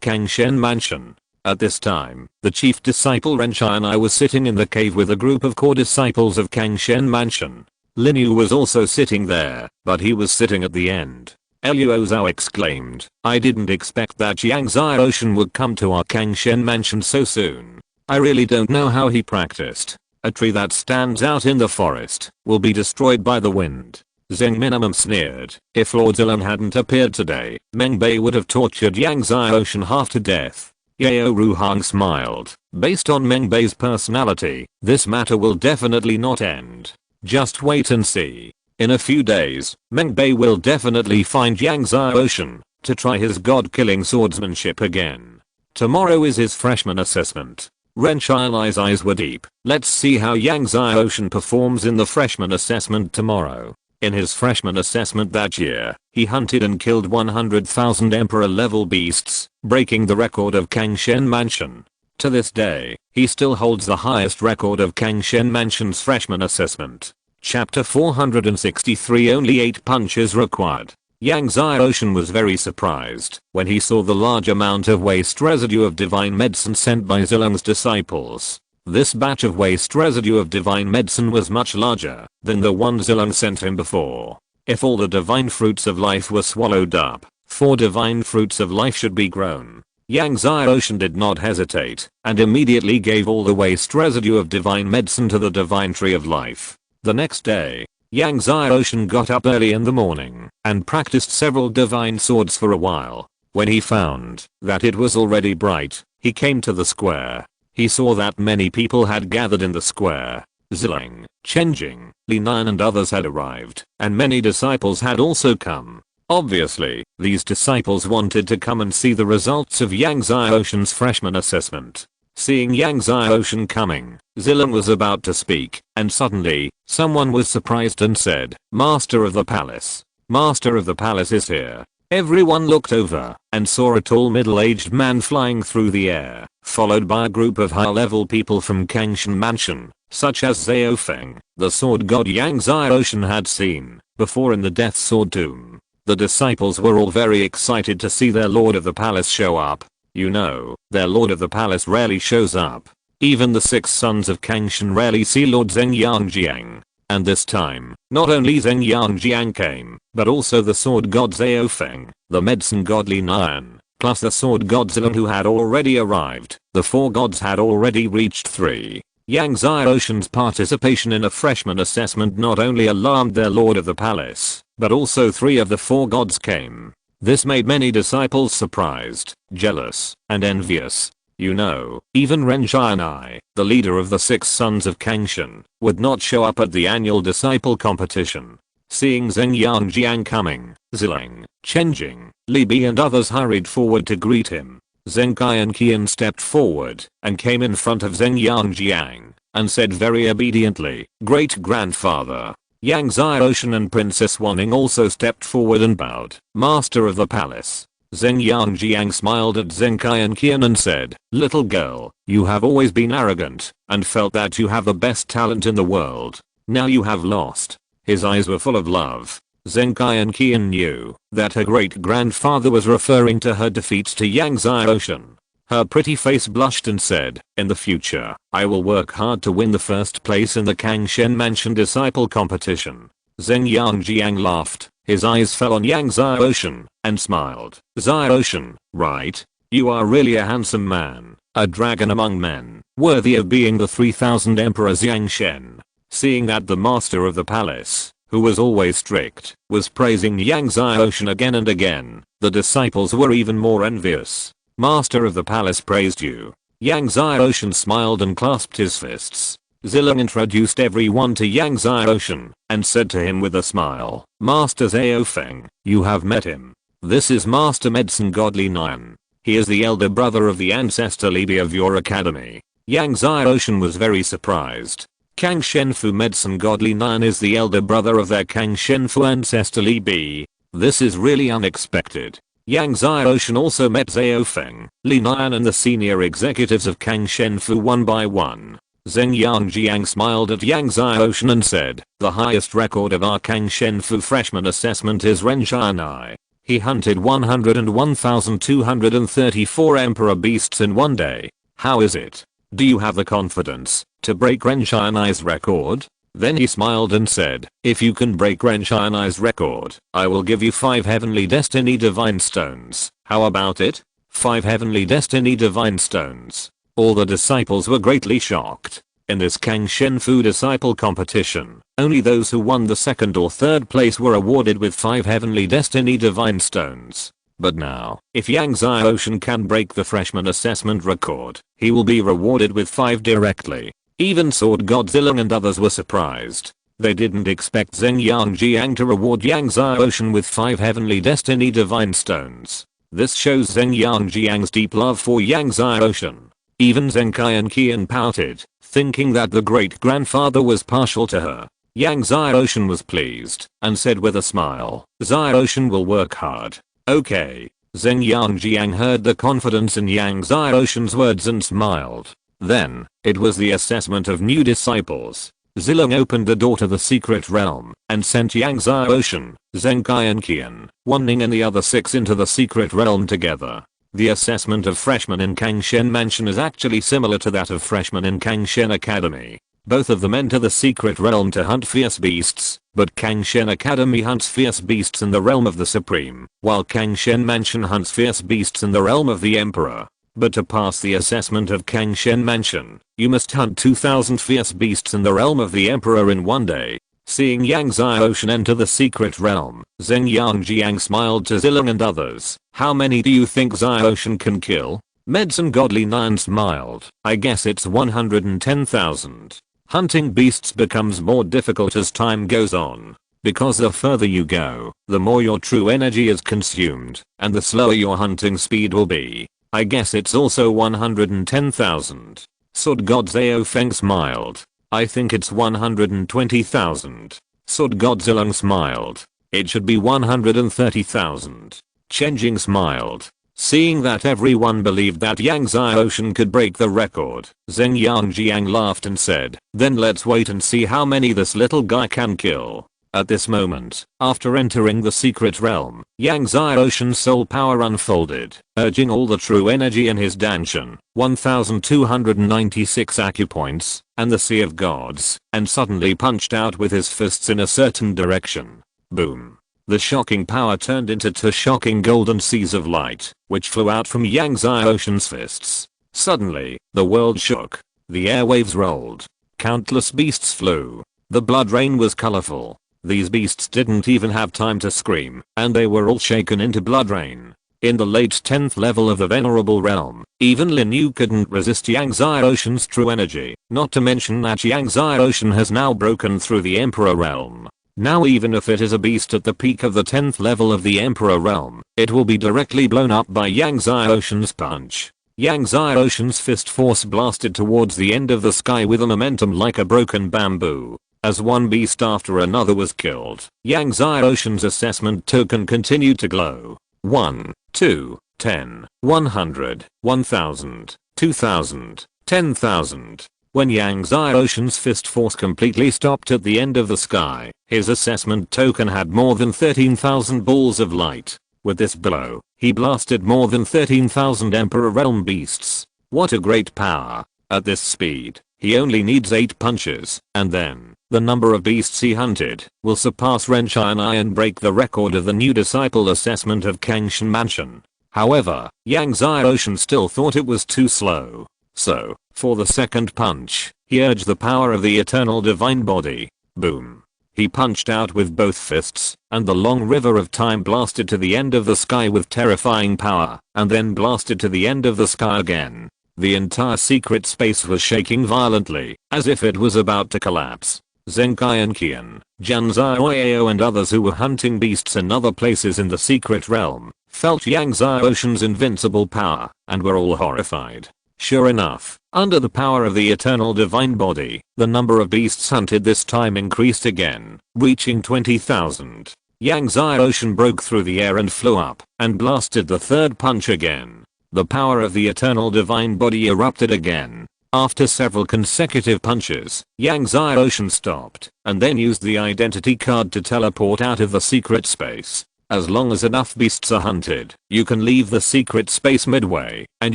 Kangshen Mansion. At this time, the chief disciple Renshai and I was sitting in the cave with a group of core disciples of Kangshen Mansion. Lin Yu was also sitting there, but he was sitting at the end. Luo Zhao exclaimed, "I didn't expect that Yang Ocean would come to our Kangshen Mansion so soon. I really don't know how he practiced. A tree that stands out in the forest will be destroyed by the wind." Zheng Minimum sneered, "If Lord Ziling hadn't appeared today, Meng Bei would have tortured Yang Ocean half to death." Yao Ruhang smiled. "Based on Meng Bei's personality, this matter will definitely not end. Just wait and see. In a few days, Meng Bei will definitely find Yang Ocean to try his god-killing swordsmanship again. Tomorrow is his freshman assessment." Ren Shiai's eyes were deep. "Let's see how Yang Ocean performs in the freshman assessment tomorrow." In his freshman assessment that year, he hunted and killed 100,000 emperor-level beasts, breaking the record of Kangshen Mansion. To this day, he still holds the highest record of Kangshen Mansion's freshman assessment. Chapter 463 Only 8 punches required. Yang Xiaoshan was very surprised when he saw the large amount of waste residue of divine medicine sent by Zilung's disciples. This batch of waste residue of divine medicine was much larger than the one Zilung sent him before. If all the divine fruits of life were swallowed up, 4 divine fruits of life should be grown. Yang Xiaoshan did not hesitate and immediately gave all the waste residue of divine medicine to the divine tree of life. The next day, Yang Xiaoshan got up early in the morning and practiced several divine swords for a while. When he found that it was already bright, he came to the square. He saw that many people had gathered in the square. Zilung, Chenjing, Li Nian and others had arrived, and many disciples had also come. Obviously, these disciples wanted to come and see the results of Yang Xiaoshan's freshman assessment. Seeing Yang Xiaoshan coming, Zilung was about to speak, and suddenly, someone was surprised and said, "Master of the palace. Master of the palace is here." Everyone looked over and saw a tall middle-aged man flying through the air, followed by a group of high-level people from Kangshan Mansion, such as Zhao Feng, the sword god Yang Xiaoshan had seen before in the Death Sword Tomb. The disciples were all very excited to see their lord of the palace show up. You know, their lord of the palace rarely shows up. Even the 6 sons of Kangshan rarely see Lord Zheng Yangjiang. And this time, not only Zheng Yangjiang came, but also the sword god Zhao Feng, the medicine god Li Nian, plus the sword god Zilung who had already arrived. The 4 gods had already reached 3. Yang Xiaoshan's participation in a freshman assessment not only alarmed their lord of the palace, but also 3 of the 4 gods came. This made many disciples surprised, jealous, and envious. You know, even Ren Xianai, the leader of the 6 sons of Kangshan, would not show up at the annual disciple competition. Seeing Zheng Yangjiang coming, Zilung, Chenjing, Li Bi and others hurried forward to greet him. Zheng Kai and Qian stepped forward and came in front of Zheng Yangjiang and said very obediently, "Great-grandfather." Yang Xiaoshan and Princess Wanning also stepped forward and bowed. "Master of the palace." Zheng Yangjiang smiled at Zheng Kai and Qian and said, "Little girl, you have always been arrogant and felt that you have the best talent in the world. Now you have lost." His eyes were full of love. Zheng Kai and Qian knew that her great-grandfather was referring to her defeat to Yang Xiaoshan. Her pretty face blushed and said, "In the future, I will work hard to win the first place in the Kangshan Mansion Disciple Competition." Zheng Yangjiang laughed. His eyes fell on Yang Xiaoshan and smiled. "Xiaoshan, right? You are really a handsome man, a dragon among men, worthy of being the 3000 Emperor Xiang Shen." Seeing that the master of the palace, who was always strict, was praising Yang Xiaoshan again and again, the disciples were even more envious. "Master of the palace praised you." Yang Xiaoshan smiled and clasped his fists. Zilung introduced everyone to Yang Xiaoshan and said to him with a smile, "Master Zhao Feng, you have met him. This is Master Medicine God Li Nian. He is the elder brother of the ancestor Li Bi of your academy." Yang Xiaoshan was very surprised. Kang Shenfu Medicine God Li Nian is the elder brother of their Kang Shenfu ancestor Li Bi. This is really unexpected. Yang Xiaoshan also met Zhao Feng, Li Nian and the senior executives of Kang Shenfu one by one. Zheng Yangjiang smiled at Yang Xiaoshan and said, "The highest record of our Kang Shenfu freshman assessment is Ren Xianai. He hunted 101,234 emperor beasts in one day. How is it? Do you have the confidence to break Ren Xianai's record?" Then he smiled and said, "If you can break Ren Xianai's record, I will give you 5 heavenly destiny divine stones. How about it?" 5 heavenly destiny divine stones. All the disciples were greatly shocked. In this Kang Shenfu disciple competition, only those who won the 2nd or 3rd place were awarded with 5 heavenly destiny divine stones. But now, if Yang Xiaoshan can break the freshman assessment record, he will be rewarded with 5 directly. Even Sword God Zilung and others were surprised. They didn't expect Zheng Yangjiang to reward Yang Xiaoshan with 5 heavenly destiny divine stones. This shows Zheng Yangjiang's deep love for Yang Xiaoshan. Even Zheng Kai and Qian pouted, thinking that the great-grandfather was partial to her. Yang Xiaoshan was pleased and said with a smile, "Xiaoshan will work hard." "Okay." Zheng Yangjiang heard the confidence in Yang Xiaoshan's words and smiled. Then, it was the assessment of new disciples. Zilong opened the door to the secret realm and sent Yang Xiaoshan, Zheng Kai and Qian, Wan Ning and the other 6 into the secret realm together. The assessment of freshmen in Kangshen Mansion is actually similar to that of freshmen in Kangshen Academy. Both of them enter the secret realm to hunt fierce beasts, but Kangshen Academy hunts fierce beasts in the realm of the Supreme, while Kangshen Mansion hunts fierce beasts in the realm of the Emperor. But to pass the assessment of Kangshen Mansion, you must hunt 2000 fierce beasts in the realm of the Emperor in one day. Seeing Yang Xiaoshan enter the secret realm, Zheng Yangjiang smiled to Zilong and others. How many do you think Xiaoshan can kill? Medicine Godly 9 smiled. I guess it's 110,000. Hunting beasts becomes more difficult as time goes on, because the further you go, the more your true energy is consumed, and the slower your hunting speed will be. I guess it's also 110,000. Sword God Zhao Feng smiled. I think it's 120,000. Sword God Zilong smiled. It should be 130,000. Chenjing smiled. Seeing that everyone believed that Yang Xiaoshan could break the record, Zheng Yangjiang laughed and said, then let's wait and see how many this little guy can kill. At this moment, after entering the secret realm, Yang Xiaoshan's soul power unfolded, urging all the true energy in his Danshan, 1296 acupoints, and the Sea of Gods, and suddenly punched out with his fists in a certain direction. Boom. The shocking power turned into 2 shocking golden seas of light, which flew out from Yang Xiaoshan's fists. Suddenly, the world shook. The airwaves rolled. Countless beasts flew. The blood rain was colorful. These beasts didn't even have time to scream, and they were all shaken into blood rain. In the late 10th level of the Venerable Realm, even Lin Yu couldn't resist Yang Xiaoshan's true energy, not to mention that Yang Xiaoshan has now broken through the Emperor Realm. Now even if it is a beast at the peak of the 10th level of the Emperor Realm, it will be directly blown up by Yang Xiaoshan's punch. Yang Xiaoshan's fist force blasted towards the end of the sky with a momentum like a broken bamboo. As one beast after another was killed, Yang Xiaoshan's assessment token continued to glow. 1, 2, 10, 100, 1000, 2000, 10,000. When Yang Xiaoshan's fist force completely stopped at the end of the sky, his assessment token had more than 13,000 balls of light. With this blow, he blasted more than 13,000 Emperor Realm beasts. What a great power. At this speed, he only needs 8 punches, and then, the number of beasts he hunted will surpass Renshai and I and break the record of the new disciple assessment of Kangshen Mansion. However, Yang Xiaoshan still thought it was too slow. So, for the second punch, he urged the power of the eternal divine body. Boom. He punched out with both fists, and the long river of time blasted to the end of the sky with terrifying power, and then blasted to the end of the sky again. The entire secret space was shaking violently, as if it was about to collapse. Zenkai and Qian, Jan Xiaoyao and others who were hunting beasts in other places in the secret realm, felt Yang Xiaoshan's invincible power, and were all horrified. Sure enough, under the power of the eternal divine body, the number of beasts hunted this time increased again, reaching 20,000. Yang Xiaoshan broke through the air and flew up, and blasted the third punch again. The power of the eternal divine body erupted again. After several consecutive punches, Yang Xiaoshan stopped, and then used the identity card to teleport out of the secret space. As long as enough beasts are hunted, you can leave the secret space midway, and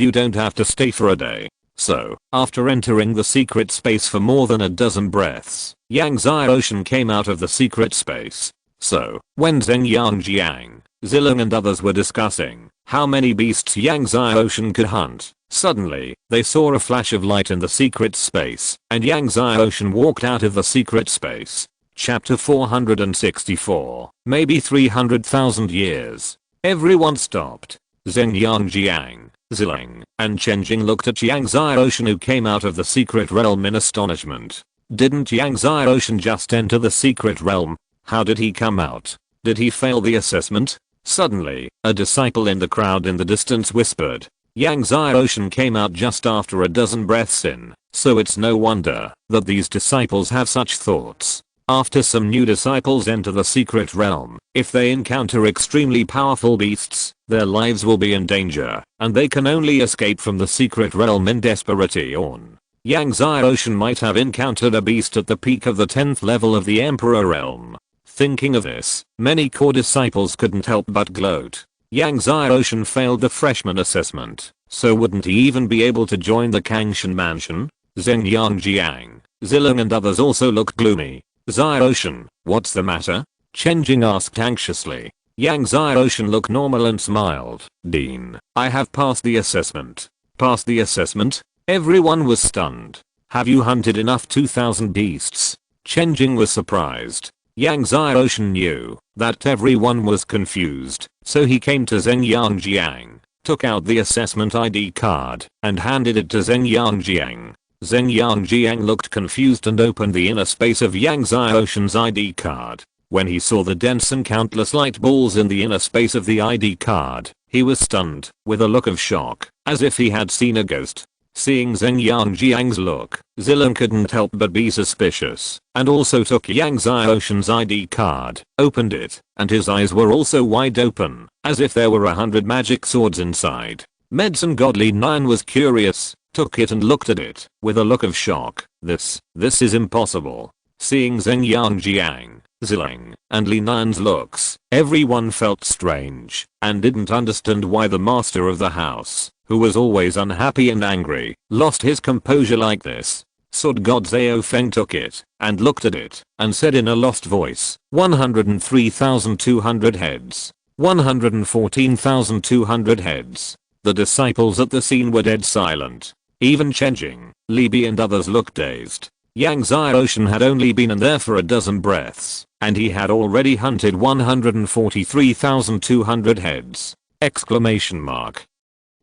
you don't have to stay for a day. So, after entering the secret space for more than a dozen breaths, Yang Xiaoshan came out of the secret space. So, when Zheng Yangjiang, Zilong and others were discussing how many beasts Yang Xiaoshan could hunt, suddenly, they saw a flash of light in the secret space, and Yang Xiaoshan walked out of the secret space. Chapter 464, maybe 300,000 years. Everyone stopped. Zheng Yangjiang, Zilong, and Chenjing looked at Yang Xiaoshan who came out of the secret realm in astonishment. Didn't Yang Xiaoshan just enter the secret realm? How did he come out? Did he fail the assessment? Suddenly, a disciple in the crowd in the distance whispered. Yang Xiaoshan came out just after a dozen breaths in, so it's no wonder that these disciples have such thoughts. After some new disciples enter the secret realm, if they encounter extremely powerful beasts, their lives will be in danger, and they can only escape from the secret realm in desperation. Yang Xiaoshan might have encountered a beast at the peak of the 10th level of the Emperor realm. Thinking of this, many core disciples couldn't help but gloat. Yang Xiaoshan failed the freshman assessment, so wouldn't he even be able to join the Kangshan mansion? Zheng Yangjiang, Zilong and others also looked gloomy. Xiaoshan, what's the matter? Chen Jing asked anxiously. Yang Xiaoshan looked normal and smiled. Dean, I have passed the assessment. Passed the assessment? Everyone was stunned. Have you hunted enough 2000 beasts? Chen Jing was surprised. Yang Xiaoshan knew that everyone was confused, so he came to Zheng Yangjiang, took out the assessment ID card, and handed it to Zheng Yangjiang. Zheng Yangjiang looked confused and opened the inner space of Yang Xiaoshan's ID card. When he saw the dense and countless light balls in the inner space of the ID card, he was stunned, with a look of shock, as if he had seen a ghost. Seeing Zheng Yangjiang's look, Zilong couldn't help but be suspicious, and also took Yang Xiaoshan's ID card, opened it, and his eyes were also wide open, as if there were 100 magic swords inside. Medicine Godly 9 was curious, took it and looked at it, with a look of shock. This is impossible. Seeing Zheng Yangjiang, Zilong, and Li Nan's looks, everyone felt strange, and didn't understand why the master of the house, who was always unhappy and angry, lost his composure like this. Sword God Zhao Feng took it, and looked at it, and said in a lost voice, 103,200 heads. 114,200 heads. The disciples at the scene were dead silent. Even Chen Jing, Li Bi and others looked dazed. Yang Xiaoshan had only been in there for a dozen breaths, and he had already hunted 143,200 heads. Exclamation mark.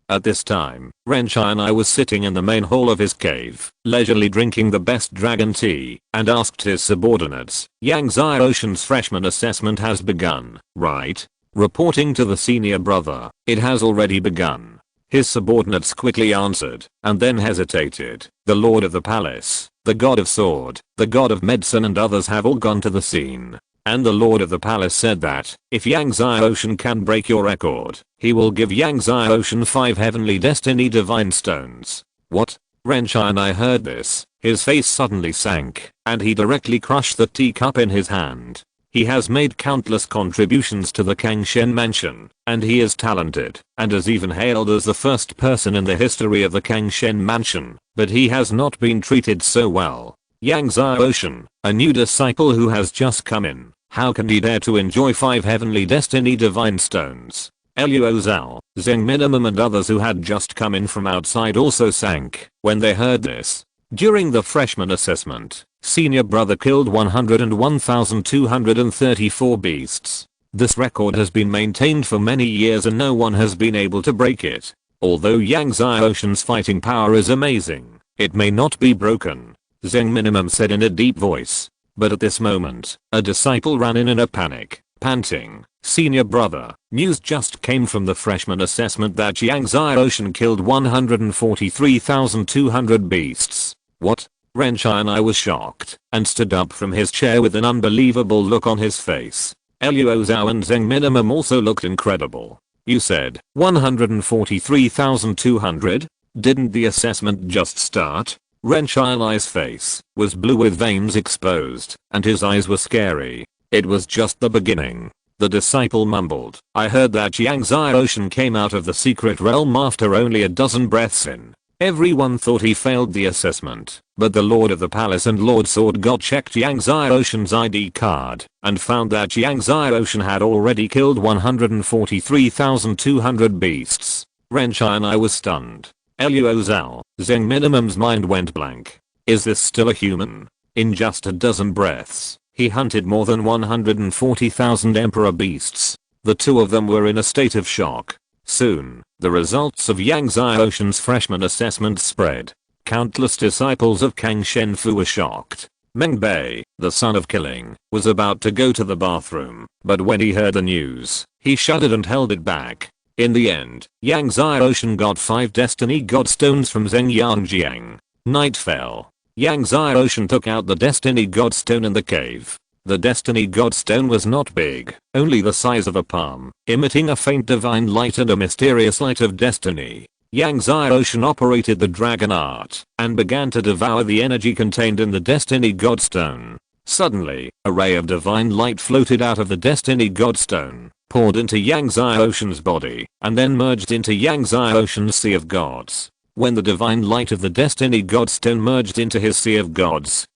At this time, Renshai and I was sitting in the main hall of his cave, leisurely drinking the best dragon tea, and asked his subordinates, Yang Xiaoshan's freshman assessment has begun, right? Reporting to the senior brother, it has already begun. His subordinates quickly answered, and then hesitated. The lord of the palace, the god of sword, the god of medicine and others have all gone to the scene. And the lord of the palace said that, if Yang Xiaoshan can break your record, he will give Yang Xiaoshan 5 heavenly destiny divine stones. What? Renshai and I heard this, his face suddenly sank, and he directly crushed the teacup in his hand. He has made countless contributions to the Kangshan mansion, and he is talented, and is even hailed as the first person in the history of the Kangshan mansion, but he has not been treated so well. Yang Xiaoshan, a new disciple who has just come in, how can he dare to enjoy 5 heavenly destiny divine stones? Luo Zhao, Zheng Minimum and others who had just come in from outside also sank when they heard this. During the freshman assessment, senior brother killed 101,234 beasts. This record has been maintained for many years and no one has been able to break it. Although Yang Xiaoshan's fighting power is amazing, it may not be broken, Zheng Minimum said in a deep voice. But at this moment, a disciple ran in a panic, panting, Senior brother, news just came from the freshman assessment that Yang Xiaoshan killed 143,200 beasts. What? Renshai and I was shocked, and stood up from his chair with an unbelievable look on his face. Luo Zhao and Zheng Minimum also looked incredible. You said, 143,200? Didn't the assessment just start? Renshai and I's face was blue with veins exposed, and his eyes were scary. It was just the beginning. The disciple mumbled, I heard that Yang Xiaoshan came out of the secret realm after only a dozen breaths in. Everyone thought he failed the assessment, but the Lord of the Palace and Lord Sword God checked Yang Xiaoshan's ID card, and found that Yang Xiaoshan had already killed 143,200 beasts. Renshai and I was stunned. Luo Zhao, Zheng Minimum's mind went blank. Is this still a human? In just a dozen breaths, he hunted more than 140,000 emperor beasts. The two of them were in a state of shock. Soon, the results of Yang Xiaoshan's freshman assessment spread. Countless disciples of Kang Shenfu were shocked. Meng Bei, the son of killing, was about to go to the bathroom, but when he heard the news, he shuddered and held it back. In the end, Yang Xiaoshan got 5 destiny godstones from Zheng Yangjiang. Night fell. Yang Xiaoshan took out the destiny godstone in the cave. The destiny godstone was not big, only the size of a palm, emitting a faint divine light and a mysterious light of destiny. Yang Zai Ocean operated the dragon art and began to devour the energy contained in the Destiny Godstone. Suddenly, a ray of divine light floated out of the Destiny Godstone, poured into Yang Zai Ocean's body, and then merged into Yang Zai Ocean's Sea of Gods. When the divine light of the Destiny Godstone merged into his Sea of Gods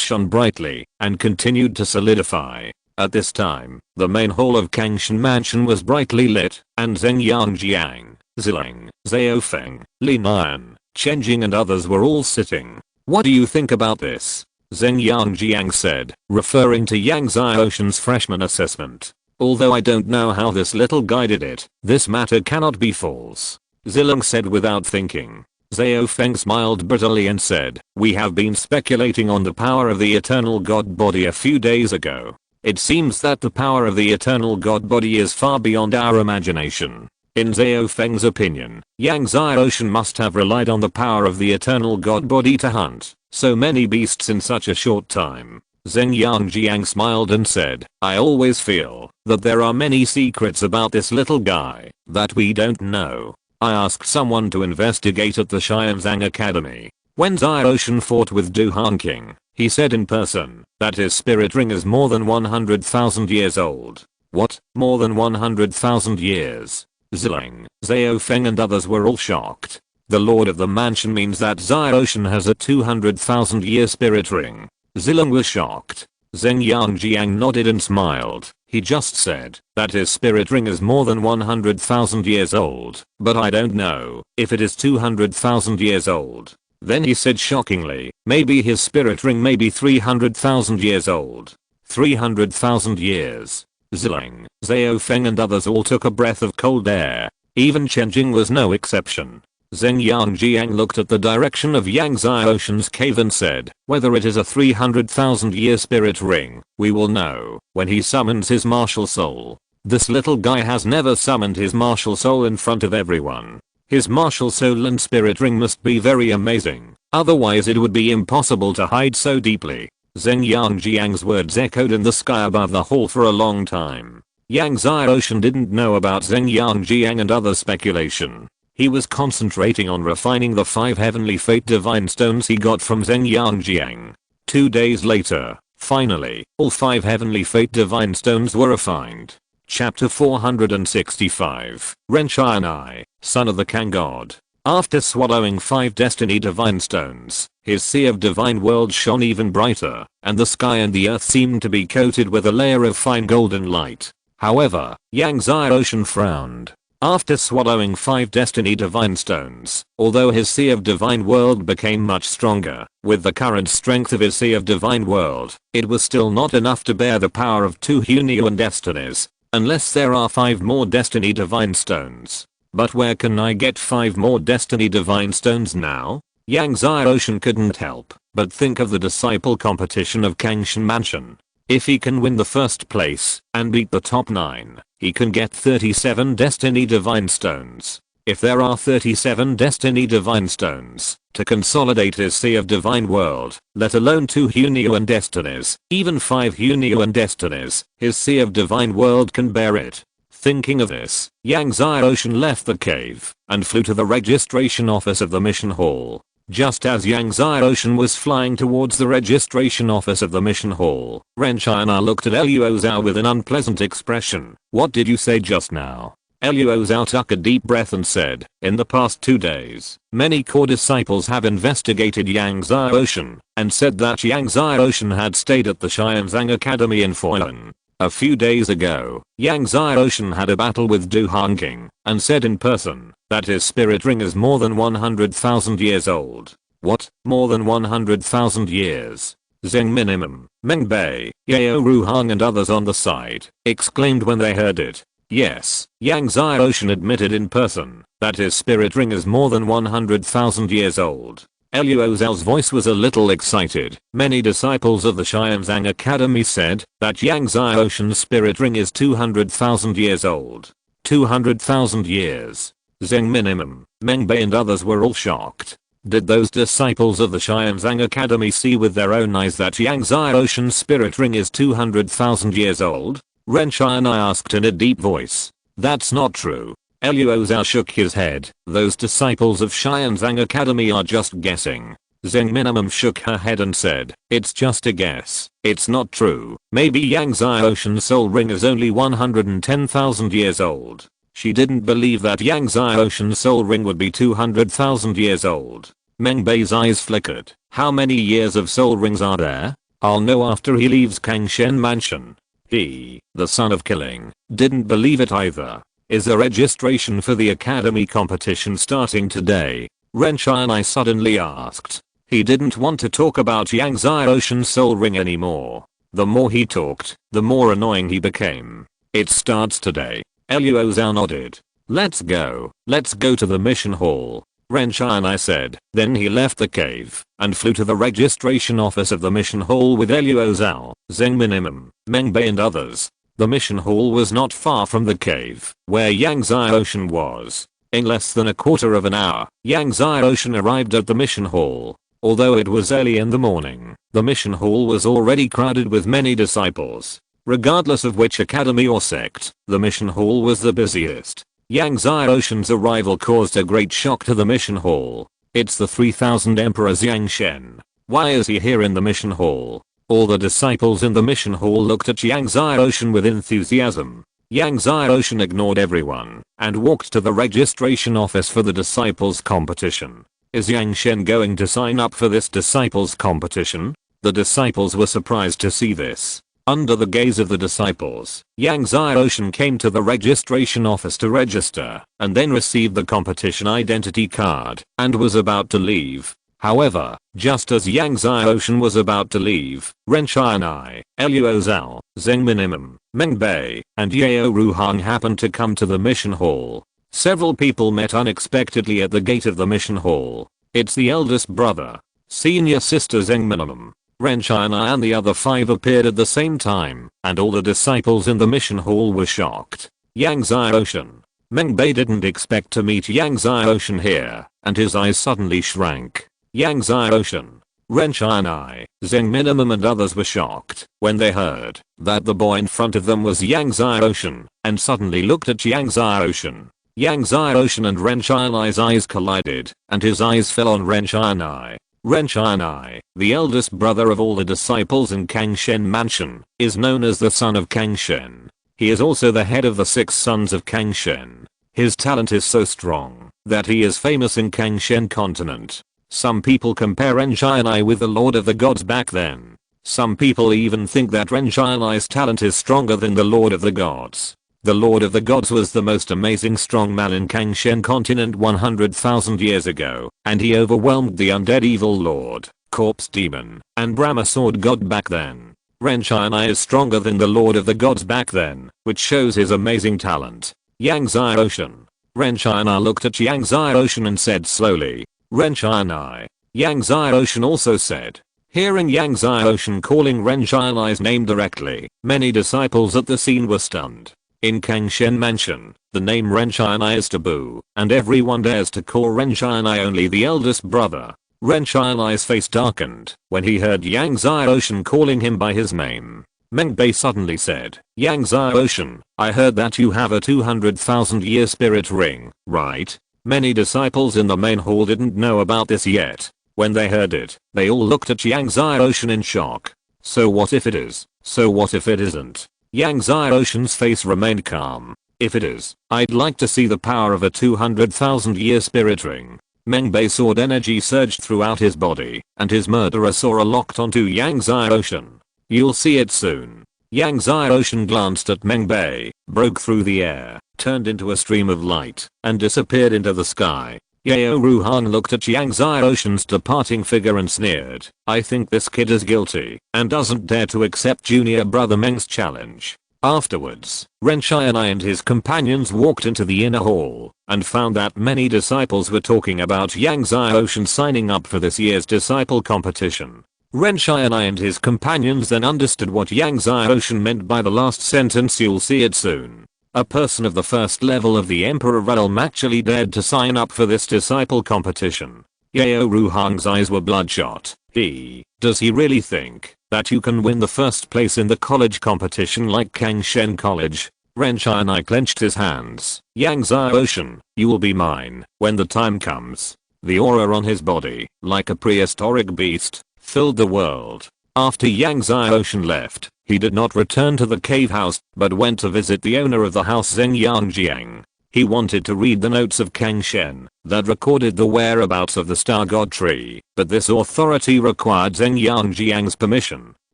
shone brightly and continued to solidify. At this time, the main hall of Kangshan Mansion was brightly lit, and Zheng Yangjiang, Zilang, Zhao Feng, Li Nian, Chen Jing and others were all sitting. "What do you think about this?" Zheng Yangjiang said, referring to Yang Zai Ocean's freshman assessment. "Although I don't know how this little guy did it, this matter cannot be false," Zilang said without thinking. Zhao Feng smiled bitterly and said, "We have been speculating on the power of the eternal god body a few days ago. It seems that the power of the eternal god body is far beyond our imagination." In Zhao Feng's opinion, Yang Zai Ocean must have relied on the power of the eternal god body to hunt so many beasts in such a short time. Zheng Yangjiang smiled and said, "I always feel that there are many secrets about this little guy that we don't know. I asked someone to investigate at the Xianzang Academy. When Zai Ocean fought with Du Hanqing, he said in person that his spirit ring is more than 100,000 years old." "What? More than 100,000 years?" Zilang, Zhao Feng and others were all shocked. "The Lord of the Mansion means that Zai Ocean has a 200,000 year spirit ring." Zilang was shocked. Zheng Yangjiang nodded and smiled. "He just said that his spirit ring is more than 100,000 years old, but I don't know if it is 200,000 years old." Then he said shockingly, "Maybe his spirit ring may be 300,000 years old." 300,000 years. Zilang, Zhao Feng and others all took a breath of cold air. Even Chen Jing was no exception. Zheng Yangjiang looked at the direction of Yang Zai Ocean's cave and said, "Whether it is a 300,000 year spirit ring, we will know when he summons his martial soul. This little guy has never summoned his martial soul in front of everyone. His martial soul and spirit ring must be very amazing, otherwise it would be impossible to hide so deeply." Zheng Yangjiang's words echoed in the sky above the hall for a long time. Yang Zai Ocean didn't know about Zheng Yangjiang and other speculation. He was concentrating on refining the 5 heavenly fate divine stones he got from Zheng Yangjiang. 2 days later, finally, all 5 heavenly fate divine stones were refined. Chapter 465, Renshai and I, son of the Kang God. After swallowing 5 destiny divine stones, his sea of divine world shone even brighter, and the sky and the earth seemed to be coated with a layer of fine golden light. However, Yang Zai Ocean frowned. After swallowing 5 destiny divine stones, although his sea of divine world became much stronger, with the current strength of his sea of divine world, it was still not enough to bear the power of 2 Hunyuan destinies, unless there are 5 more destiny divine stones. But where can I get 5 more destiny divine stones now? Yang Zai Ocean couldn't help but think of the disciple competition of Kangshan Mansion. If he can win the first place and beat the top 9, he can get 37 destiny divine stones. If there are 37 destiny divine stones to consolidate his sea of divine world, let alone 2 Hunyuan destinies, even 5 Hunyuan destinies, his sea of divine world can bear it. Thinking of this, Yang Zai Ocean left the cave and flew to the registration office of the mission hall. Just as Yang Zai Ocean was flying towards the registration office of the mission hall, Ren China looked at Luo Zhao with an unpleasant expression. "What did you say just now?" Luo Zhao took a deep breath and said, "In the past 2 days, many core disciples have investigated Yang Zai Ocean and said that Yang Zai Ocean had stayed at the Xianzang Academy in Foilan. A few days ago, Yang Zai Ocean had a battle with Du Hanqing and said in person that his spirit ring is more than 100,000 years old." "What? More than 100,000 years?" Zheng Minimum, Meng Bei, Yao Ruhang and others on the side exclaimed when they heard it. Yes, Yang Zai Ocean admitted in person that his spirit ring is more than 100,000 years old. Luo Zhao's voice was a little excited. Many disciples of the Xianzang Academy said that Yang Zai Ocean's spirit ring is 200,000 years old. 200,000 years. Zheng Minimum, Meng Bei and others were all shocked. Did those disciples of the Xianzang Academy see with their own eyes that Yang Zai Ocean's spirit ring is 200,000 years old? Ren Xianai asked in a deep voice. "That's not true." Luo Zhao shook his head. Those disciples of Xianzang Academy are just guessing. Zheng Minimum shook her head and said, it's just a guess. It's not true. Maybe Yangzai Ocean Soul Ring is only 110,000 years old. She didn't believe that Yangzai Ocean Soul Ring would be 200,000 years old. Meng Bei's eyes flickered. How many years of soul rings are there? I'll know after he leaves Kangshen Mansion. He, the son of killing, didn't believe it either. Is a registration for the academy competition starting today? Ren Xianai suddenly asked. He didn't want to talk about Yangzai Ocean Soul Ring anymore. The more he talked, the more annoying he became. It starts today. Luo Zhao nodded. Let's go to the mission hall. Ren Xianai said. Then he left the cave and flew to the registration office of the mission hall with Luo Zhao, Zheng Minimum, Meng Bei and others. The mission hall was not far from the cave where Yangzai Ocean was. In less than a quarter of an hour, Yangzai Ocean arrived at the mission hall. Although it was early in the morning, the mission hall was already crowded with many disciples. Regardless of which academy or sect, the mission hall was the busiest. Yangzai Ocean's arrival caused a great shock to the mission hall. It's the 3000 Emperor Xiang Shen. Why is he here in the mission hall? All the disciples in the mission hall looked at Yangzai Ocean with enthusiasm. Yangzai Ocean ignored everyone and walked to the registration office for the disciples competition. Is Yang Shen going to sign up for this disciples competition? The disciples were surprised to see this. Under the gaze of the disciples, Yangzai Ocean came to the registration office to register and then received the competition identity card and was about to leave. However, just as Yangzai Ocean was about to leave, Ren Xianai, Luo Zhao, Zheng Minimum, Meng Bei, and Yao Ruhang happened to come to the mission hall. Several people met unexpectedly at the gate of the mission hall. It's the eldest brother, senior sister Zheng Minimum, Ren Xianai and the other 5 appeared at the same time, and all the disciples in the mission hall were shocked. Yangzai Ocean. Meng Bei didn't expect to meet Yangzai Ocean here, and his eyes suddenly shrank. Yangzai Ocean. Ren Xianai, Zheng Minimum and others were shocked when they heard that the boy in front of them was Yangzai Ocean, and suddenly looked at Yangzai Ocean. Yangzai Ocean and Ren Xianai's eyes collided, and his eyes fell on Ren Xianai. Ren Xianai, the eldest brother of all the disciples in Kangshen Mansion, is known as the son of Kangshen. He is also the head of the 6 sons of Kangshen. His talent is so strong that he is famous in Kangshen continent. Some people compare Ren Xianai with the Lord of the Gods back then. Some people even think that Ren Xianai's talent is stronger than the Lord of the Gods. The Lord of the Gods was the most amazing strong man in Kangshen continent 100,000 years ago, and he overwhelmed the undead evil lord, corpse demon, and Brahma sword god back then. Ren Xianai is stronger than the Lord of the Gods back then, which shows his amazing talent. Yangzai Ocean. Ren Xianai looked at Yangzai Ocean and said slowly, Ren Xianai. Yangzai Ocean also said. Hearing Yangzai Ocean calling Ren Xianai's name directly, many disciples at the scene were stunned. In Kangshen Mansion, the name Ren Xianai is taboo, and everyone dares to call Ren Xianai only the eldest brother. Ren Xianai's face darkened when he heard Yangzai Ocean calling him by his name. Meng Bei suddenly said, Yangzai Ocean, I heard that you have a 200,000 year spirit ring, right? Many disciples in the main hall didn't know about this yet. When they heard it, they all looked at Yangzai Ocean in shock. So what if it is? So what if it isn't? Yangzai Ocean's face remained calm. If it is, I'd like to see the power of a 200,000 year spirit ring. Meng Bei sword energy surged throughout his body, and his murderer Sora locked onto Yangzai Ocean. You'll see it soon. Yangzai Ocean glanced at Meng Bei, broke through the air, turned into a stream of light, and disappeared into the sky. Yao Ruhan looked at Yangzai Ocean's departing figure and sneered. I think this kid is guilty and doesn't dare to accept junior brother Meng's challenge. Afterwards, Ren Xianai and his companions walked into the inner hall and found that many disciples were talking about Yangzai Ocean signing up for this year's disciple competition. Ren Xianai and his companions then understood what Yangzai Ocean meant by the last sentence, you'll see it soon. A person of the first level of the Emperor realm actually dared to sign up for this disciple competition. Yao Ruhang's eyes were bloodshot. Does he really think that you can win the first place in the college competition like Kangshen College? Ren Shianai clenched his hands. Yang Xiaoshan, you will be mine when the time comes. The aura on his body, like a prehistoric beast, filled the world. After Yang Xiaoshan left, he did not return to the cave house, but went to visit the owner of the house Zheng Yangjiang. He wanted to read the notes of Kang Shen that recorded the whereabouts of the Star God tree, but this authority required Zheng Yangjiang's permission.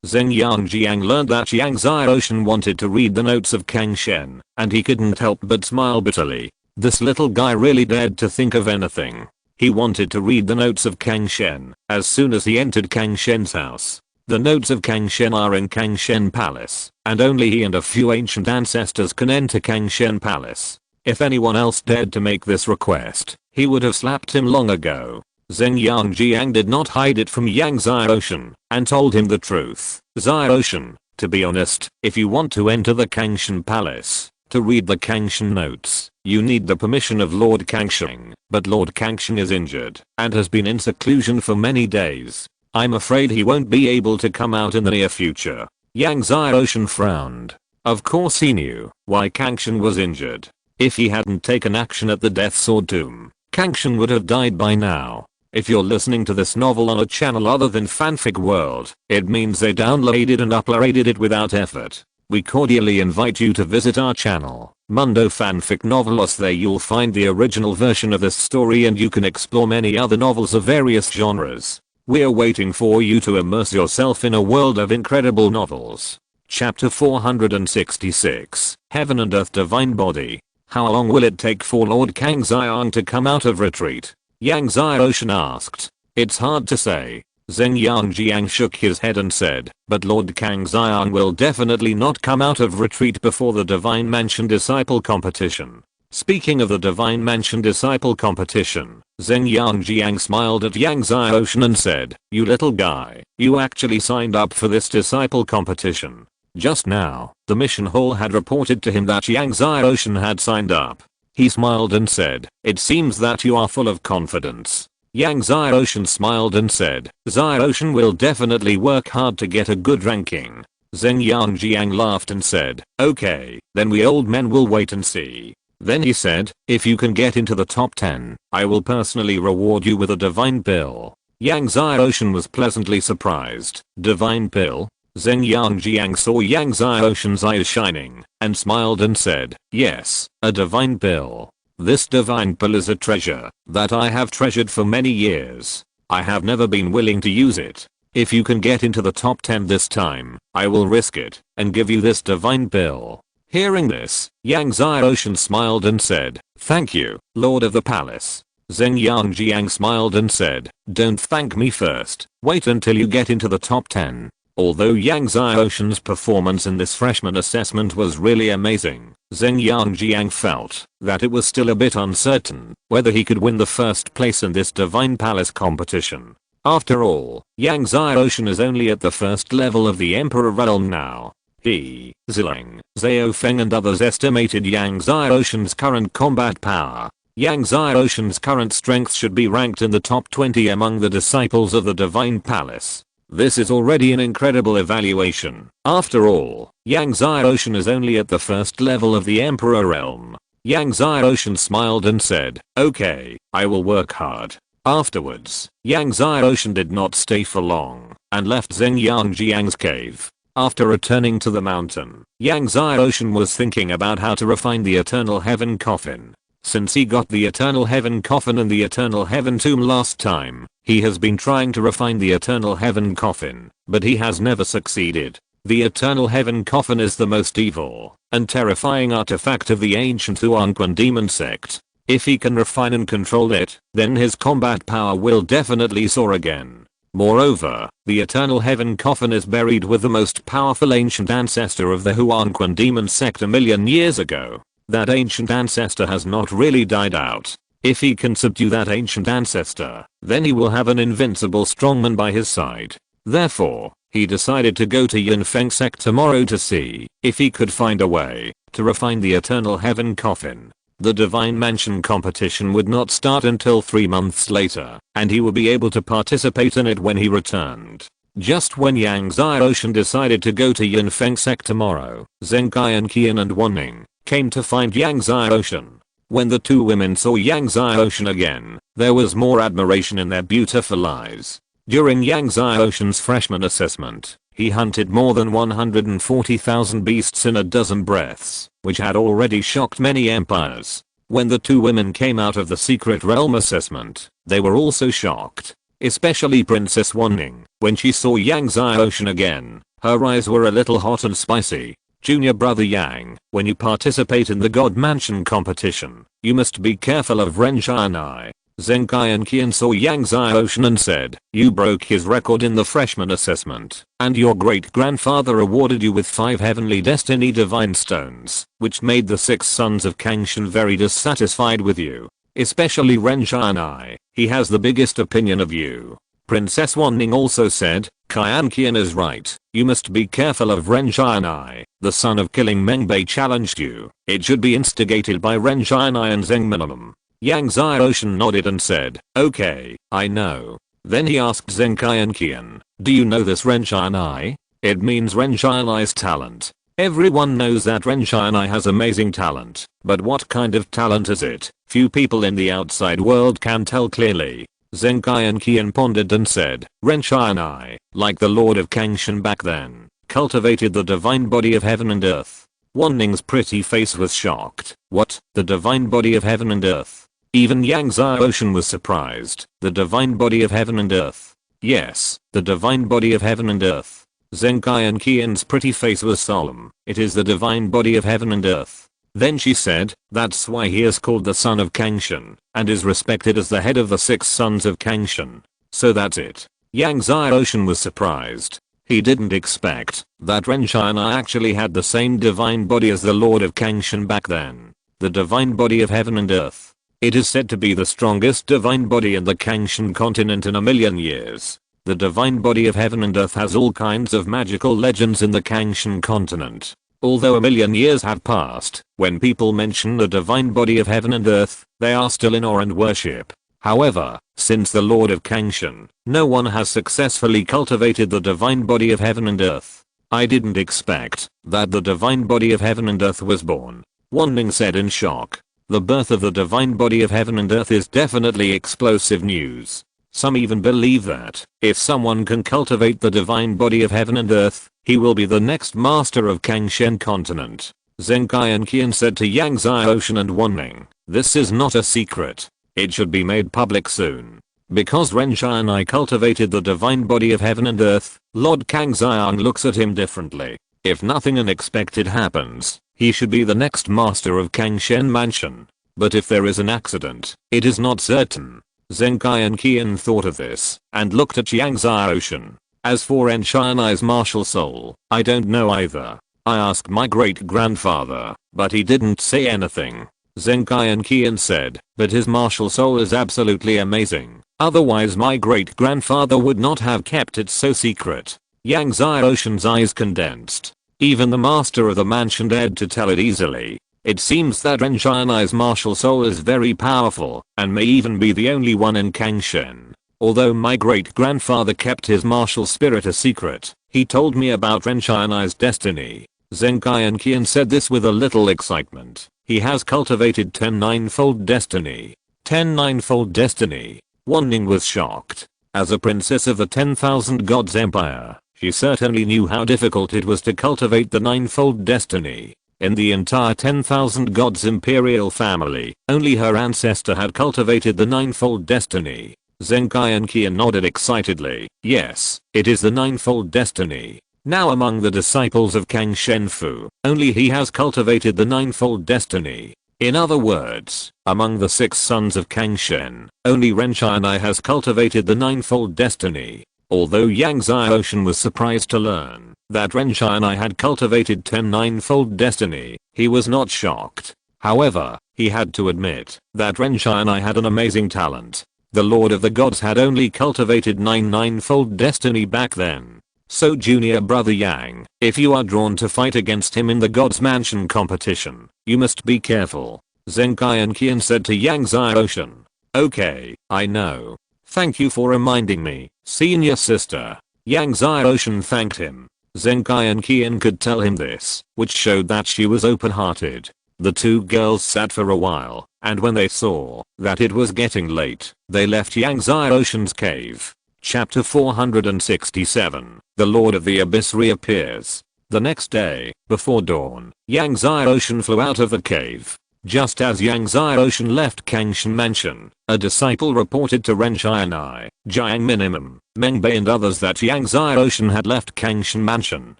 Zheng Yangjiang learned that Yang Xiaoshan wanted to read the notes of Kang Shen, and he couldn't help but smile bitterly. This little guy really dared to think of anything. He wanted to read the notes of Kang Shen as soon as he entered Kang Shen's house. The notes of Kang Shen are in Kang Shen Palace, and only he and a few ancient ancestors can enter Kang Shen Palace. If anyone else dared to make this request, he would have slapped him long ago. Zheng Yangjiang did not hide it from Yang Xiaoshan, and told him the truth. Xiaoshan, to be honest, if you want to enter the Kangshan Palace, to read the Kangshan notes, you need the permission of Lord Kangsheng, but Lord Kangsheng is injured, and has been in seclusion for many days. I'm afraid he won't be able to come out in the near future. Yang Xiaoshan frowned. Of course he knew why Kangsheng was injured. If he hadn't taken action at the Death Sword Tomb, Kangsheng would have died by now. If you're listening to this novel on a channel other than Fanfic World, it means they downloaded and uploaded it without effort. We cordially invite you to visit our channel, Mundo Fanfic Novelos. There you'll find the original version of this story and you can explore many other novels of various genres. We're waiting for you to immerse yourself in a world of incredible novels. Chapter 466, Heaven and Earth Divine Body. How long will it take for Lord Kang Xiang to come out of retreat? Yang Xiaoshan asked. It's hard to say. Zheng Yangjiang shook his head and said, but Lord Kang Xiang will definitely not come out of retreat before the Divine Mansion Disciple Competition. Speaking of the Divine Mansion Disciple Competition, Zheng Yangjiang smiled at Yang Xiaoshan and said, you little guy, you actually signed up for this disciple competition. Just now, the mission hall had reported to him that Yang Xiaoshan had signed up. He smiled and said, it seems that you are full of confidence. Yang Xiaoshan smiled and said, Xiaoshan will definitely work hard to get a good ranking. Zheng Yangjiang laughed and said, okay, then we old men will wait and see. Then he said, if you can get into the top 10, I will personally reward you with a divine pill. Yang Xiaoshan was pleasantly surprised. Divine pill? Zheng Yangjiang saw Yang Xiaoshan's eyes shining, and smiled and said, yes, a divine pill. This divine pill is a treasure that I have treasured for many years. I have never been willing to use it. If you can get into the top 10 this time, I will risk it and give you this divine pill. Hearing this, Yang Xiaoshan smiled and said, thank you, Lord of the Palace. Zheng Yangjiang smiled and said, don't thank me first, wait until you get into the top 10. Although Yang Xiaoshan's performance in this freshman assessment was really amazing, Zheng Yangjiang felt that it was still a bit uncertain whether he could win the first place in this Divine Palace competition. After all, Yang Xiaoshan is only at the first level of the Emperor realm now. He, Zileng, Zhao Feng and others estimated Yang Xiaoshan's current combat power. Yang Xiaoshan's current strength should be ranked in the top 20 among the disciples of the Divine Palace. This is already an incredible evaluation. After all, Yang Xiaoshan is only at the first level of the Emperor realm. Yang Xiaoshan smiled and said, okay, I will work hard. Afterwards, Yang Xiaoshan did not stay for long, and left Zheng Yangjiang's cave. After returning to the mountain, Yang Xiaoshan was thinking about how to refine the Eternal Heaven Coffin. Since he got the Eternal Heaven Coffin and the Eternal Heaven Tomb last time, he has been trying to refine the Eternal Heaven Coffin, but he has never succeeded. The Eternal Heaven Coffin is the most evil and terrifying artifact of the ancient Huanquan demon sect. If he can refine and control it, then his combat power will definitely soar again. Moreover, the Eternal Heaven Coffin is buried with the most powerful ancient ancestor of the Huanquan demon sect a million years ago. That ancient ancestor has not really died out. If he can subdue that ancient ancestor, then he will have an invincible strongman by his side. Therefore, he decided to go to Yunfeng sect tomorrow to see if he could find a way to refine the Eternal Heaven Coffin. The Divine Mansion competition would not start until 3 months later, and he would be able to participate in it when he returned. Just when Yang Xiaoshan decided to go to Yunfeng Sec tomorrow, Zheng Qian Qian and Wanning came to find Yang Xiaoshan. When the two women saw Yang Xiaoshan again, there was more admiration in their beautiful eyes. During Yang Xiaoshan's freshman assessment, he hunted more than 140,000 beasts in a dozen breaths, which had already shocked many empires. When the two women came out of the secret realm assessment, they were also shocked. Especially Princess Wanning, when she saw Yang Xiaoshan again, her eyes were a little hot and spicy. Junior brother Yang, when you participate in the God Mansion competition, you must be careful of Ren Xianai. Zheng Qian Qian saw Yang Xiaoshan and said, you broke his record in the freshman assessment, and your great-grandfather awarded you with 5 heavenly destiny divine stones, which made the 6 sons of Kangshan very dissatisfied with you. Especially Ren Xianai, he has the biggest opinion of you. Princess Wanning also said, Qian Qian is right, you must be careful of Ren Xianai, the son of Killing Mengbei challenged you. It should be instigated by Ren Xianai and Zheng Minimum. Yang Xiaoshan nodded and said, okay, I know. Then he asked Zheng Qian Qian, do you know this Ren Xianai? It means Ren Xianai's talent. Everyone knows that Ren Xianai has amazing talent, but what kind of talent is it? Few people in the outside world can tell clearly. Zheng Qian Qian pondered and said, Ren Xianai, like the Lord of Kangshan back then, cultivated the divine body of heaven and earth. Wanning's pretty face was shocked. What? The divine body of heaven and earth? Even Yang Xiaoshan was surprised. The divine body of heaven and earth. Yes, the divine body of heaven and earth. Zheng Qian Qian's pretty face was solemn. It is the divine body of heaven and earth. Then she said, that's why he is called the son of Kangshan, and is respected as the head of the 6 sons of Kangshan. So that's it. Yang Xiaoshan was surprised. He didn't expect that Ren Xianai actually had the same divine body as the Lord of Kangshan back then. The divine body of heaven and earth. It is said to be the strongest divine body in the Kangshan continent in a million years. The divine body of heaven and earth has all kinds of magical legends in the Kangshan continent. Although a million years have passed, when people mention the divine body of heaven and earth, they are still in awe and worship. However, since the Lord of Kangshan, no one has successfully cultivated the divine body of heaven and earth. I didn't expect that the divine body of heaven and earth was born. Wanning said in shock. The birth of the divine body of heaven and earth is definitely explosive news. Some even believe that, if someone can cultivate the divine body of heaven and earth, he will be the next master of Kangshan continent. Zheng Qian Qian said to Yang Xiaoshan and Wanning, this is not a secret. It should be made public soon. Because Ren Xianai cultivated the divine body of heaven and earth, Lord Kang Xiang looks at him differently. If nothing unexpected happens, he should be the next master of Kangshan Mansion. But if there is an accident, it is not certain. Zheng Qian Qian thought of this, and looked at Yang Xiaoshan. As for Ren Xianai's martial soul, I don't know either. I asked my great-grandfather, but he didn't say anything. Zheng Qian Qian said, but his martial soul is absolutely amazing. Otherwise my great-grandfather would not have kept it so secret. Yang Xiaoshan's eyes condensed. Even the master of the mansion dared to tell it easily. It seems that Ren Xianai's martial soul is very powerful, and may even be the only one in Kangshan. Although my great-grandfather kept his martial spirit a secret, he told me about Ren Xianai's destiny. Zheng Qian Qian said this with a little excitement. He has cultivated 10 ninefold destiny. 10 ninefold destiny. Wanning was shocked. As a princess of the 10,000 gods empire, she certainly knew how difficult it was to cultivate the ninefold destiny. In the entire 10,000 gods imperial family, only her ancestor had cultivated the ninefold destiny. Zheng Qian Qian nodded excitedly. Yes, it is the ninefold destiny. Now among the disciples of Kang Shenfu, only he has cultivated the ninefold destiny. In other words, among the 6 sons of Kangshan, only Ren Xianai has cultivated the ninefold destiny. Although Yang Xiaoshan was surprised to learn that Ren Xianai had cultivated 10 ninefold destiny, he was not shocked. However, he had to admit that Ren Xianai had an amazing talent. The Lord of the Gods had only cultivated 9 ninefold destiny back then. So junior brother Yang, if you are drawn to fight against him in the God's Mansion competition, you must be careful. Zheng Qian Qian said to Yang Xiaoshan. Okay, I know. Thank you for reminding me, senior sister. Yang Xiaoshan thanked him. Zenkai and Qian could tell him this, which showed that she was open-hearted. The two girls sat for a while, and when they saw that it was getting late, they left Yang Xiaoshan's cave. Chapter 467. The Lord of the Abyss reappears. The next day, before dawn, Yang Xiaoshan flew out of the cave. Just as Yang Xiaoshan left Kangshan Mansion, a disciple reported to Ren Xianai, Jiang Minimum, Meng Bei and others that Yang Xiaoshan had left Kangshan Mansion.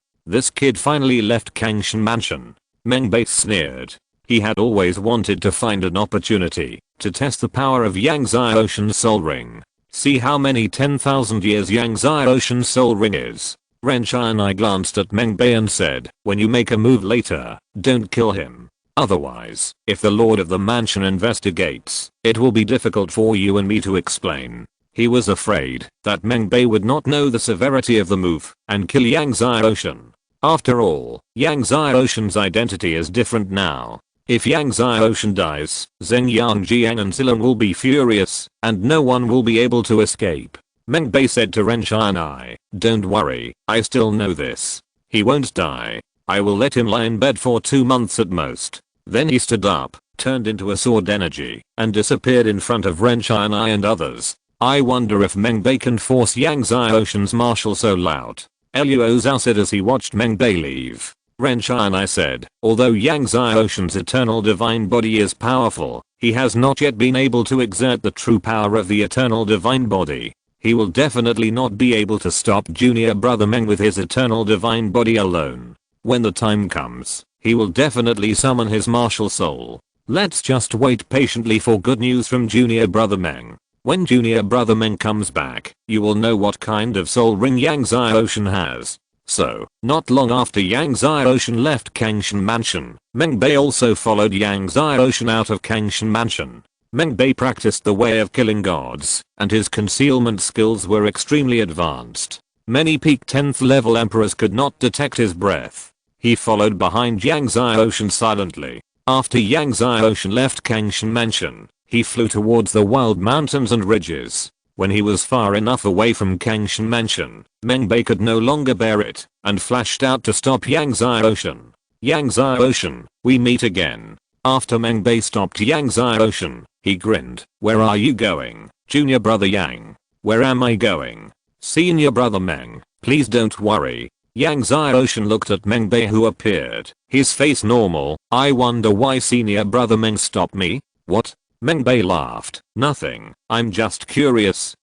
This kid finally left Kangshan Mansion. Meng Bei sneered. He had always wanted to find an opportunity to test the power of Yang Xiaoshan's soul ring. See how many 10,000 years Yang Xiaoshan's soul ring is. Ren Xianai glanced at Meng Bei and said, when you make a move later, don't kill him. Otherwise, if the Lord of the Mansion investigates, it will be difficult for you and me to explain. He was afraid that Meng Bei would not know the severity of the move and kill Yang Xiaoshan. After all, Yang Xiaoshan's identity is different now. If Yang Xiaoshan dies, Zheng Yang Jiang and Zilong will be furious, and no one will be able to escape. Meng Bei said to Ren Xianai, don't worry, I still know this. He won't die. I will let him lie in bed for 2 months at most. Then he stood up, turned into a sword energy, and disappeared in front of Ren Xianai and others. I wonder if Meng Bei can force Yang Xiaoshan's martial soul out. Luo Zhao said as he watched Meng Bei leave. Ren Xianai said, although Yang Xiaoshan's eternal divine body is powerful, he has not yet been able to exert the true power of the eternal divine body. He will definitely not be able to stop junior brother Meng with his eternal divine body alone. When the time comes, he will definitely summon his martial soul. Let's just wait patiently for good news from junior brother Meng. When junior brother Meng comes back, you will know what kind of soul ring Yang Xiaoshan has. So, not long after Yang Xiaoshan left Kangshan Mansion, Meng Bei also followed Yang Xiaoshan out of Kangshan Mansion. Meng Bei practiced the way of killing gods, and his concealment skills were extremely advanced. Many peak 10th level emperors could not detect his breath. He followed behind Yang Xiaoshan silently. After Yang Xiaoshan left Kangshan Mansion, he flew towards the wild mountains and ridges. When he was far enough away from Kangshan Mansion, Meng Bei could no longer bear it, and flashed out to stop Yang Xiaoshan. Yang Xiaoshan, we meet again. After Meng Bei stopped Yang Xiaoshan, he grinned. Where are you going, junior brother Yang? Where am I going? Senior brother Meng, please don't worry. Yang Xiaoshan looked at Meng Bei who appeared, his face normal. I wonder why senior brother Meng stopped me? What? Meng Bei laughed. Nothing, I'm just curious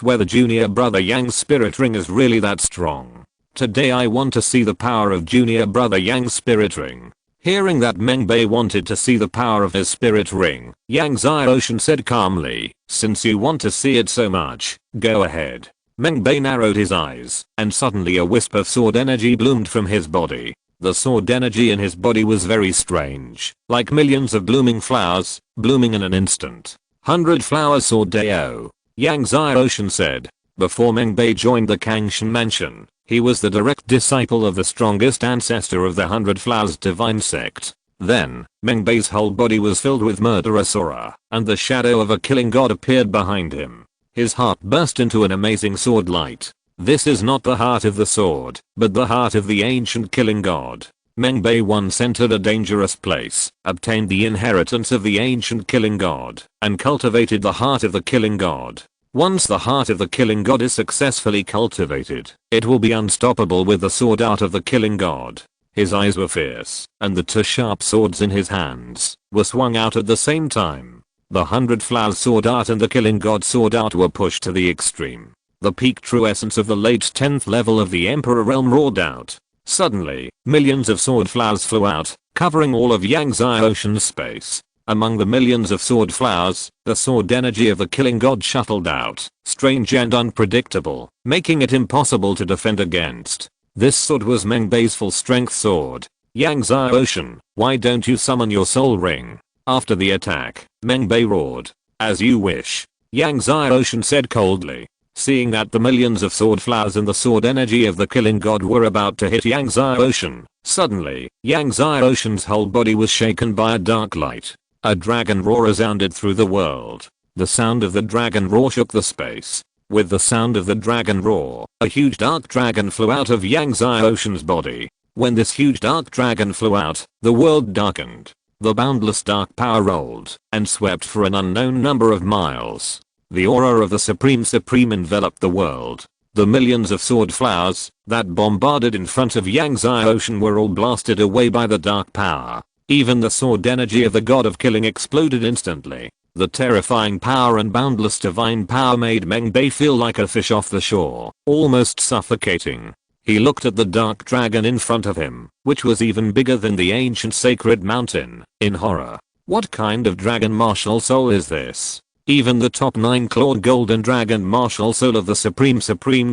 whether junior brother Yang's spirit ring is really that strong. Today I want to see the power of junior brother Yang's spirit ring. Hearing that Meng Bei wanted to see the power of his spirit ring, Yang Xiaoshan said calmly, since you want to see it so much, go ahead. Meng Bei narrowed his eyes, and suddenly a wisp of sword energy bloomed from his body. The sword energy in his body was very strange, like millions of blooming flowers, blooming in an instant. 100 flower sword Dao. Yang Xiaoshan said. Before Meng Bei joined the Kangshan Mansion, he was the direct disciple of the strongest ancestor of the 100 Flowers divine sect. Then, Meng Bei's whole body was filled with murderous aura, and the shadow of a killing god appeared behind him. His heart burst into an amazing sword light. This is not the heart of the sword, but the heart of the ancient killing god. Meng Bei once entered a dangerous place, obtained the inheritance of the ancient killing god, and cultivated the heart of the killing god. Once the heart of the killing god is successfully cultivated, it will be unstoppable with the sword art of the killing god. His eyes were fierce, and the two sharp swords in his hands were swung out at the same time. The 100 Flowers sword art and the killing god sword art were pushed to the extreme. The peak true essence of the late 10th level of the Emperor realm roared out. Suddenly, millions of sword flowers flew out, covering all of Yang Xiaoshan's space. Among the millions of sword flowers, the sword energy of the killing god shuttled out, strange and unpredictable, making it impossible to defend against. This sword was Meng Bei's full strength sword. Yang Xiaoshan, why don't you summon your soul ring? After the attack, Meng Bei roared. As you wish. Yang Xiaoshan said coldly. Seeing that the millions of sword flowers and the sword energy of the killing god were about to hit Yang Xiaoshan, suddenly, Yang Xiaoshan's whole body was shaken by a dark light. A dragon roar resounded through the world. The sound of the dragon roar shook the space. With the sound of the dragon roar, a huge dark dragon flew out of Yang Xiaoshen's body. When this huge dark dragon flew out, the world darkened. The boundless dark power rolled and swept for an unknown number of miles. The aura of the Supreme enveloped the world. The millions of sword flowers that bombarded in front of Yang Xiaoshen were all blasted away by the dark power. Even the sword energy of the god of killing exploded instantly. The terrifying power and boundless divine power made Meng Bei feel like a fish off the shore, almost suffocating. He looked at the dark dragon in front of him, which was even bigger than the ancient sacred mountain, in horror. What kind of dragon martial soul is this? Even the top 9 clawed golden dragon martial soul of the Supreme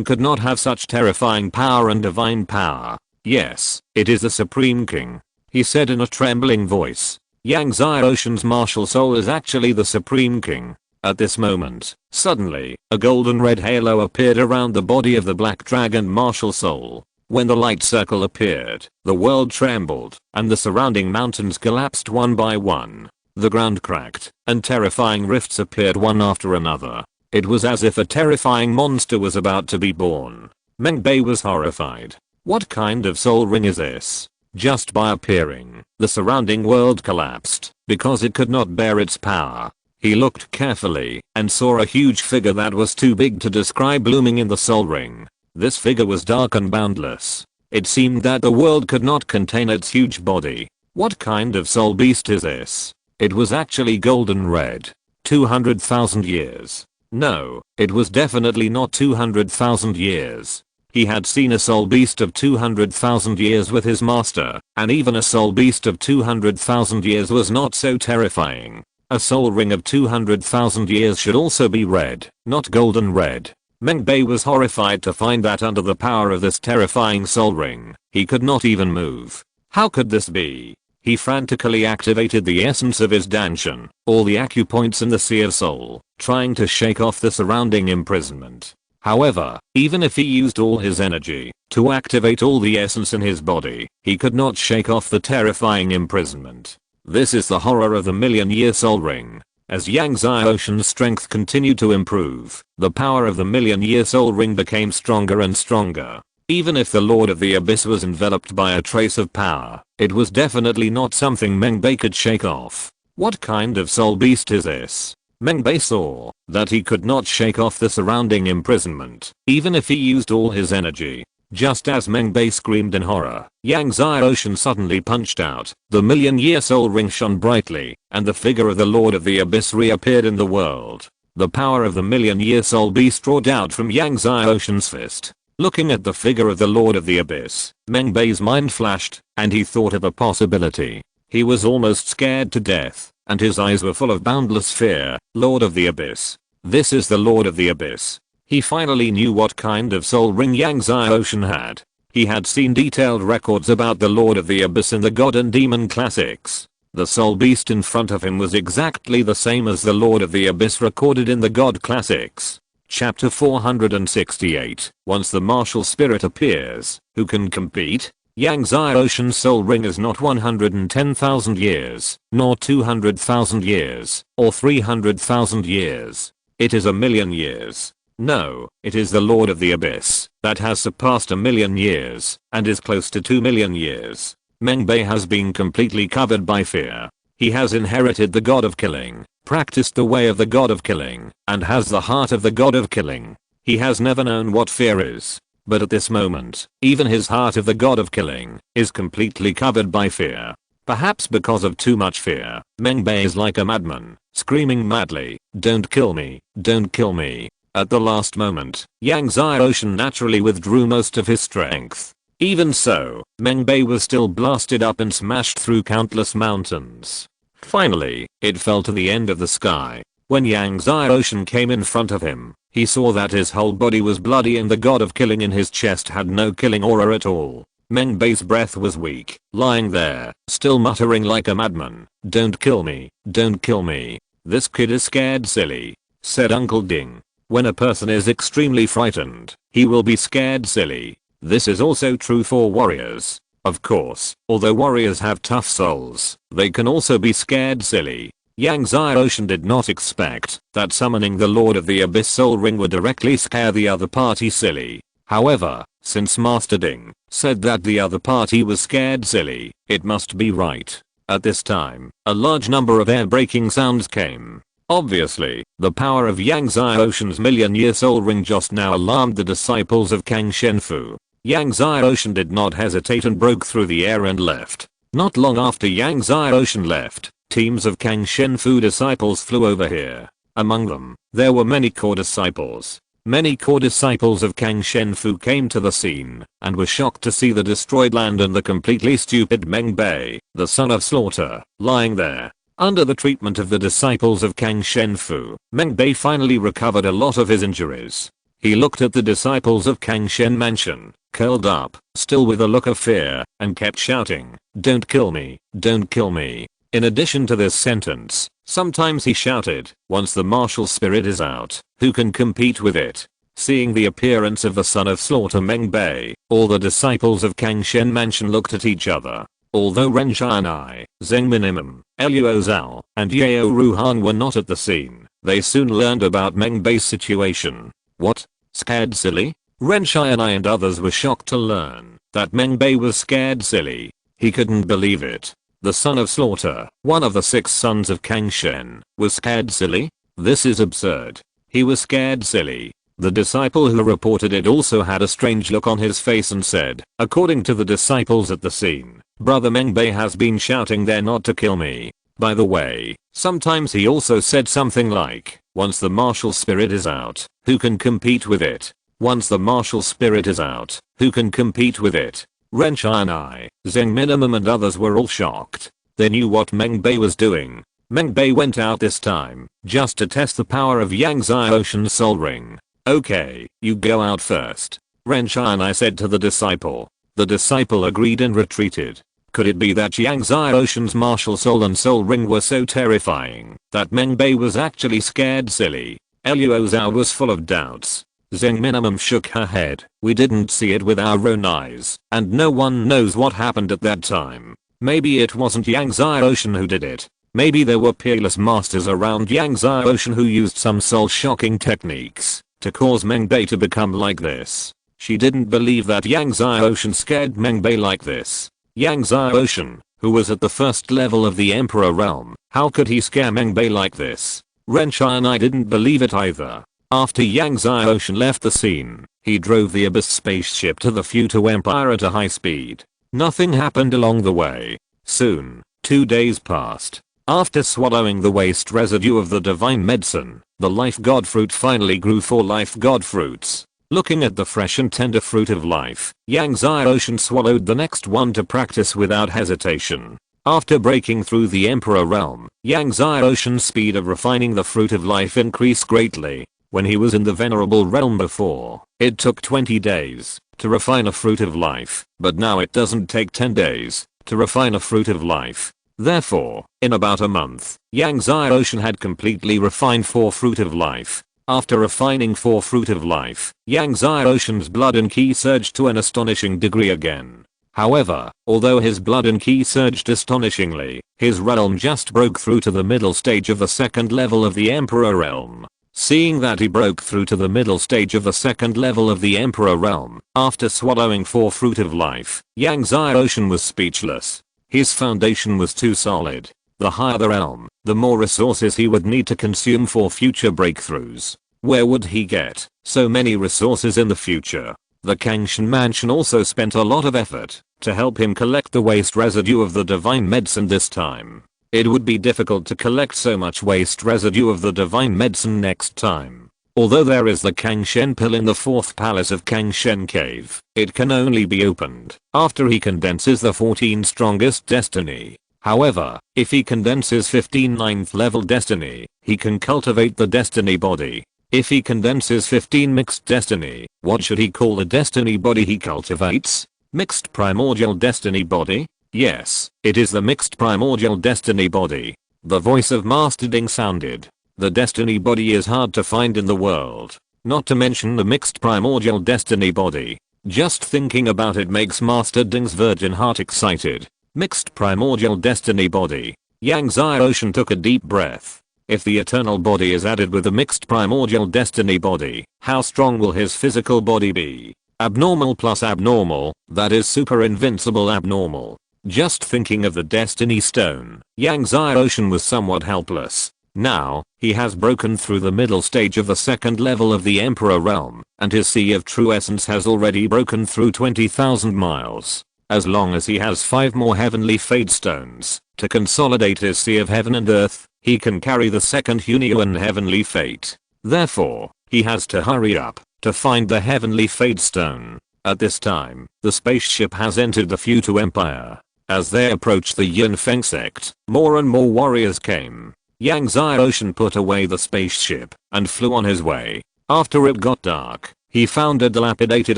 could not have such terrifying power and divine power. Yes, it is the Supreme King, he said in a trembling voice. Yang Xiaoshen's martial soul is actually the Supreme King. At this moment, suddenly, a golden red halo appeared around the body of the black dragon martial soul. When the light circle appeared, the world trembled, and the surrounding mountains collapsed one by one. The ground cracked, and terrifying rifts appeared one after another. It was as if a terrifying monster was about to be born. Meng Bei was horrified. What kind of soul ring is this? Just by appearing, the surrounding world collapsed, because it could not bear its power. He looked carefully and saw a huge figure that was too big to describe looming in the soul ring. This figure was dark and boundless. It seemed that the world could not contain its huge body. What kind of soul beast is this? It was actually golden red. 200,000 years. No, it was definitely not 200,000 years. He had seen a soul beast of 200,000 years with his master, and even a soul beast of 200,000 years was not so terrifying. A soul ring of 200,000 years should also be red, not golden red. Meng Bei was horrified to find that under the power of this terrifying soul ring, he could not even move. How could this be? He frantically activated the essence of his Danshan, all the acupoints in the Sea of Soul, trying to shake off the surrounding imprisonment. However, even if he used all his energy to activate all the essence in his body, he could not shake off the terrifying imprisonment. This is the horror of the million-year soul ring. As Yang Xiaoshen's strength continued to improve, the power of the million-year soul ring became stronger and stronger. Even if the Lord of the Abyss was enveloped by a trace of power, it was definitely not something Meng Bei could shake off. What kind of soul beast is this? Meng Bei saw that he could not shake off the surrounding imprisonment, even if he used all his energy. Just as Meng Bei screamed in horror, Yang Xiaoshen suddenly punched out. The million-year soul ring shone brightly, and the figure of the Lord of the Abyss reappeared in the world. The power of the million-year soul beast roared out from Yang Xiaoshen's fist. Looking at the figure of the Lord of the Abyss, Meng Bei's mind flashed, and he thought of a possibility. He was almost scared to death, and his eyes were full of boundless fear. Lord of the Abyss. This is the Lord of the Abyss. He finally knew what kind of soul ring Yang Xiaoshen had. He had seen detailed records about the Lord of the Abyss in the God and Demon classics. The soul beast in front of him was exactly the same as the Lord of the Abyss recorded in the God classics. Chapter 468. Once the martial spirit appears, who can compete? Yang Xiaoshen's soul ring is not 110,000 years, nor 200,000 years, or 300,000 years. It is a million years. No, it is the Lord of the Abyss that has surpassed a million years and is close to 2 million years. Meng Bei has been completely covered by fear. He has inherited the god of killing, practiced the way of the god of killing, and has the heart of the god of killing. He has never known what fear is. But at this moment, even his heart of the god of killing is completely covered by fear. Perhaps because of too much fear, Meng Bei is like a madman, screaming madly, "Don't kill me, don't kill me." At the last moment, Yang Xiaoshen naturally withdrew most of his strength. Even so, Meng Bei was still blasted up and smashed through countless mountains. Finally, it fell to the end of the sky. When Yang Xiaoshen came in front of him, he saw that his whole body was bloody and the god of killing in his chest had no killing aura at all. Meng Bei's breath was weak, lying there, still muttering like a madman, "Don't kill me, don't kill me. This kid is scared silly," said Uncle Ding. When a person is extremely frightened, he will be scared silly. This is also true for warriors. Of course, although warriors have tough souls, they can also be scared silly. Yang Xiaoshan did not expect that summoning the Lord of the Abyss Soul Ring would directly scare the other party silly. However, since Master Ding said that the other party was scared silly, it must be right. At this time, a large number of air-breaking sounds came. Obviously, the power of Yang Xiaoshan's million-year soul ring just now alarmed the disciples of Kang Shenfu. Yang Xiaoshan did not hesitate and broke through the air and left. Not long after Yang Xiaoshan left, teams of Kang Shenfu disciples flew over here. Among them, there were many core disciples. Many core disciples of Kang Shenfu came to the scene and were shocked to see the destroyed land and the completely stupid Meng Bei, the son of slaughter, lying there. Under the treatment of the disciples of Kang Shenfu, Meng Bei finally recovered a lot of his injuries. He looked at the disciples of Kang Shen Mansion, curled up, still with a look of fear, and kept shouting, "Don't kill me, don't kill me." In addition to this sentence, sometimes he shouted, "Once the martial spirit is out, who can compete with it?" Seeing the appearance of the son of slaughter Meng Bei, all the disciples of Kang Shen Mansion looked at each other. Although Ren Xianai, Zheng Minimum, Luo Zhao, and Yao Ruhan were not at the scene, they soon learned about Meng Bei's situation. What? Scared silly? Ren Xianai and others were shocked to learn that Meng Bei was scared silly. He couldn't believe it. The son of slaughter, one of the 6 sons of Kang Shen, was scared silly? This is absurd. He was scared silly. The disciple who reported it also had a strange look on his face and said, according to the disciples at the scene, "Brother Meng Bei has been shouting there not to kill me." By the way, sometimes he also said something like, "Once the martial spirit is out, who can compete with it? Once the martial spirit is out, who can compete with it?" Ren Xianai, Zheng Minimum and others were all shocked. They knew what Meng Bei was doing. Meng Bei went out this time, just to test the power of Yang Xiaoshan's soul ring. "Okay, you go out first," Ren Xianai said to the disciple. The disciple agreed and retreated. Could it be that Yang Xiaoshan's martial soul and soul ring were so terrifying that Meng Bei was actually scared silly? Luo Zhao was full of doubts. Zheng Minimum shook her head. "We didn't see it with our own eyes, and no one knows what happened at that time. Maybe it wasn't Yang Xiaoshan who did it. Maybe there were peerless masters around Yang Xiaoshan who used some soul-shocking techniques to cause Meng Bei to become like this." She didn't believe that Yang Xiaoshan scared Meng Bei like this. Yang Xiaoshan, who was at the first level of the Emperor realm, how could he scare Meng Bei like this? Ren Xianai didn't believe it either. After Yang Xiaoshan left the scene, he drove the Abyss spaceship to the Futu Empire at a high speed. Nothing happened along the way. Soon, 2 days passed. After swallowing the waste residue of the divine medicine, the life god fruit finally grew 4 life god fruits. Looking at the fresh and tender fruit of life, Yang Xiaoshan swallowed the next one to practice without hesitation. After breaking through the Emperor realm, Yang Xiaoshan's speed of refining the fruit of life increased greatly. When he was in the venerable realm before, it took 20 days to refine a fruit of life, but now it doesn't take 10 days to refine a fruit of life. Therefore, in about a month, Yang Xiaoshan had completely refined 4 fruit of life. After refining 4 fruit of life, Yang Xiaoshan's blood and ki surged to an astonishing degree again. However, although his blood and ki surged astonishingly, his realm just broke through to the middle stage of the 2nd level of the Emperor realm. Seeing that he broke through to the middle stage of the 2nd level of the Emperor realm, after swallowing 4 fruit of life, Yang Xiaoshan was speechless. His foundation was too solid. The higher the realm, the more resources he would need to consume for future breakthroughs. Where would he get so many resources in the future? The Kangshan Mansion also spent a lot of effort to help him collect the waste residue of the divine medicine this time. It would be difficult to collect so much waste residue of the divine medicine next time. Although there is the Kangshen pill in the 4th palace of Kangshen Cave, it can only be opened after he condenses the 14 strongest destiny. However, if he condenses 15 9th level destiny, he can cultivate the destiny body. If he condenses 15 mixed destiny, what should he call the destiny body he cultivates? Mixed primordial destiny body? Yes, it is the mixed primordial destiny body. The voice of Master Ding sounded. The destiny body is hard to find in the world, not to mention the mixed primordial destiny body. Just thinking about it makes Master Ding's virgin heart excited. Mixed primordial destiny body. Yang Zai Ocean took a deep breath. If the eternal body is added with a mixed primordial destiny body, how strong will his physical body be? Abnormal plus abnormal, that is super invincible abnormal. Just thinking of the destiny stone, Yang Zai Ocean was somewhat helpless. Now, he has broken through the middle stage of the second level of the Emperor realm, and his Sea of True Essence has already broken through 20,000 miles. As long as he has 5 more heavenly fade stones to consolidate his Sea of Heaven and Earth, he can carry the second Hunyuan heavenly fate. Therefore, he has to hurry up to find the heavenly fade stone. At this time, the spaceship has entered the Futu Empire. As they approached the Yunfeng sect, more and more warriors came. Yang Zai Ocean put away the spaceship and flew on his way. After it got dark, he found a dilapidated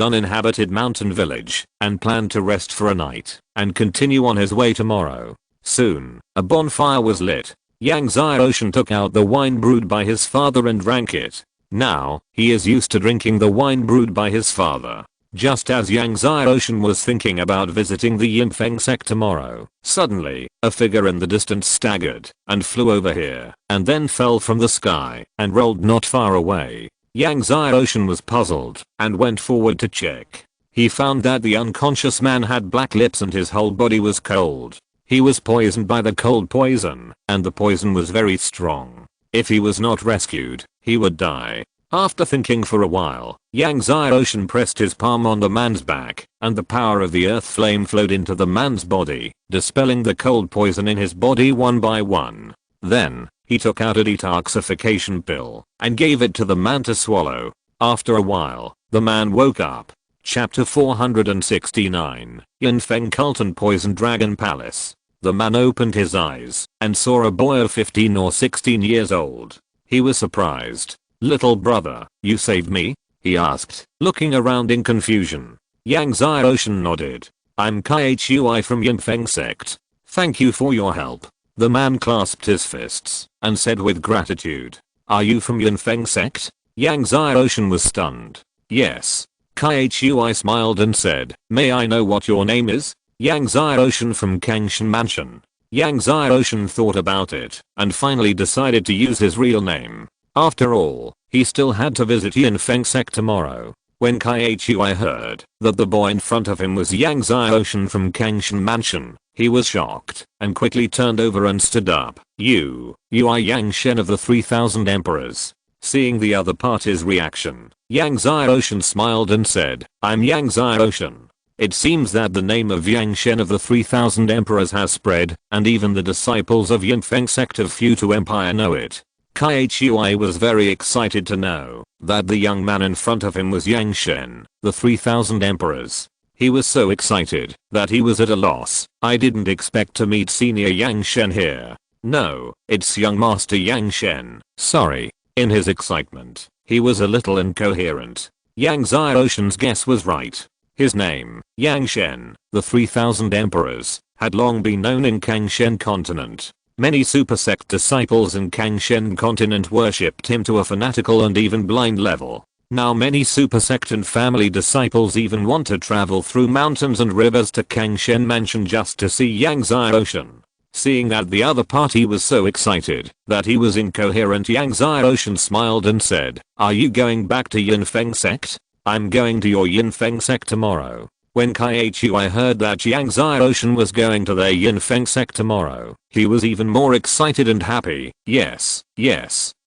uninhabited mountain village and planned to rest for a night and continue on his way tomorrow. Soon, a bonfire was lit. Yang Zai Ocean took out the wine brewed by his father and drank it. Now, he is used to drinking the wine brewed by his father. Just as Yang Zai Ocean was thinking about visiting the Yunfeng sect tomorrow, suddenly, a figure in the distance staggered and flew over here, and then fell from the sky and rolled not far away. Yang Zai Ocean was puzzled and went forward to check. He found that the unconscious man had black lips and his whole body was cold. He was poisoned by the cold poison, and the poison was very strong. If he was not rescued, he would die. After thinking for a while, Yang Zai Ocean pressed his palm on the man's back, and the power of the earth flame flowed into the man's body, dispelling the cold poison in his body one by one. Then, he took out a detoxification pill and gave it to the man to swallow. After a while, the man woke up. Chapter 469, Yunfeng Cult and Poison Dragon Palace. The man opened his eyes and saw a boy of 15 or 16 years old. He was surprised. "Little brother, you saved me?" he asked, looking around in confusion. Yang Zai Ocean nodded. "I'm Khui from Yunfeng sect. Thank you for your help." The man clasped his fists and said with gratitude, "Are you from Yunfeng sect?" Yang Zai Ocean was stunned. "Yes." Khui smiled and said, "May I know what your name is?" Yang Zai Ocean from Kangshan Mansion. Yang Zai Ocean thought about it and finally decided to use his real name. After all, he still had to visit Yunfeng sect tomorrow. When Khui heard that the boy in front of him was Yang Zai Ocean from Kangshan Mansion, he was shocked and quickly turned over and stood up. You are Yang Shen of the 3000 Emperors." Seeing the other party's reaction, Yang Zai Ocean smiled and said, "I'm Yang Zai Ocean." It seems that the name of Yang Shen of the 3000 Emperors has spread, and even the disciples of Yunfeng sect of Futu Empire know it. Khui was very excited to know that the young man in front of him was Yang Shen, the 3000 Emperors. He was so excited that he was at a loss. "I didn't expect to meet senior Yang Shen here. No, it's young master Yang Shen. Sorry." In his excitement, he was a little incoherent. Yang Zai Ocean's guess was right. His name, Yang Shen, the 3000 Emperors, had long been known in Kangshan continent. Many super sect disciples in Kangshan continent worshipped him to a fanatical and even blind level. Now many super sect and family disciples even want to travel through mountains and rivers to Kangshan Mansion just to see Yang Zai Ocean. Seeing that the other party was so excited that he was incoherent, Yang Zai Ocean smiled and said, "Are you going back to Yunfeng sect?" "I'm going to your Yunfeng sect tomorrow." When Khui heard that Yang Zai Ocean was going to their Yunfeng sect tomorrow, he was even more excited and happy. Yes,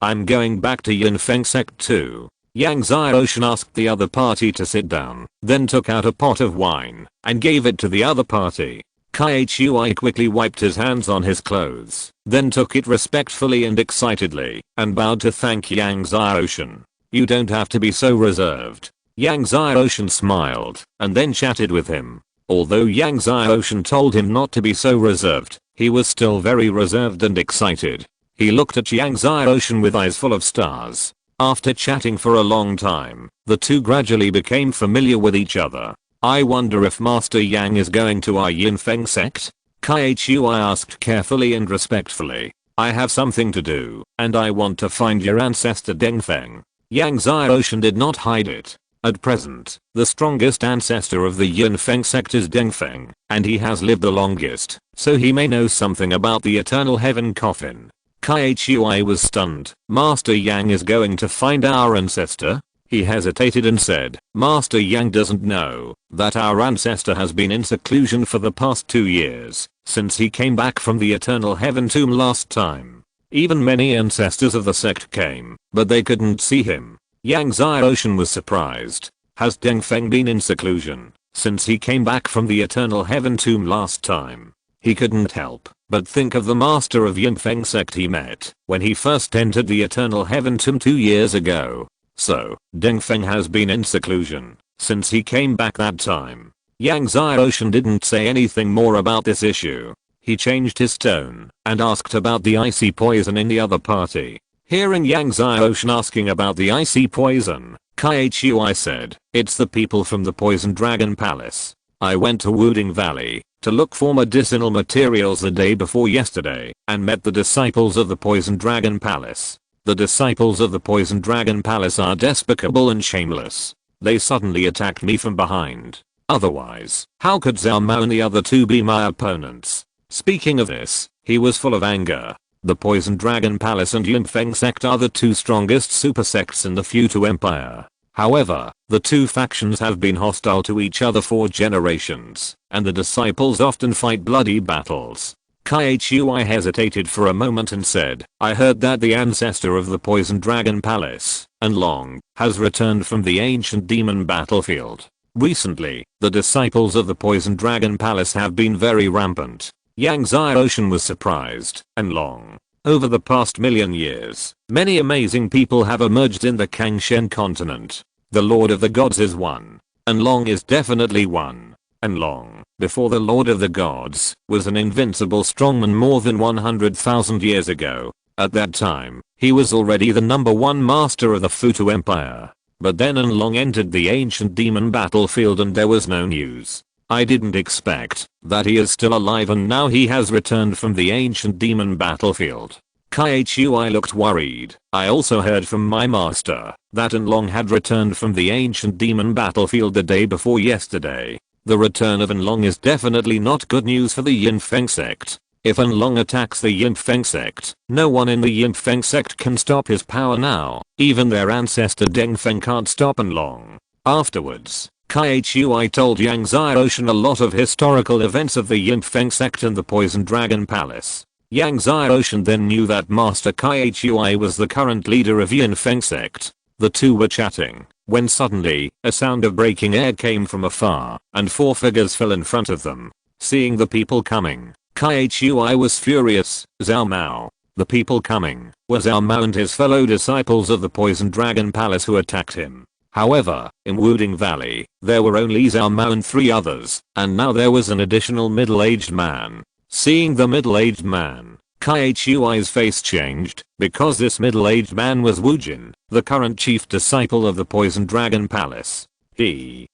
I'm going back to Yunfeng sect too." Yang Zai Ocean asked the other party to sit down, then took out a pot of wine and gave it to the other party. Khui quickly wiped his hands on his clothes, then took it respectfully and excitedly, and bowed to thank Yang Zai Ocean. "You don't have to be so reserved." Yang Zai Ocean smiled, and then chatted with him. Although Yang Zai Ocean told him not to be so reserved, he was still very reserved and excited. He looked at Yang Zai Ocean with eyes full of stars. After chatting for a long time, the two gradually became familiar with each other. "I wonder if Master Yang is going to our Yunfeng sect?" Khui asked carefully and respectfully. "I have something to do, and I want to find your ancestor Dengfeng." Yang Zai Ocean did not hide it. At present, the strongest ancestor of the Yunfeng sect is Dengfeng, and he has lived the longest, so he may know something about the eternal heaven coffin. Khui was stunned. Master Yang is going to find our ancestor? He hesitated and said, Master Yang doesn't know that our ancestor has been in seclusion for the past 2 years, since he came back from the eternal heaven tomb last time. Even many ancestors of the sect came, but they couldn't see him. Yang Xiaoshan was surprised. Has Dengfeng been in seclusion since he came back from the eternal heaven tomb last time? He couldn't help but think of the master of Yunfeng sect he met when he first entered the eternal heaven tomb 2 years ago. So, Dengfeng has been in seclusion since he came back that time. Yang Xiaoshan didn't say anything more about this issue. He changed his tone and asked about the icy poison in the other party. Hearing Yang Xiaoshan asking about the icy poison, Khui said, it's the people from the Poison Dragon Palace. I went to Wuding Valley to look for medicinal materials the day before yesterday and met the disciples of the Poison Dragon Palace. The disciples of the Poison Dragon Palace are despicable and shameless. They suddenly attacked me from behind. Otherwise, how could Zhao Mao and the other two be my opponents? Speaking of this, he was full of anger. The Poison Dragon Palace and Yunfeng sect are the two strongest super sects in the Futu Empire. However, the two factions have been hostile to each other for generations, and the disciples often fight bloody battles. Khui hesitated for a moment and said, I heard that the ancestor of the Poison Dragon Palace, Anlong, has returned from the ancient demon battlefield. Recently, the disciples of the Poison Dragon Palace have been very rampant. Yang Xiaoshan was surprised. Anlong. Over the past million years, many amazing people have emerged in the Kangshen continent. The Lord of the Gods is one. Anlong is definitely one. Anlong, before the Lord of the Gods, was an invincible strongman more than 100,000 years ago. At that time, he was already the #1 master of the Futu Empire. But then Anlong entered the ancient demon battlefield and there was no news. I didn't expect that he is still alive and now he has returned from the ancient demon battlefield. Khui looked worried. I also heard from my master that Anlong had returned from the ancient demon battlefield the day before yesterday. The return of Anlong is definitely not good news for the Yunfeng sect. If Anlong attacks the Yunfeng sect, no one in the Yunfeng sect can stop his power now. Even their ancestor Dengfeng can't stop Anlong. Afterwards, Khui told Yang Xiaoshan a lot of historical events of the Yunfeng sect and the Poison Dragon Palace. Yang Xiaoshan then knew that Master Khui was the current leader of Yunfeng sect. The two were chatting when suddenly, a sound of breaking air came from afar, and 4 figures fell in front of them. Seeing the people coming, Khui was furious. Zhao Mao. The people coming were Zhao Mao and his fellow disciples of the Poison Dragon Palace who attacked him. However, in Wuding Valley, there were only Zhao Mao and 3 others, and now there was an additional middle-aged man. Seeing the middle-aged man, Khui's face changed, because this middle-aged man was Wu Jin, the current chief disciple of the Poison Dragon Palace. Khui,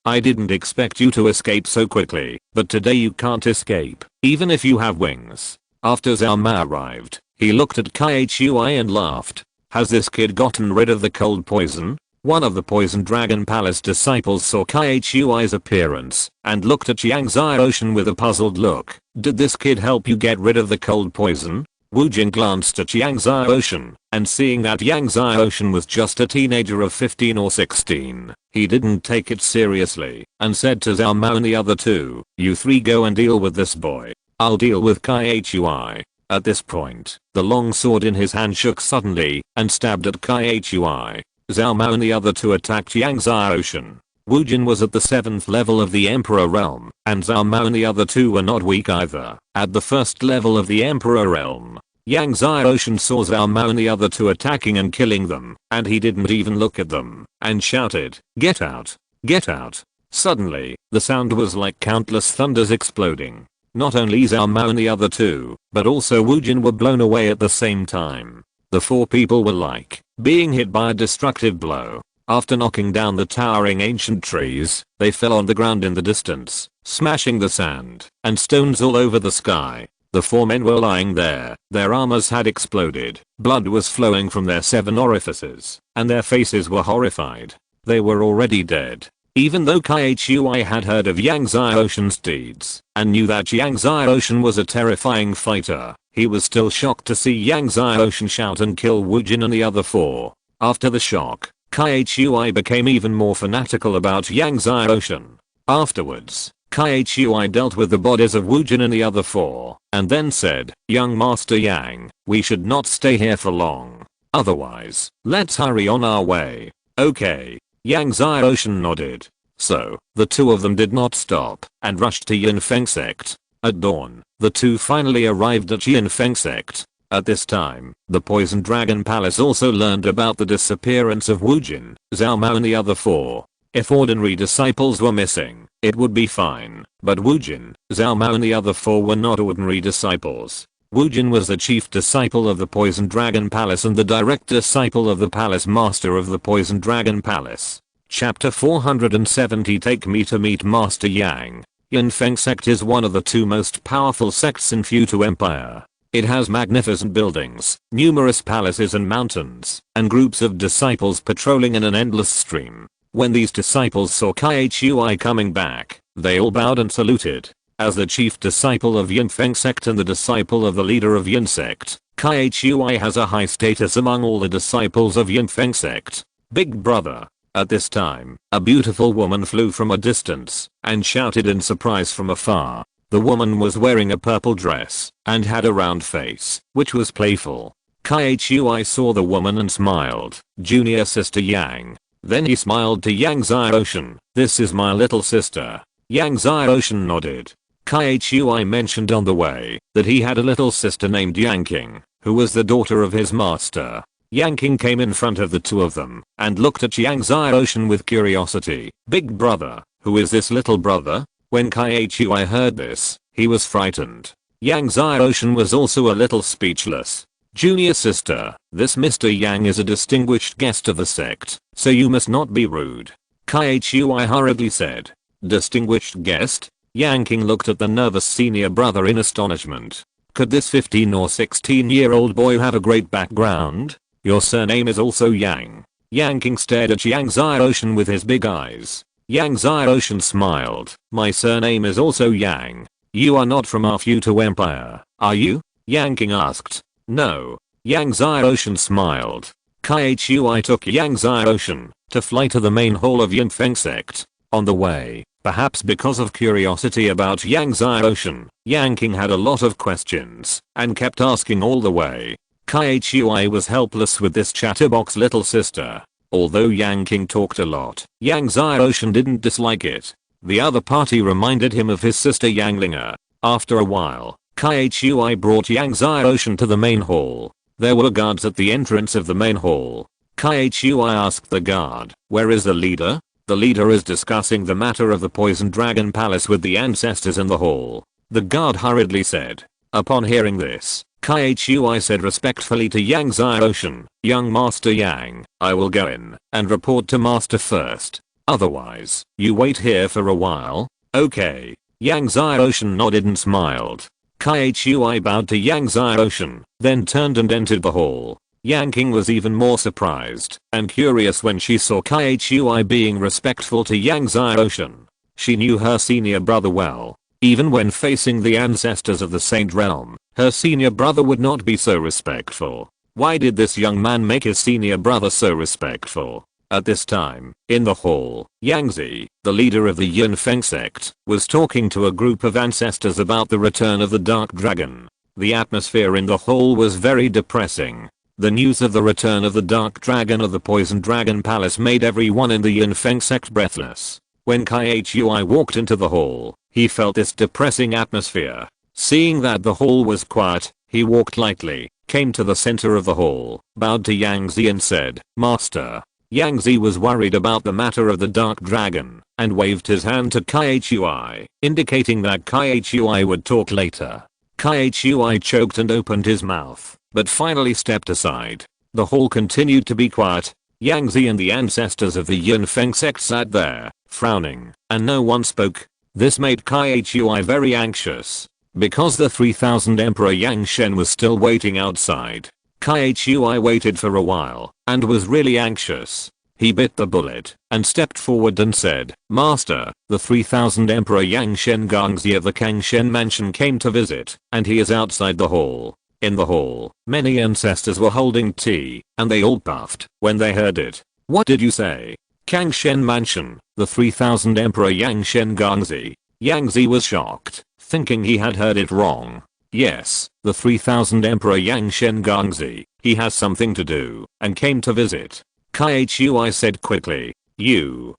I didn't expect you to escape so quickly, but today you can't escape, even if you have wings. After Zhao Mao arrived, he looked at Khui and laughed. Has this kid gotten rid of the cold poison? One of the Poison Dragon Palace disciples saw Khui's appearance and looked at Yang Xiaoshan with a puzzled look. Did this kid help you get rid of the cold poison? Wu Jin glanced at Yang Xiaoshan, and seeing that Yang Xiaoshan was just a teenager of 15 or 16, he didn't take it seriously and said to Zhao Mao and the other two, you 3 go and deal with this boy. I'll deal with Khui. At this point, the long sword in his hand shook suddenly and stabbed at Khui. Zhao Mao and the other two attacked Yang Xiaoshan. Wu Jin was at the 7th level of the Emperor Realm, and Zhao Mao and the other two were not weak either. At the 1st level of the Emperor Realm, Yang Xiaoshan saw Zhao Mao and the other two attacking and killing them, and he didn't even look at them, and shouted, get out! Get out! Suddenly, the sound was like countless thunders exploding. Not only Zhao Mao and the other two, but also Wu Jin were blown away at the same time. The 4 people were like being hit by a destructive blow. After knocking down the towering ancient trees, they fell on the ground in the distance, smashing the sand and stones all over the sky. The 4 men were lying there, their armors had exploded, blood was flowing from their 7 orifices, and their faces were horrified. They were already dead. Even though Kaihui had heard of Yang Xiaoshen's deeds and knew that Yang Xiaoshen was a terrifying fighter, he was still shocked to see Yang Xiaoshen shout and kill Wu Jin and the other four. After the shock, Kaihui became even more fanatical about Yang Xiaoshen. Afterwards, Kaihui dealt with the bodies of Wu Jin and the other four, and then said, "Young Master Yang, we should not stay here for long. Otherwise, let's hurry on our way." "Okay." Yang Xiaoshen nodded. So, the two of them did not stop and rushed to Yunfeng sect. At dawn, the two finally arrived at Yunfeng sect. At this time, the Poison Dragon Palace also learned about the disappearance of Wu Jin, Zhao Mao and the other four. If ordinary disciples were missing, it would be fine, but Wu Jin, Zhao Mao and the other four were not ordinary disciples. Wu Jin was the chief disciple of the Poison Dragon Palace and the direct disciple of the Palace Master of the Poison Dragon Palace. Chapter 470 Take me to meet Master Yang. Yunfeng sect is one of the two most powerful sects in Futu Empire. It has magnificent buildings, numerous palaces and mountains, and groups of disciples patrolling in an endless stream. When these disciples saw Kaihui coming back, they all bowed and saluted. As the chief disciple of Yunfeng sect and the disciple of the leader of Yun sect, Kaihui has a high status among all the disciples of Yunfeng sect. Big brother. At this time, a beautiful woman flew from a distance and shouted in surprise from afar. The woman was wearing a purple dress and had a round face, which was playful. Kaihui saw the woman and smiled. "Junior sister Yang." Then he smiled to Yang Xiaoshen. "This is my little sister." Yang Xiaoshen nodded. Kaihui mentioned on the way that he had a little sister named Yanqing, who was the daughter of his master. Yanqing came in front of the two of them and looked at Yang Xiaoshen with curiosity. "Big brother, who is this little brother?" When Kaihui heard this, he was frightened. Yang Xiaoshen was also a little speechless. "Junior sister, this Mr. Yang is a distinguished guest of the sect, so you must not be rude," Kaihui hurriedly said. "Distinguished guest?" Yanqing looked at the nervous senior brother in astonishment. Could this 15 or 16-year-old boy have a great background? "Your surname is also Yang." Yanqing stared at Yang Xiaoshen with his big eyes. Yang Xiaoshen smiled. "My surname is also Yang. You are not from our Futu Empire, are you?" Yanqing asked. "No." Yang Xiaoshen smiled. Kaihui took Yang Xiaoshen to fly to the main hall of Yunfeng sect. On the way, perhaps because of curiosity about Yang Xiaoshen, Yanqing had a lot of questions and kept asking all the way. Kaihui was helpless with this chatterbox little sister. Although Yanqing talked a lot, Yang Xiaoshen didn't dislike it. The other party reminded him of his sister Yanglinger. After a while, Kaihui brought Yang Xiaoshen to the main hall. There were guards at the entrance of the main hall. Kaihui asked the guard, "Where is the leader?" "The leader is discussing the matter of the Poison Dragon Palace with the ancestors in the hall," the guard hurriedly said. Upon hearing this, Kaihui said respectfully to Yang Xiaoshen, "Young Master Yang, I will go in and report to Master first. Otherwise, you wait here for a while." "Okay." Yang Xiaoshen nodded and smiled. Kaihui bowed to Yang Xiaoshen, then turned and entered the hall. Yanqing was even more surprised and curious when she saw Kaihui being respectful to Yang Xiaoshen. She knew her senior brother well. Even when facing the ancestors of the Saint Realm, her senior brother would not be so respectful. Why did this young man make his senior brother so respectful? At this time, in the hall, Yangzi, the leader of the Yunfeng sect, was talking to a group of ancestors about the return of the Dark Dragon. The atmosphere in the hall was very depressing. The news of the return of the Dark Dragon of the Poison Dragon Palace made everyone in the Yunfeng sect breathless. When Kaihui walked into the hall, he felt this depressing atmosphere. Seeing that the hall was quiet, he walked lightly, came to the center of the hall, bowed to Yangzi and said, "Master." Yangzi was worried about the matter of the Dark Dragon, and waved his hand to Kaihui, indicating that Kaihui would talk later. Kaihui choked and opened his mouth, but finally stepped aside. The hall continued to be quiet. Yangzi and the ancestors of the Yunfeng sect sat there, frowning, and no one spoke. This made Kaihui very anxious. Because the 3000 Emperor Yang Shen was still waiting outside, Kaihui waited for a while, and was really anxious. He bit the bullet and stepped forward and said, "Master, the 3000 Emperor Yang Shen Gangzi of the Kangshen Mansion came to visit, and he is outside the hall." In the hall, many ancestors were holding tea, and they all puffed when they heard it. "What did you say?" "Kangshen Mansion, the 3000 Emperor Yang Shen Gangzi." Yang Zi was shocked, thinking he had heard it wrong. "Yes, the 3000 Emperor Yang Shen Gangzi. He has something to do and came to visit." Khui said quickly. You,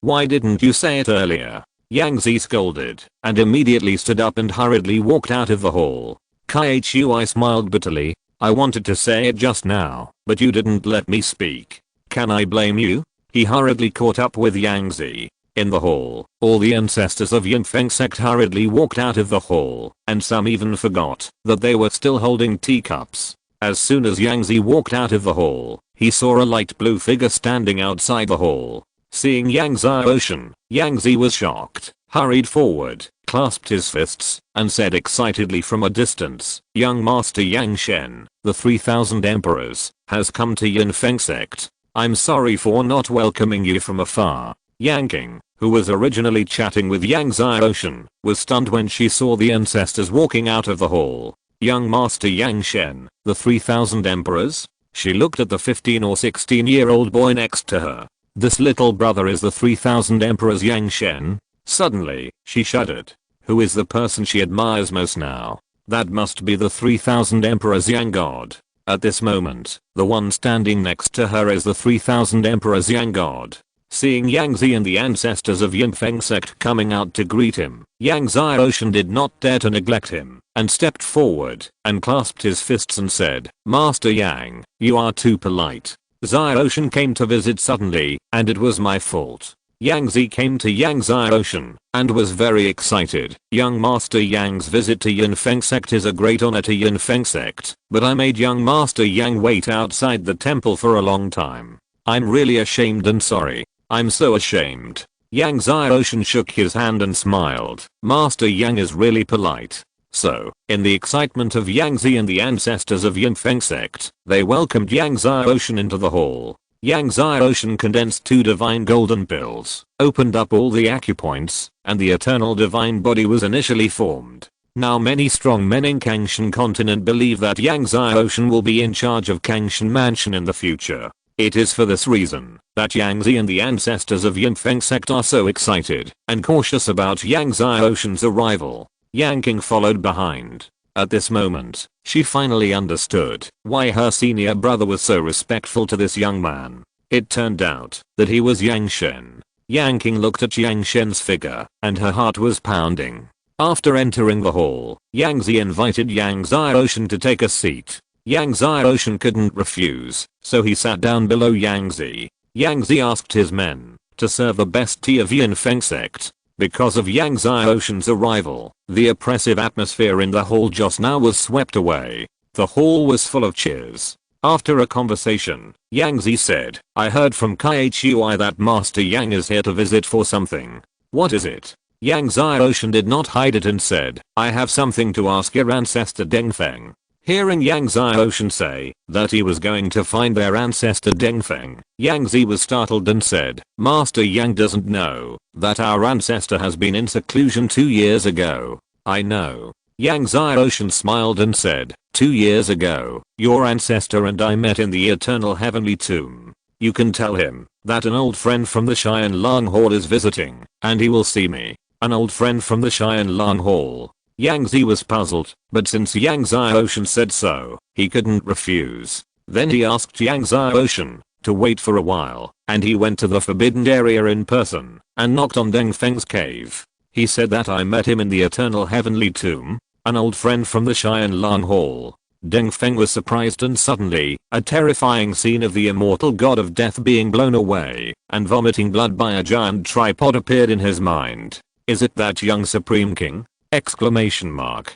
why didn't you say it earlier?" Yang Zi scolded and immediately stood up and hurriedly walked out of the hall. Khui smiled bitterly. "I wanted to say it just now, but you didn't let me speak. Can I blame you?" He hurriedly caught up with Yang Zi. In the hall, all the ancestors of Yunfeng sect hurriedly walked out of the hall, and some even forgot that they were still holding teacups. As soon as Yang Zi walked out of the hall, he saw a light blue figure standing outside the hall. Seeing Yang Zi, Yang Zi was shocked, hurried forward, clasped his fists, and said excitedly from a distance, "Young Master Yang Shen, the 3000 Emperors, has come to Yunfeng sect. I'm sorry for not welcoming you from afar." Yang King, who was originally chatting with Yang Zi, was stunned when she saw the ancestors walking out of the hall. "Young Master Yang Shen, the 3000 Emperors?" She looked at the 15 or 16-year-old boy next to her. "This little brother is the 3000 Emperors Yang Shen?" Suddenly, she shuddered. Who is the person she admires most now? That must be the 3000 Emperors Yang God. At this moment, the one standing next to her is the 3000 Emperors Yang God. Seeing Yang Zi and the ancestors of Yunfeng sect coming out to greet him, Yang Zi did not dare to neglect him, and stepped forward and clasped his fists and said, "Master Yang, you are too polite. Zi came to visit suddenly, and it was my fault." Yang Zi came to Yang Zi and was very excited. "Young Master Yang's visit to Yunfeng sect is a great honor to Yunfeng sect, but I made young Master Yang wait outside the temple for a long time. I'm really ashamed and sorry. I'm so ashamed." Yang Zi shook his hand and smiled. Master Yang is really polite. So, in the excitement of Yang Zi and the ancestors of Yunfeng sect, they welcomed Yang Zi into the hall. Yang Zi condensed 2 divine golden pills, opened up all the acupoints, and the eternal divine body was initially formed. Now many strong men in Kangshan continent believe that Yang Zi will be in charge of Kangshan Mansion in the future. It is for this reason that Yang Zi and the ancestors of Yunfeng sect are so excited and cautious about Yang Zi arrival. Yang King followed behind. At this moment, she finally understood why her senior brother was so respectful to this young man. It turned out that he was Yang Shen. Yang King looked at Yang Shen's figure, and her heart was pounding. After entering the hall, Yang Zi invited Yang Zi to take a seat. Yang Zi couldn't refuse, so he sat down below Yang Zi. Yang Zi asked his men to serve the best tea of Yunfeng sect. Because of Yang Zi arrival, the oppressive atmosphere in the hall just now was swept away. The hall was full of cheers. After a conversation, Yang Zi said, "I heard from Khui that Master Yang is here to visit for something. What is it?" Yang Zi did not hide it and said, "I have something to ask your ancestor Dengfeng." Hearing Yang Zi say that he was going to find their ancestor Dengfeng, Yang Zi was startled and said, "Master Yang doesn't know that our ancestor has been in seclusion 2 years ago." "I know." Yang Zi smiled and said, 2 years ago, your ancestor and I met in the eternal heavenly tomb. You can tell him that an old friend from the Cheyenne Long Hall is visiting, and he will see me." An old friend from the Cheyenne Long Hall. Yang Zi was puzzled, but since Yang Zi said so, he couldn't refuse. Then he asked Yang Zi to wait for a while, and he went to the forbidden area in person, and knocked on Dengfeng's cave. He said that I met him in the eternal heavenly tomb, an old friend from the Cheyenne Long Hall. Dengfeng was surprised, and suddenly, a terrifying scene of the immortal god of death being blown away, and vomiting blood by a giant tripod appeared in his mind. "Is it that young Supreme King?" Exclamation mark.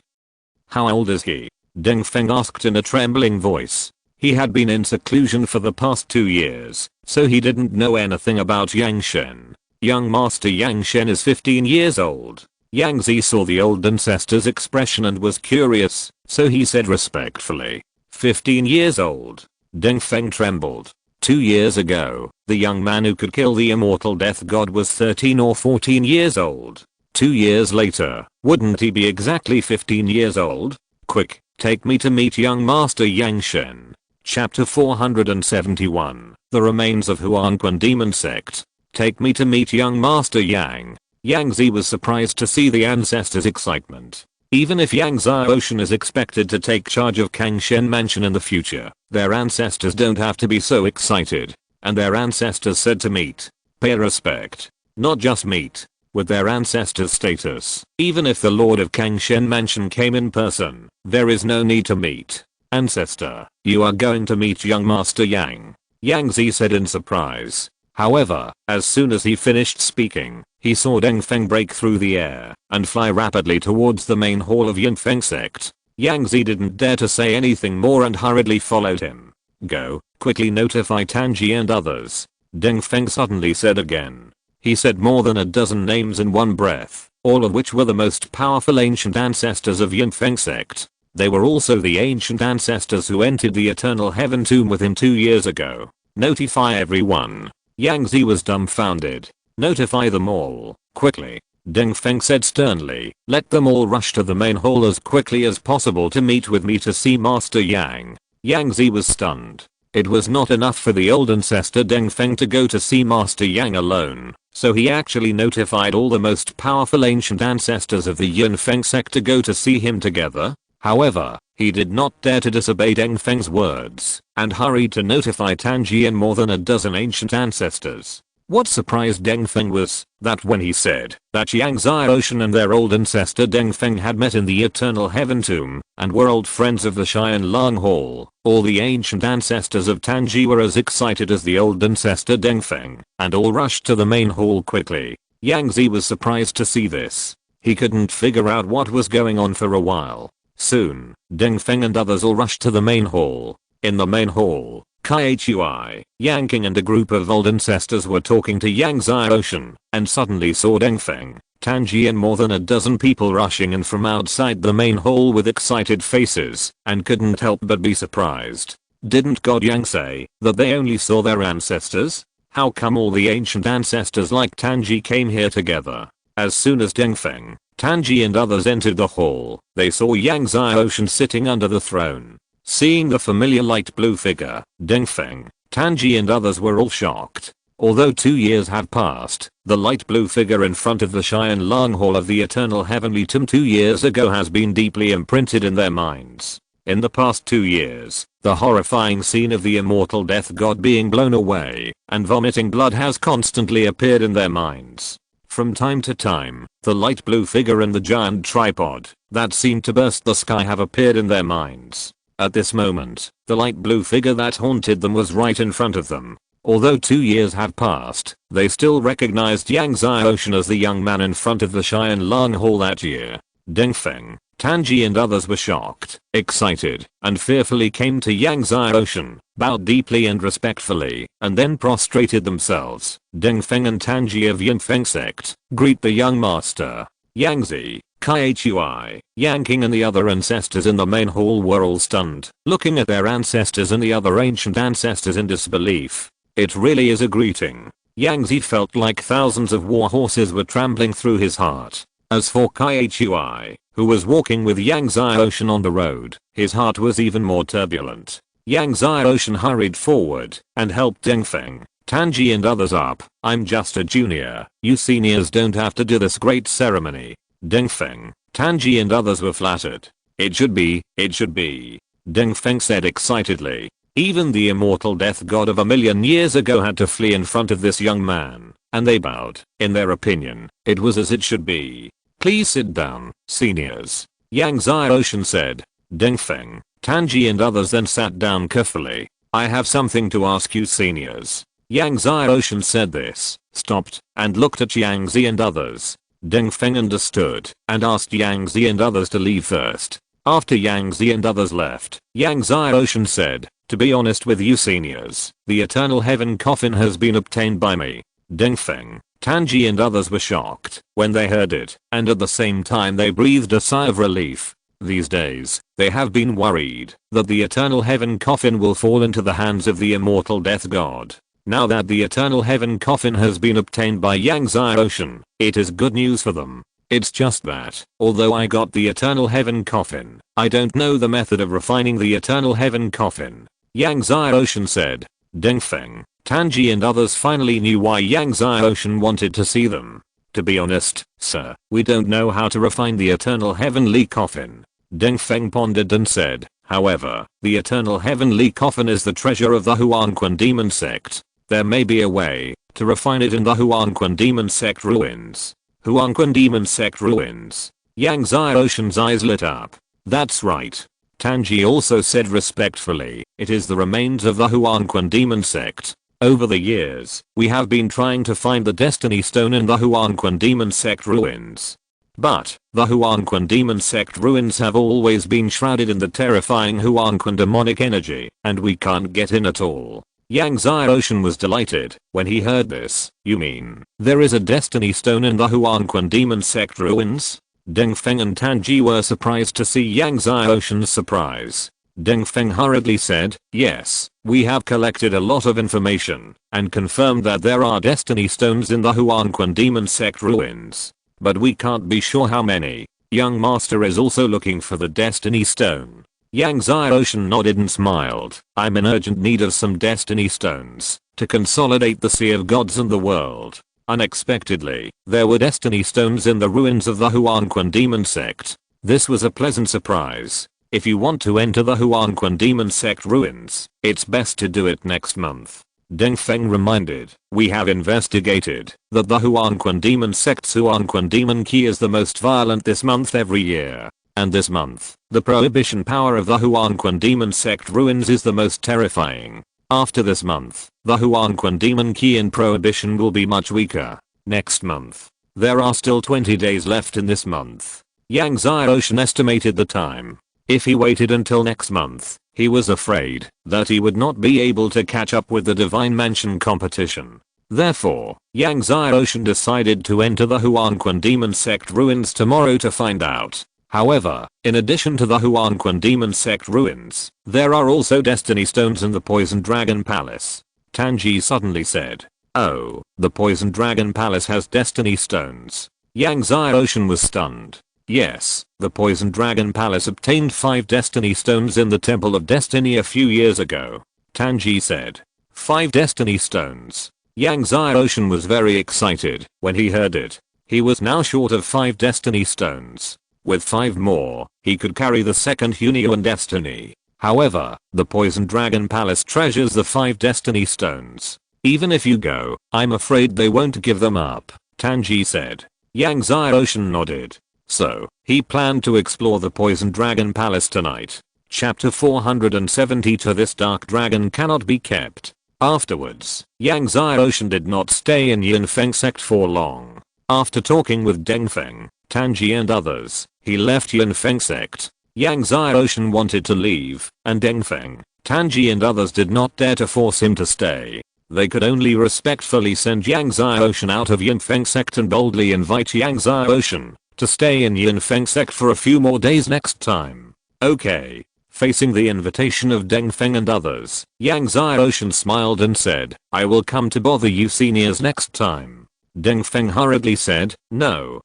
"How old is he?" Dengfeng asked in a trembling voice. He had been in seclusion for the past 2 years, so he didn't know anything about Yang Shen. Young Master Yang Shen is 15 years old. Yang Zi saw the old ancestor's expression and was curious, so he said respectfully, 15 years old. Dengfeng trembled. 2 years ago, the young man who could kill the immortal death god was 13 or 14 years old. 2 years later, wouldn't he be exactly 15 years old? Quick, take me to meet young Master Yang Shen. Chapter 471, The Remains of Huanquan Demon Sect. Take me to meet young Master Yang. Yang Zi was surprised to see the ancestors' excitement. Even if Yang Xiaoshan is expected to take charge of Kangshen Mansion in the future, their ancestors don't have to be so excited. And their ancestors said to meet. Pay respect. Not just meet. With their ancestors' status. Even if the Lord of Kangshen Mansion came in person, there is no need to meet. Ancestor, you are going to meet young Master Yang. Yang Zi said in surprise. However, as soon as he finished speaking, he saw Deng Feng break through the air and fly rapidly towards the main hall of Yunfeng sect. Yang Zi didn't dare to say anything more and hurriedly followed him. Go, quickly notify Tanji and others. Deng Feng suddenly said again. He said more than a dozen names in one breath, all of which were the most powerful ancient ancestors of Yunfeng sect. They were also the ancient ancestors who entered the Eternal Heaven tomb with him 2 years ago. Notify everyone. Yang Zi was dumbfounded. Notify them all, quickly. Deng Feng said sternly. Let them all rush to the main hall as quickly as possible to meet with me to see Master Yang. Yang Zi was stunned. It was not enough for the old ancestor Deng Feng to go to see Master Yang alone, so he actually notified all the most powerful ancient ancestors of the Yunfeng sect to go to see him together. However, he did not dare to disobey Deng Feng's words, and hurried to notify Tanji and more than a dozen ancient ancestors. What surprised Deng Feng was that when he said that Yang Xiaoshan and their old ancestor Deng Feng had met in the Eternal Heaven tomb and were old friends of the Xian Lang Hall, all the ancient ancestors of Tanji were as excited as the old ancestor Deng Feng, and all rushed to the main hall quickly. Yang Zi was surprised to see this. He couldn't figure out what was going on for a while. Soon, Deng Feng and others all rushed to the main hall. In the main hall, Khui, Yang King and a group of old ancestors were talking to Yang Xiaoshan, and suddenly saw Deng Feng, Tanji and more than a dozen people rushing in from outside the main hall with excited faces, and couldn't help but be surprised. Didn't God Yang say that they only saw their ancestors? How come all the ancient ancestors like Tanji came here together? As soon as Deng Feng, Tanji and others entered the hall, they saw Yang Xiaoshan sitting under the throne. Seeing the familiar light blue figure, Deng Feng, Tanji and others were all shocked. Although 2 years had passed, the light blue figure in front of the Xian Lang Hall of the Eternal Heavenly Tomb 2 years ago has been deeply imprinted in their minds. In the past 2 years, the horrifying scene of the immortal death god being blown away and vomiting blood has constantly appeared in their minds. From time to time, the light blue figure and the giant tripod that seemed to burst the sky have appeared in their minds. At this moment, the light blue figure that haunted them was right in front of them. Although 2 years had passed, they still recognized Yang Xiaoshan as the young man in front of the Xian Lang Hall that year. Deng Feng, Tanji and others were shocked, excited, and fearfully came to Yang Xiaoshan, bowed deeply and respectfully, and then prostrated themselves. Deng Feng and Tanji of Yunfeng sect, greet the young master. Yang Zi, Khui, Yang King and the other ancestors in the main hall were all stunned, looking at their ancestors and the other ancient ancestors in disbelief. It really is a greeting. Yang Zi felt like thousands of war horses were trampling through his heart. As for Khui, who was walking with Yang Xiaoshan on the road, his heart was even more turbulent. Yang Xiaoshan hurried forward and helped Deng Feng, Tanji and others up. I'm just a junior, you seniors don't have to do this great ceremony. Deng Feng, Tanji and others were flattered. It should be. Deng Feng said excitedly. Even the immortal death god of 1,000,000 years ago had to flee in front of this young man, and they bowed. In their opinion, it was as it should be. Please sit down, seniors. Yang Xiaoshan said. Deng Feng, Tanji and others then sat down carefully. I have something to ask you seniors. Yang Xiaoshan said this, stopped, and looked at Yang Zi and others. Deng Feng understood, and asked Yang Zi and others to leave first. After Yang Zi and others left, Yang Xiaoshan said, to be honest with you seniors, the Eternal Heaven coffin has been obtained by me. Deng Feng, Tanji and others were shocked when they heard it, and at the same time they breathed a sigh of relief. These days, they have been worried that the Eternal Heaven Coffin will fall into the hands of the immortal death god. Now that the Eternal Heaven Coffin has been obtained by Yangtze Ocean, it is good news for them. It's just that, although I got the Eternal Heaven Coffin, I don't know the method of refining the Eternal Heaven Coffin. Yangtze Ocean said. Dengfeng, Tanji and others finally knew why Yangtze Ocean wanted to see them. To be honest, sir, we don't know how to refine the Eternal Heavenly Coffin. Dengfeng pondered and said, however, the Eternal Heavenly Coffin is the treasure of the Huanquan Demon Sect. There may be a way to refine it in the Huanquan Demon Sect ruins. Huanquan Demon Sect ruins. Yangtze Ocean's eyes lit up. That's right. Tanji also said respectfully, it is the remains of the Huanquan Demon Sect. Over the years, we have been trying to find the Destiny Stone in the Huanquan Demon Sect ruins. But, the Huanquan Demon Sect ruins have always been shrouded in the terrifying Huanquan demonic energy, and we can't get in at all. Yangtze Ocean was delighted when he heard this. You mean, there is a Destiny Stone in the Huanquan Demon Sect ruins? Dengfeng and Tanji were surprised to see Yangtze Ocean's surprise. Dengfeng hurriedly said, yes, we have collected a lot of information and confirmed that there are Destiny Stones in the Huanquan Demon Sect ruins. But we can't be sure how many. Young Master is also looking for the Destiny Stone. Yangtze Ocean nodded and smiled. I'm in urgent need of some Destiny Stones to consolidate the Sea of Gods and the world. Unexpectedly, there were Destiny Stones in the ruins of the Huanquan Demon Sect. This was a pleasant surprise. If you want to enter the Huanquan Demon Sect ruins, it's best to do it next month. Dengfeng reminded, we have investigated that the Huanquan Demon Sect's Huanquan Demon Key is the most violent this month every year. And this month, the prohibition power of the Huanquan Demon Sect ruins is the most terrifying. After this month, the Huanquan Demon Key in prohibition will be much weaker. Next month. There are still 20 days left in this month. Yangtze Ocean estimated the time. If he waited until next month, he was afraid that he would not be able to catch up with the Divine Mansion competition. Therefore, Yangtze Ocean decided to enter the Huanquan Demon Sect ruins tomorrow to find out. However, in addition to the Huanquan Demon Sect ruins, there are also Destiny Stones in the Poison Dragon Palace. Tanji suddenly said, oh, the Poison Dragon Palace has Destiny Stones. Yangtze Ocean was stunned. Yes, the Poison Dragon Palace obtained 5 Destiny Stones in the Temple of Destiny a few years ago. Tanji said. 5 Destiny Stones. Yangtze Ocean was very excited when he heard it. He was now short of 5 Destiny Stones. With 5 more, he could carry the second Hunyuan Destiny. However, the Poison Dragon Palace treasures the 5 Destiny Stones. Even if you go, I'm afraid they won't give them up, Tanji said. Yangtze Ocean nodded. So, he planned to explore the Poison Dragon Palace tonight. Chapter 472. This dark dragon cannot be kept. Afterwards, Yangtze Ocean did not stay in Yunfeng Sect for long. After talking with Dengfeng, Tanji and others, he left Yunfeng Sect. Yangtze Ocean wanted to leave, and Dengfeng, Tanji and others did not dare to force him to stay. They could only respectfully send Yangtze Ocean out of Yunfeng Sect and boldly invite Yangtze Ocean to stay in Yunfeng Sect for a few more days next time. Okay. Facing the invitation of Dengfeng and others, Yangtze Ocean smiled and said, I will come to bother you seniors next time. Dengfeng hurriedly said, no,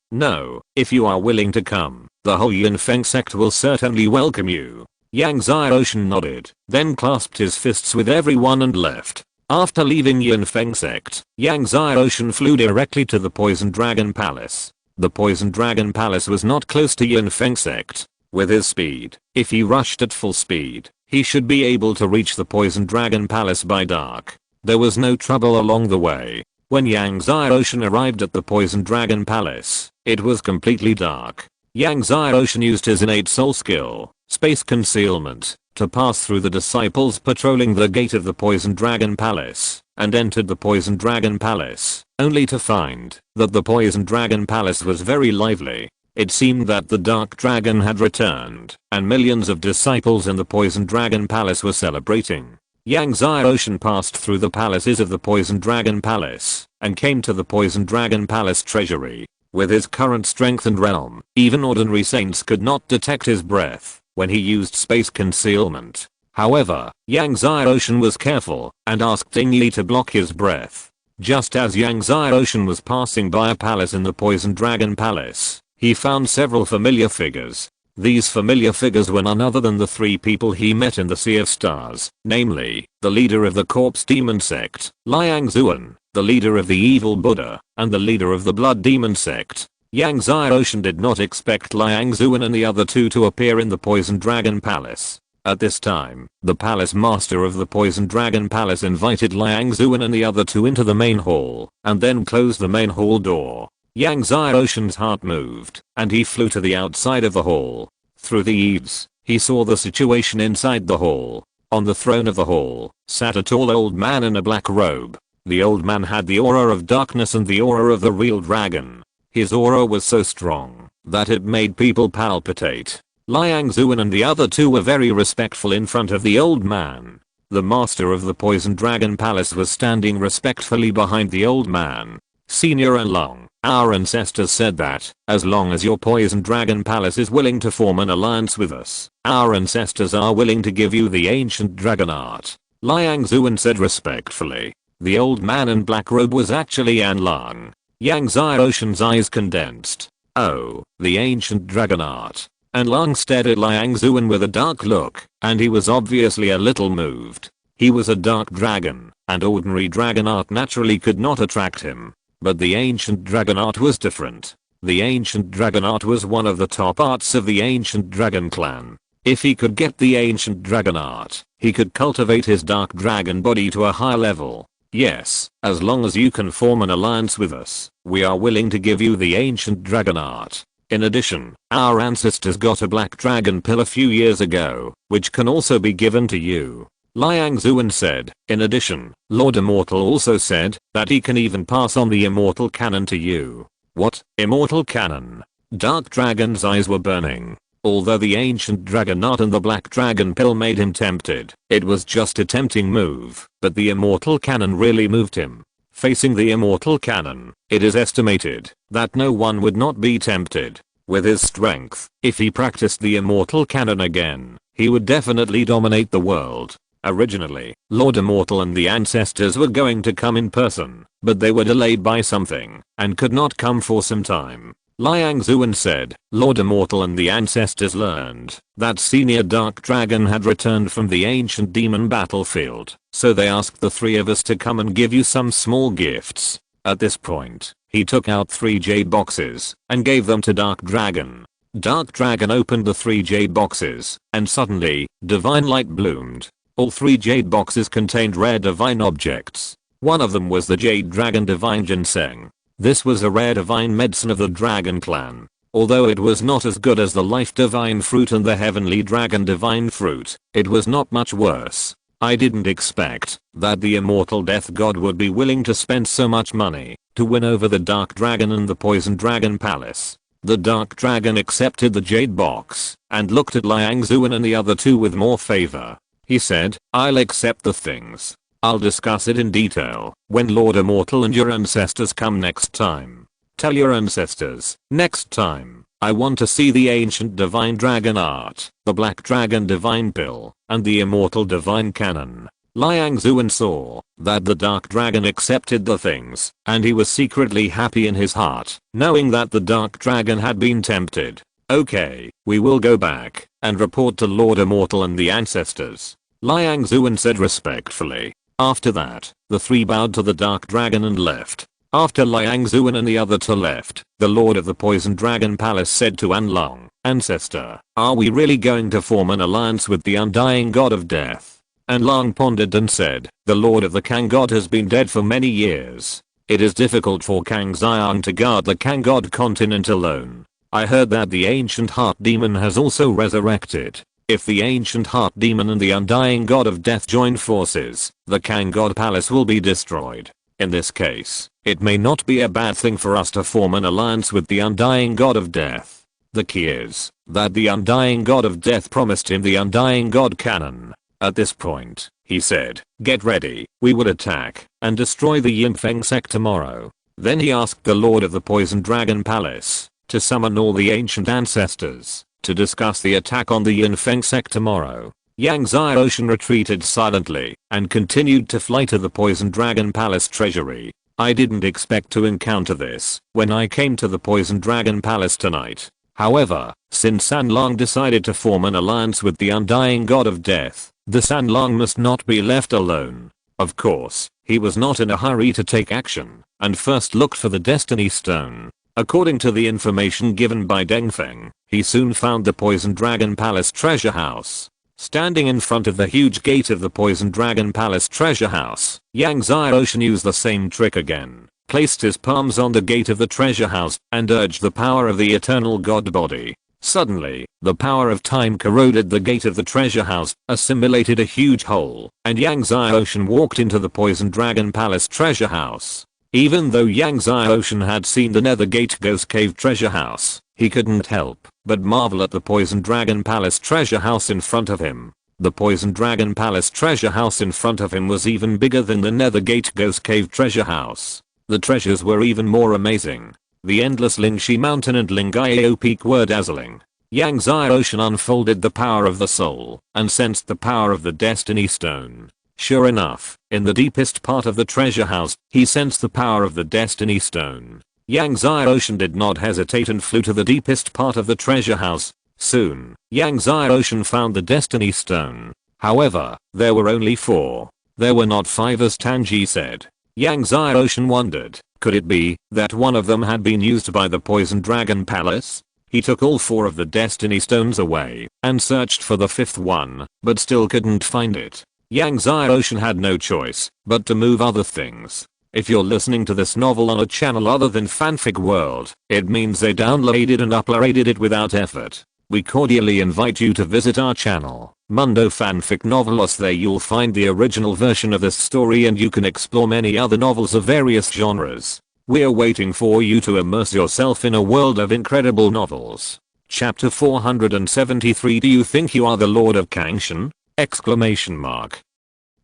if you are willing to come, the whole Yunfeng Sect will certainly welcome you. Yangtze Ocean nodded, then clasped his fists with everyone and left. After leaving Yunfeng Sect, Yangtze Ocean flew directly to the Poison Dragon Palace. The Poison Dragon Palace was not close to Yunfeng Sect. With his speed, if he rushed at full speed, he should be able to reach the Poison Dragon Palace by dark. There was no trouble along the way. When Yangtze Ocean arrived at the Poison Dragon Palace, it was completely dark. Yangtze Ocean used his innate soul skill, space concealment, to pass through the disciples patrolling the gate of the Poison Dragon Palace, and entered the Poison Dragon Palace, only to find that the Poison Dragon Palace was very lively. It seemed that the Dark Dragon had returned, and millions of disciples in the Poison Dragon Palace were celebrating. Yangtze Ocean passed through the palaces of the Poison Dragon Palace, and came to the Poison Dragon Palace treasury. With his current strength and realm, even ordinary saints could not detect his breath when he used space concealment. However, Yang Xiaoshan was careful and asked Ding Li to block his breath. Just as Yang Xiaoshan was passing by a palace in the Poison Dragon Palace, he found several familiar figures. These familiar figures were none other than the three people he met in the Sea of Stars, namely, the leader of the Corpse Demon sect, Liang Zuan, the leader of the Evil Buddha, and the leader of the Blood Demon sect. Yang Xiaoshan did not expect Liang Zuan and the other two to appear in the Poison Dragon Palace. At this time, the palace master of the Poison Dragon Palace invited Liang Zuan and the other two into the main hall, and then closed the main hall door. Yang Xiaoshan's heart moved, and he flew to the outside of the hall. Through the eaves, he saw the situation inside the hall. On the throne of the hall, sat a tall old man in a black robe. The old man had the aura of darkness and the aura of the real dragon. His aura was so strong that it made people palpitate. Liang Zuan and the other two were very respectful in front of the old man. The master of the Poison Dragon Palace was standing respectfully behind the old man. Senior and Long, our ancestors said that, as long as your Poison Dragon Palace is willing to form an alliance with us, our ancestors are willing to give you the ancient dragon art. Liang Zuan said respectfully. The old man in black robe was actually An Lang. Yang Xiaoshan's eyes condensed. Oh, the ancient dragon art. An Lang stared at Liang Zuan with a dark look, and he was obviously a little moved. He was a dark dragon, and ordinary dragon art naturally could not attract him. But the ancient dragon art was different. The ancient dragon art was one of the top arts of the ancient dragon clan. If he could get the ancient dragon art, he could cultivate his dark dragon body to a higher level. Yes, as long as you can form an alliance with us, we are willing to give you the ancient dragon art. In addition, our ancestors got a black dragon pill a few years ago, which can also be given to you. Liang Zuan said. In addition, Lord Immortal also said that he can even pass on the immortal cannon to you. What? Immortal cannon? Dark Dragon's eyes were burning. Although the ancient dragon art and the black dragon pill made him tempted, it was just a tempting move, but the immortal cannon really moved him. Facing the immortal cannon, it is estimated that no one would not be tempted. With his strength, if he practiced the immortal cannon again, he would definitely dominate the world. Originally, Lord Immortal and the ancestors were going to come in person, but they were delayed by something, and could not come for some time. Liang Zuan said, Lord Immortal and the ancestors learned that Senior Dark Dragon had returned from the ancient demon battlefield, so they asked the three of us to come and give you some small gifts. At this point, he took out 3 jade boxes and gave them to Dark Dragon. Dark Dragon opened the 3 jade boxes, and suddenly, divine light bloomed. All 3 jade boxes contained rare divine objects. One of them was the Jade Dragon Divine Ginseng. This was a rare divine medicine of the Dragon Clan. Although it was not as good as the Life Divine Fruit and the Heavenly Dragon Divine Fruit, it was not much worse. I didn't expect that the Immortal Death God would be willing to spend so much money to win over the Dark Dragon and the Poison Dragon Palace. The Dark Dragon accepted the Jade Box and looked at Liang Zuan and the other two with more favor. He said, I'll accept the things. I'll discuss it in detail when Lord Immortal and your ancestors come next time. Tell your ancestors, next time, I want to see the ancient divine dragon art, the black dragon divine pill, and the immortal divine cannon. Liang Zuan saw that the dark dragon accepted the things, and he was secretly happy in his heart, knowing that the dark dragon had been tempted. Okay, we will go back and report to Lord Immortal and the ancestors. Liang Zuan said respectfully. After that, the three bowed to the Dark Dragon and left. After Liang Zuan and the other two left, the Lord of the Poison Dragon Palace said to An Lang, Ancestor, are we really going to form an alliance with the undying god of death? An Lang pondered and said, the Lord of the Kang god has been dead for many years. It is difficult for Kang Xiang to guard the Kang god continent alone. I heard that the ancient heart demon has also resurrected. If the ancient heart demon and the undying god of death join forces, the Kang god palace will be destroyed. In this case, it may not be a bad thing for us to form an alliance with the undying god of death. The key is that the undying god of death promised him the undying god cannon. At this point, he said, get ready, we will attack and destroy the Yimfeng sect tomorrow. Then he asked the Lord of the Poison Dragon Palace to summon all the ancient ancestors to discuss the attack on the Yunfeng sect tomorrow. Yang Xiaoshan retreated silently and continued to fly to the Poison Dragon Palace treasury. I didn't expect to encounter this when I came to the Poison Dragon Palace tonight. However, since Sanlong decided to form an alliance with the undying god of death, the Sanlong must not be left alone. Of course, he was not in a hurry to take action and first looked for the Destiny Stone. According to the information given by Dengfeng, he soon found the Poison Dragon Palace treasure house. Standing in front of the huge gate of the Poison Dragon Palace treasure house, Yang Xiaoshan used the same trick again, placed his palms on the gate of the treasure house and urged the power of the eternal god body. Suddenly, the power of time corroded the gate of the treasure house, assimilated a huge hole, and Yang Xiaoshan walked into the Poison Dragon Palace treasure house. Even though Yang Xiaoshan had seen the Nether Gate Ghost Cave treasure house, he couldn't help but marvel at the Poison Dragon Palace treasure house in front of him. The Poison Dragon Palace treasure house in front of him was even bigger than the Nether Gate Ghost Cave treasure house. The treasures were even more amazing. The endless Lingxi Mountain and Lingaiao Peak were dazzling. Yang Xiaoshan unfolded the power of the soul and sensed the power of the Destiny Stone. Sure enough, in the deepest part of the treasure house, he sensed the power of the Destiny Stone. Yang Xiaoshan did not hesitate and flew to the deepest part of the treasure house. Soon, Yang Xiaoshan found the Destiny Stone. However, there were only 4. There were not 5 as Tanji said. Yang Xiaoshan wondered, could it be that one of them had been used by the Poison Dragon Palace? He took all 4 of the Destiny Stones away and searched for the 5th one, but still couldn't find it. Yang Xiaoshan had no choice but to move other things. If you're listening to this novel on a channel other than Fanfic World, it means they downloaded and uploaded it without effort. We cordially invite you to visit our channel, Mundo Fanfic Novelos. There you'll find the original version of this story and you can explore many other novels of various genres. We're waiting for you to immerse yourself in a world of incredible novels. Chapter 473. Do you think you are the Lord of Kangshan? Exclamation mark.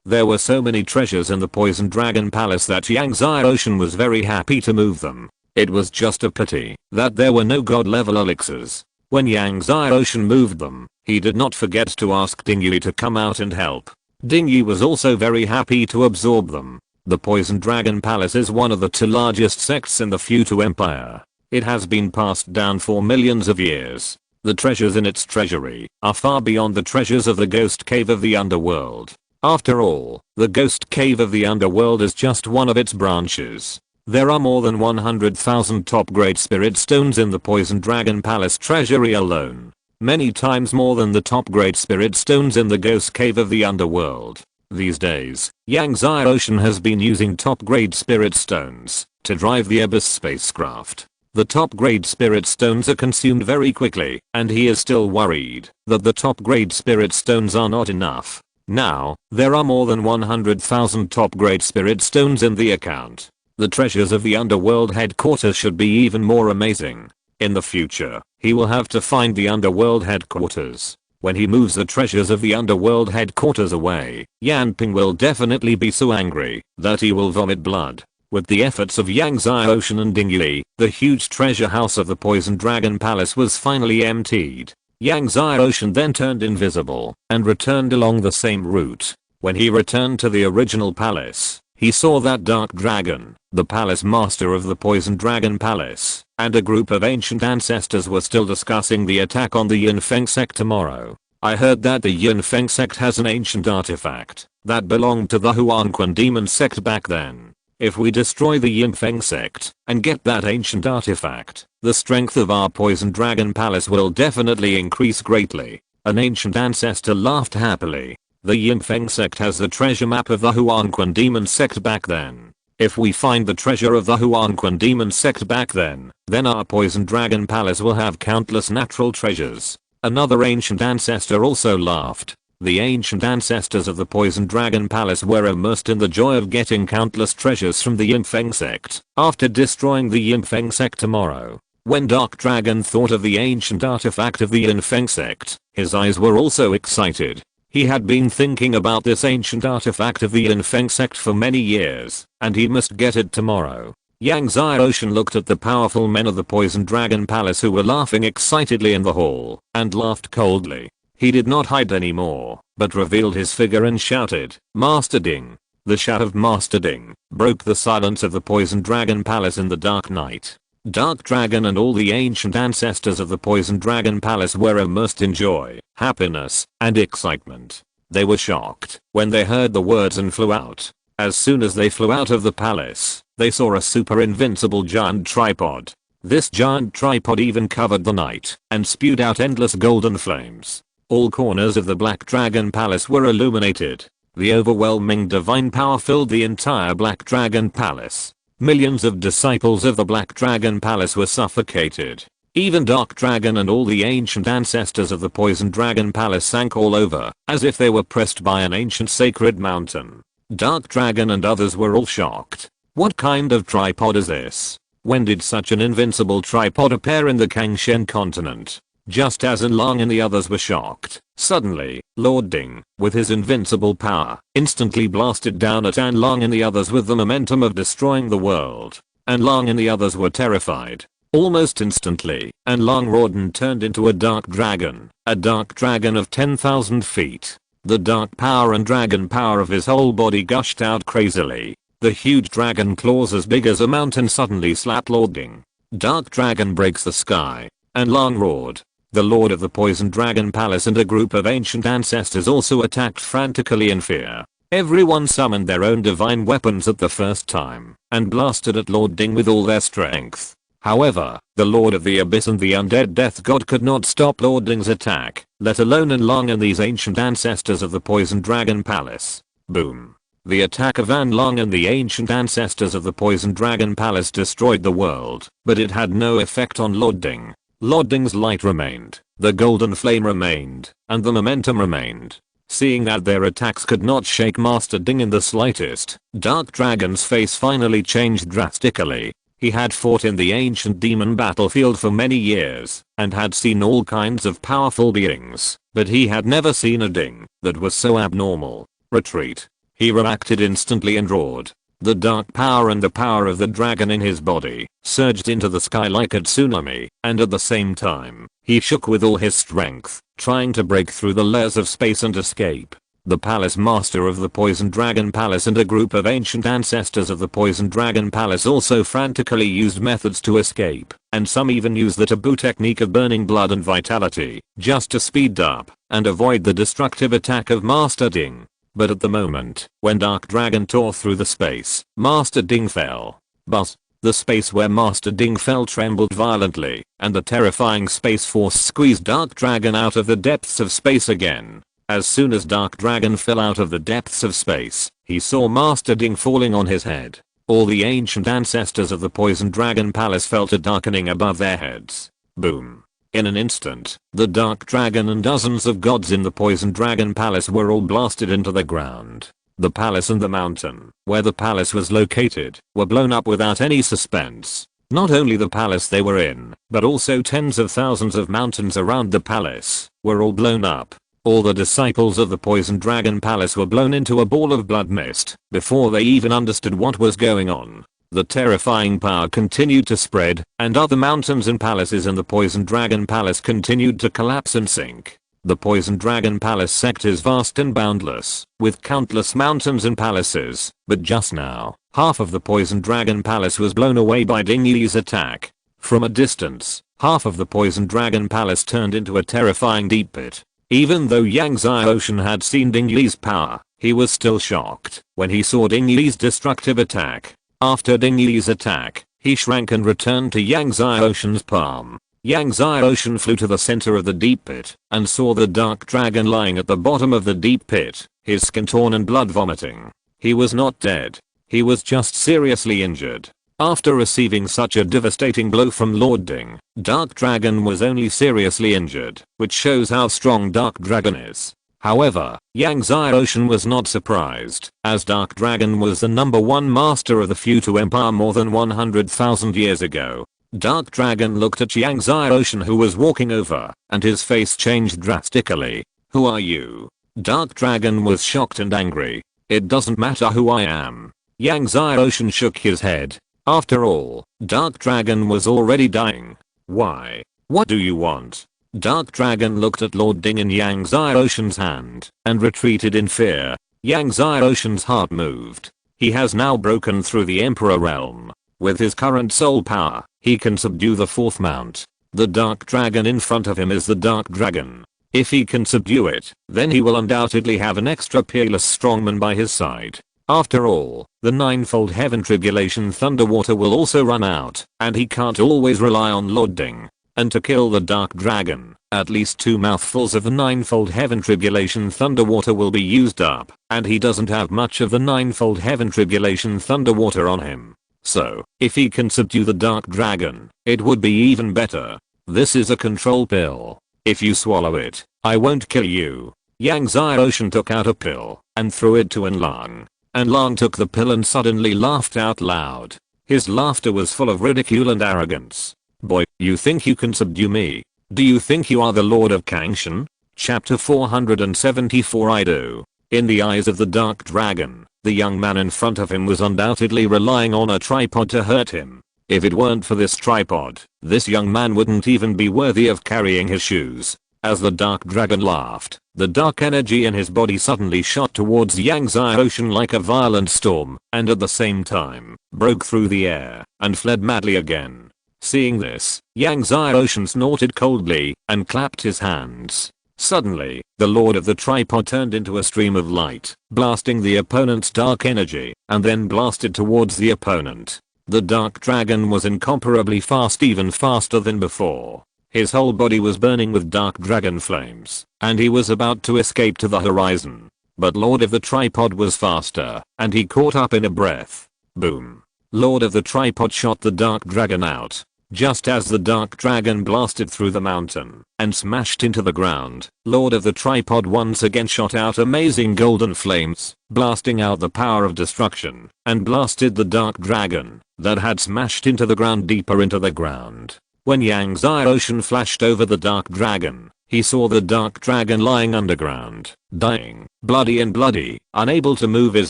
There were so many treasures in the Poison Dragon Palace that Yang Xiaoshan was very happy to move them. It was just a pity that there were no god level elixirs. When Yang Xiaoshan moved them, he did not forget to ask Dingyue to come out and help. Dingyue was also very happy to absorb them. The Poison Dragon Palace is one of the 2 largest sects in the Futu Empire. It has been passed down for millions of years. The treasures in its treasury are far beyond the treasures of the Ghost Cave of the Underworld. After all, the Ghost Cave of the Underworld is just one of its branches. There are more than 100,000 top-grade spirit stones in the Poison Dragon Palace treasury alone. Many times more than the top-grade spirit stones in the Ghost Cave of the Underworld. These days, Yang Xiaoshan has been using top-grade spirit stones to drive the Abyss spacecraft. The top-grade spirit stones are consumed very quickly, and he is still worried that the top-grade spirit stones are not enough. Now, there are more than 100,000 top-grade spirit stones in the account. The treasures of the Underworld headquarters should be even more amazing. In the future, he will have to find the Underworld headquarters. When he moves the treasures of the Underworld headquarters away, Yanping will definitely be so angry that he will vomit blood. With the efforts of Yang Xiaoshan and Dingyue, the huge treasure house of the Poison Dragon Palace was finally emptied. Yang Xiaoshan then turned invisible and returned along the same route. When he returned to the original palace, he saw that Dark Dragon, the palace master of the Poison Dragon Palace, and a group of ancient ancestors were still discussing the attack on the Yunfeng sect tomorrow. I heard that the Yunfeng sect has an ancient artifact that belonged to the Huanquan demon sect back then. If we destroy the Yunfeng sect and get that ancient artifact, the strength of our Poison Dragon Palace will definitely increase greatly. An ancient ancestor laughed happily. The Yunfeng sect has the treasure map of the Huanquan demon sect back then. If we find the treasure of the Huanquan demon sect back then our Poison Dragon Palace will have countless natural treasures. Another ancient ancestor also laughed. The ancient ancestors of the Poison Dragon Palace were immersed in the joy of getting countless treasures from the Yunfeng sect after destroying the Yunfeng sect tomorrow. When Dark Dragon thought of the ancient artifact of the Yunfeng sect, his eyes were also excited. He had been thinking about this ancient artifact of the Yunfeng sect for many years, and he must get it tomorrow. Yang Zai Ocean looked at the powerful men of the Poison Dragon Palace who were laughing excitedly in the hall, and laughed coldly. He did not hide anymore, but revealed his figure and shouted, "Master Ding." The shout of Master Ding broke the silence of the Poison Dragon Palace in the dark night. Dark Dragon and all the ancient ancestors of the Poison Dragon Palace were immersed in joy, happiness, and excitement. They were shocked when they heard the words and flew out. As soon as they flew out of the palace, they saw a super invincible giant tripod. This giant tripod even covered the night and spewed out endless golden flames. All corners of the Black Dragon Palace were illuminated. The overwhelming divine power filled the entire Black Dragon Palace. Millions of disciples of the Black Dragon Palace were suffocated. Even Dark Dragon and all the ancient ancestors of the Poison Dragon Palace sank all over, as if they were pressed by an ancient sacred mountain. Dark Dragon and others were all shocked. What kind of tripod is this? When did such an invincible tripod appear in the Kangshen continent? Just as Long and the others were shocked, suddenly, Lord Ding, with his invincible power, instantly blasted down at Long and the others with the momentum of destroying the world. Long and the others were terrified. Almost instantly, Long roared and turned into a dark dragon of 10,000 feet. The dark power and dragon power of his whole body gushed out crazily. The huge dragon claws as big as a mountain suddenly slapped Lord Ding. Dark Dragon breaks the sky. Long roared. The Lord of the Poison Dragon Palace and a group of ancient ancestors also attacked frantically in fear. Everyone summoned their own divine weapons at the first time and blasted at Lord Ding with all their strength. However, the Lord of the Abyss and the Undead Death God could not stop Lord Ding's attack, let alone Long and these ancient ancestors of the Poison Dragon Palace. Boom. The attack of Long and the ancient ancestors of the Poison Dragon Palace destroyed the world, but it had no effect on Lord Ding. Lord Ding's light remained, the golden flame remained, and the momentum remained. Seeing that their attacks could not shake Master Ding in the slightest, Dark Dragon's face finally changed drastically. He had fought in the ancient demon battlefield for many years, and had seen all kinds of powerful beings, but he had never seen a Ding that was so abnormal. Retreat. He reacted instantly and roared. The dark power and the power of the dragon in his body surged into the sky like a tsunami, and at the same time, he shook with all his strength, trying to break through the layers of space and escape. The palace master of the Poison Dragon Palace and a group of ancient ancestors of the Poison Dragon Palace also frantically used methods to escape, and some even used the taboo technique of burning blood and vitality, just to speed up and avoid the destructive attack of Master Ding. But at the moment, when Dark Dragon tore through the space, Master Ding fell. But the space where Master Ding fell trembled violently, and the terrifying space force squeezed Dark Dragon out of the depths of space again. As soon as Dark Dragon fell out of the depths of space, he saw Master Ding falling on his head. All the ancient ancestors of the Poison Dragon Palace felt a darkening above their heads. Boom. In an instant, the Dark Dragon and dozens of gods in the Poison Dragon Palace were all blasted into the ground. The palace and the mountain, where the palace was located, were blown up without any suspense. Not only the palace they were in, but also tens of thousands of mountains around the palace, were all blown up. All the disciples of the Poison Dragon Palace were blown into a ball of blood mist before they even understood what was going on. The terrifying power continued to spread, and other mountains and palaces in the Poison Dragon Palace continued to collapse and sink. The Poison Dragon Palace sector is vast and boundless, with countless mountains and palaces, but just now, half of the Poison Dragon Palace was blown away by Ding Li's attack. From a distance, half of the Poison Dragon Palace turned into a terrifying deep pit. Even though Yang Zai Ocean had seen Ding Li's power, he was still shocked when he saw Ding Li's destructive attack. After Ding Li's attack, he shrank and returned to Yang Zai Ocean's palm. Yang Zai Ocean flew to the center of the deep pit and saw the dark dragon lying at the bottom of the deep pit, his skin torn and blood vomiting. He was not dead. He was just seriously injured. After receiving such a devastating blow from Lord Ding, Dark Dragon was only seriously injured, which shows how strong Dark Dragon is. However, Yang Zai Ocean was not surprised, as Dark Dragon was the #1 master of the Futu Empire more than 100,000 years ago. Dark Dragon looked at Yang Zai Ocean who was walking over, and his face changed drastically. "Who are you?" Dark Dragon was shocked and angry. "It doesn't matter who I am." Yang Zai Ocean shook his head. After all, Dark Dragon was already dying. Why? What do you want? Dark Dragon looked at Lord Ding in Yang Xiaoshen's hand and retreated in fear. Yang Xiaoshen's heart moved. He has now broken through the Emperor realm. With his current soul power, he can subdue the fourth mount. The Dark Dragon in front of him is the Dark Dragon. If he can subdue it, then he will undoubtedly have an extra peerless strongman by his side. After all, the ninefold heaven tribulation thunderwater will also run out, and he can't always rely on Lord Ding. And to kill the Dark Dragon, at least 2 mouthfuls of the ninefold heaven tribulation thunderwater will be used up, and he doesn't have much of the ninefold heaven tribulation thunderwater on him. So, if he can subdue the Dark Dragon, it would be even better. This is a control pill. If you swallow it, I won't kill you. Yang Xiaoshen took out a pill and threw it to Enlang. Enlang took the pill and suddenly laughed out loud. His laughter was full of ridicule and arrogance. Boy, you think you can subdue me? Do you think you are the Lord of Kangshan? Chapter 474 I do. In the eyes of the Dark Dragon, the young man in front of him was undoubtedly relying on a tripod to hurt him. If it weren't for this tripod, this young man wouldn't even be worthy of carrying his shoes. As the Dark Dragon laughed, the dark energy in his body suddenly shot towards Yang Xiaoshen like a violent storm, and at the same time, broke through the air, and fled madly again. Seeing this, Yang Xiaoshen snorted coldly, and clapped his hands. Suddenly, the Lord of the Tripod turned into a stream of light, blasting the opponent's dark energy, and then blasted towards the opponent. The Dark Dragon was incomparably fast, even faster than before. His whole body was burning with Dark Dragon flames, and he was about to escape to the horizon. But Lord of the Tripod was faster, and he caught up in a breath. Boom. Lord of the Tripod shot the Dark Dragon out. Just as the Dark Dragon blasted through the mountain and smashed into the ground, Lord of the Tripod once again shot out amazing golden flames, blasting out the power of destruction, and blasted the Dark Dragon that had smashed into the ground deeper into the ground. When Yang Xiaoshen flashed over the Dark Dragon, he saw the Dark Dragon lying underground, dying, bloody, unable to move his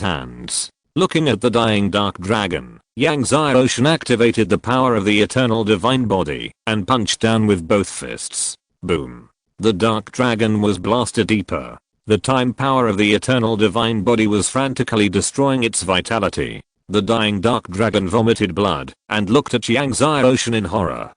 hands. Looking at the dying Dark Dragon, Yang Xiaoshen activated the power of the Eternal Divine Body and punched down with both fists. Boom. The Dark Dragon was blasted deeper. The time power of the Eternal Divine Body was frantically destroying its vitality. The dying Dark Dragon vomited blood and looked at Yang Xiaoshen in horror.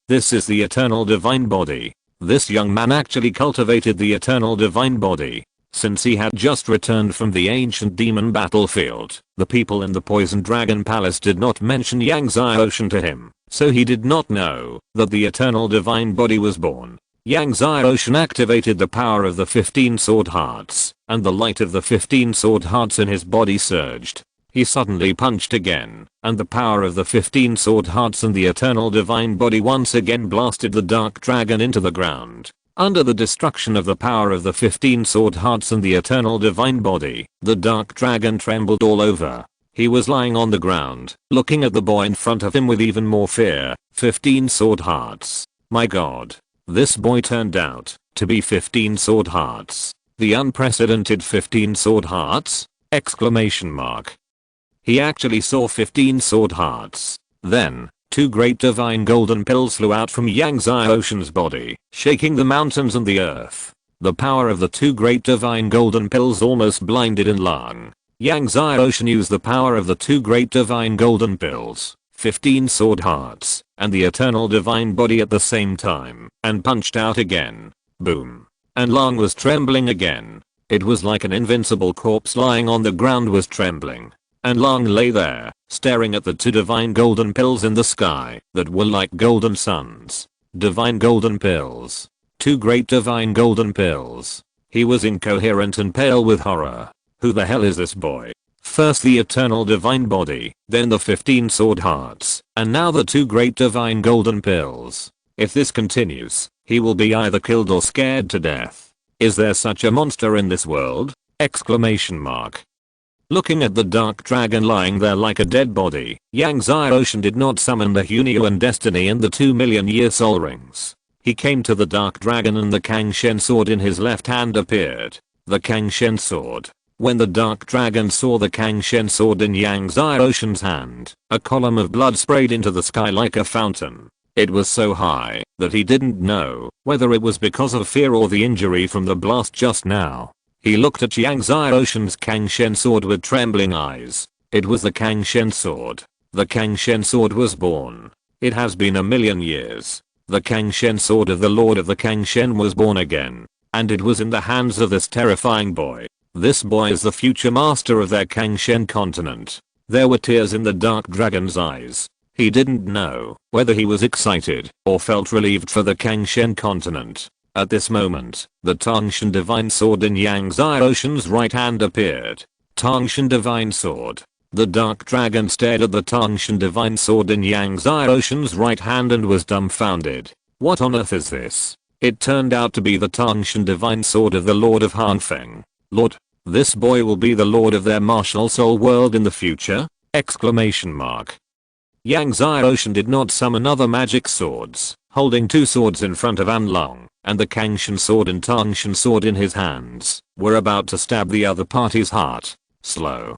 This is the Eternal Divine Body. This young man actually cultivated the Eternal Divine Body. Since he had just returned from the ancient demon battlefield, the people in the Poison Dragon Palace did not mention Yang Xiaoshen to him, so he did not know that the Eternal Divine Body was born. Yang Xiaoshen activated the power of the 15 sword hearts, and the light of the 15 sword hearts in his body surged. He suddenly punched again, and the power of the 15 sword hearts and the Eternal Divine Body once again blasted the Dark Dragon into the ground. Under the destruction of the power of the 15 sword hearts and the Eternal Divine Body, the Dark Dragon trembled all over. He was lying on the ground, looking at the boy in front of him with even more fear. 15 sword hearts. My god. This boy turned out to be 15 sword hearts. The unprecedented 15 sword hearts? Exclamation mark. He actually saw 15 sword hearts. Then, 2 great divine golden pills flew out from Yang Xiaoshen's body, shaking the mountains and the earth. The power of the 2 great divine golden pills almost blinded Enlang. Yang Xiaoshen used the power of the 2 great divine golden pills, 15 sword hearts, and the Eternal Divine Body at the same time, and punched out again. Boom. Enlang was trembling again. It was like an invincible corpse lying on the ground was trembling. Enlang lay there, staring at the 2 divine golden pills in the sky that were like golden suns. Divine golden pills. 2 great divine golden pills. He was incoherent and pale with horror. Who the hell is this boy? First the Eternal Divine Body, then the 15 sword hearts, and now the 2 great divine golden pills. If this continues, he will be either killed or scared to death. Is there such a monster in this world? Exclamation mark. Looking at the Dark Dragon lying there like a dead body, Yang Xiaoshen did not summon the Hunyo and Destiny and the 2 million-year soul rings. He came to the Dark Dragon and the Kangshen sword in his left hand appeared. The Kangshen sword. When the dark dragon saw the Kangshen sword in Yang Zai Ocean's hand, a column of blood sprayed into the sky like a fountain. It was so high that he didn't know whether it was because of fear or the injury from the blast just now. He looked at Yang Zai Ocean's Kangshen sword with trembling eyes. It was the Kangshen sword. The Kangshen sword was born. It has been 1,000,000 years. The Kangshen sword of the Lord of the Kangshen was born again. And it was in the hands of this terrifying boy. This boy is the future master of their Kangshen continent. There were tears in the dark dragon's eyes. He didn't know whether he was excited or felt relieved for the Kangshen continent. At this moment, the Tangshan divine sword in Yang Zai Ocean's right hand appeared. Tangshan divine sword. The dark dragon stared at the Tangshan divine sword in Yang Zai Ocean's right hand and was dumbfounded. What on earth is this? It turned out to be the Tangshan divine sword of the Lord of Hanfeng. Lord, this boy will be the lord of their martial soul world in the future? Exclamation mark. Yang Zai Ocean did not summon other magic swords, holding two swords in front of Anlong, and the Kangshan sword and Tangshan sword in his hands, were about to stab the other party's heart. Slow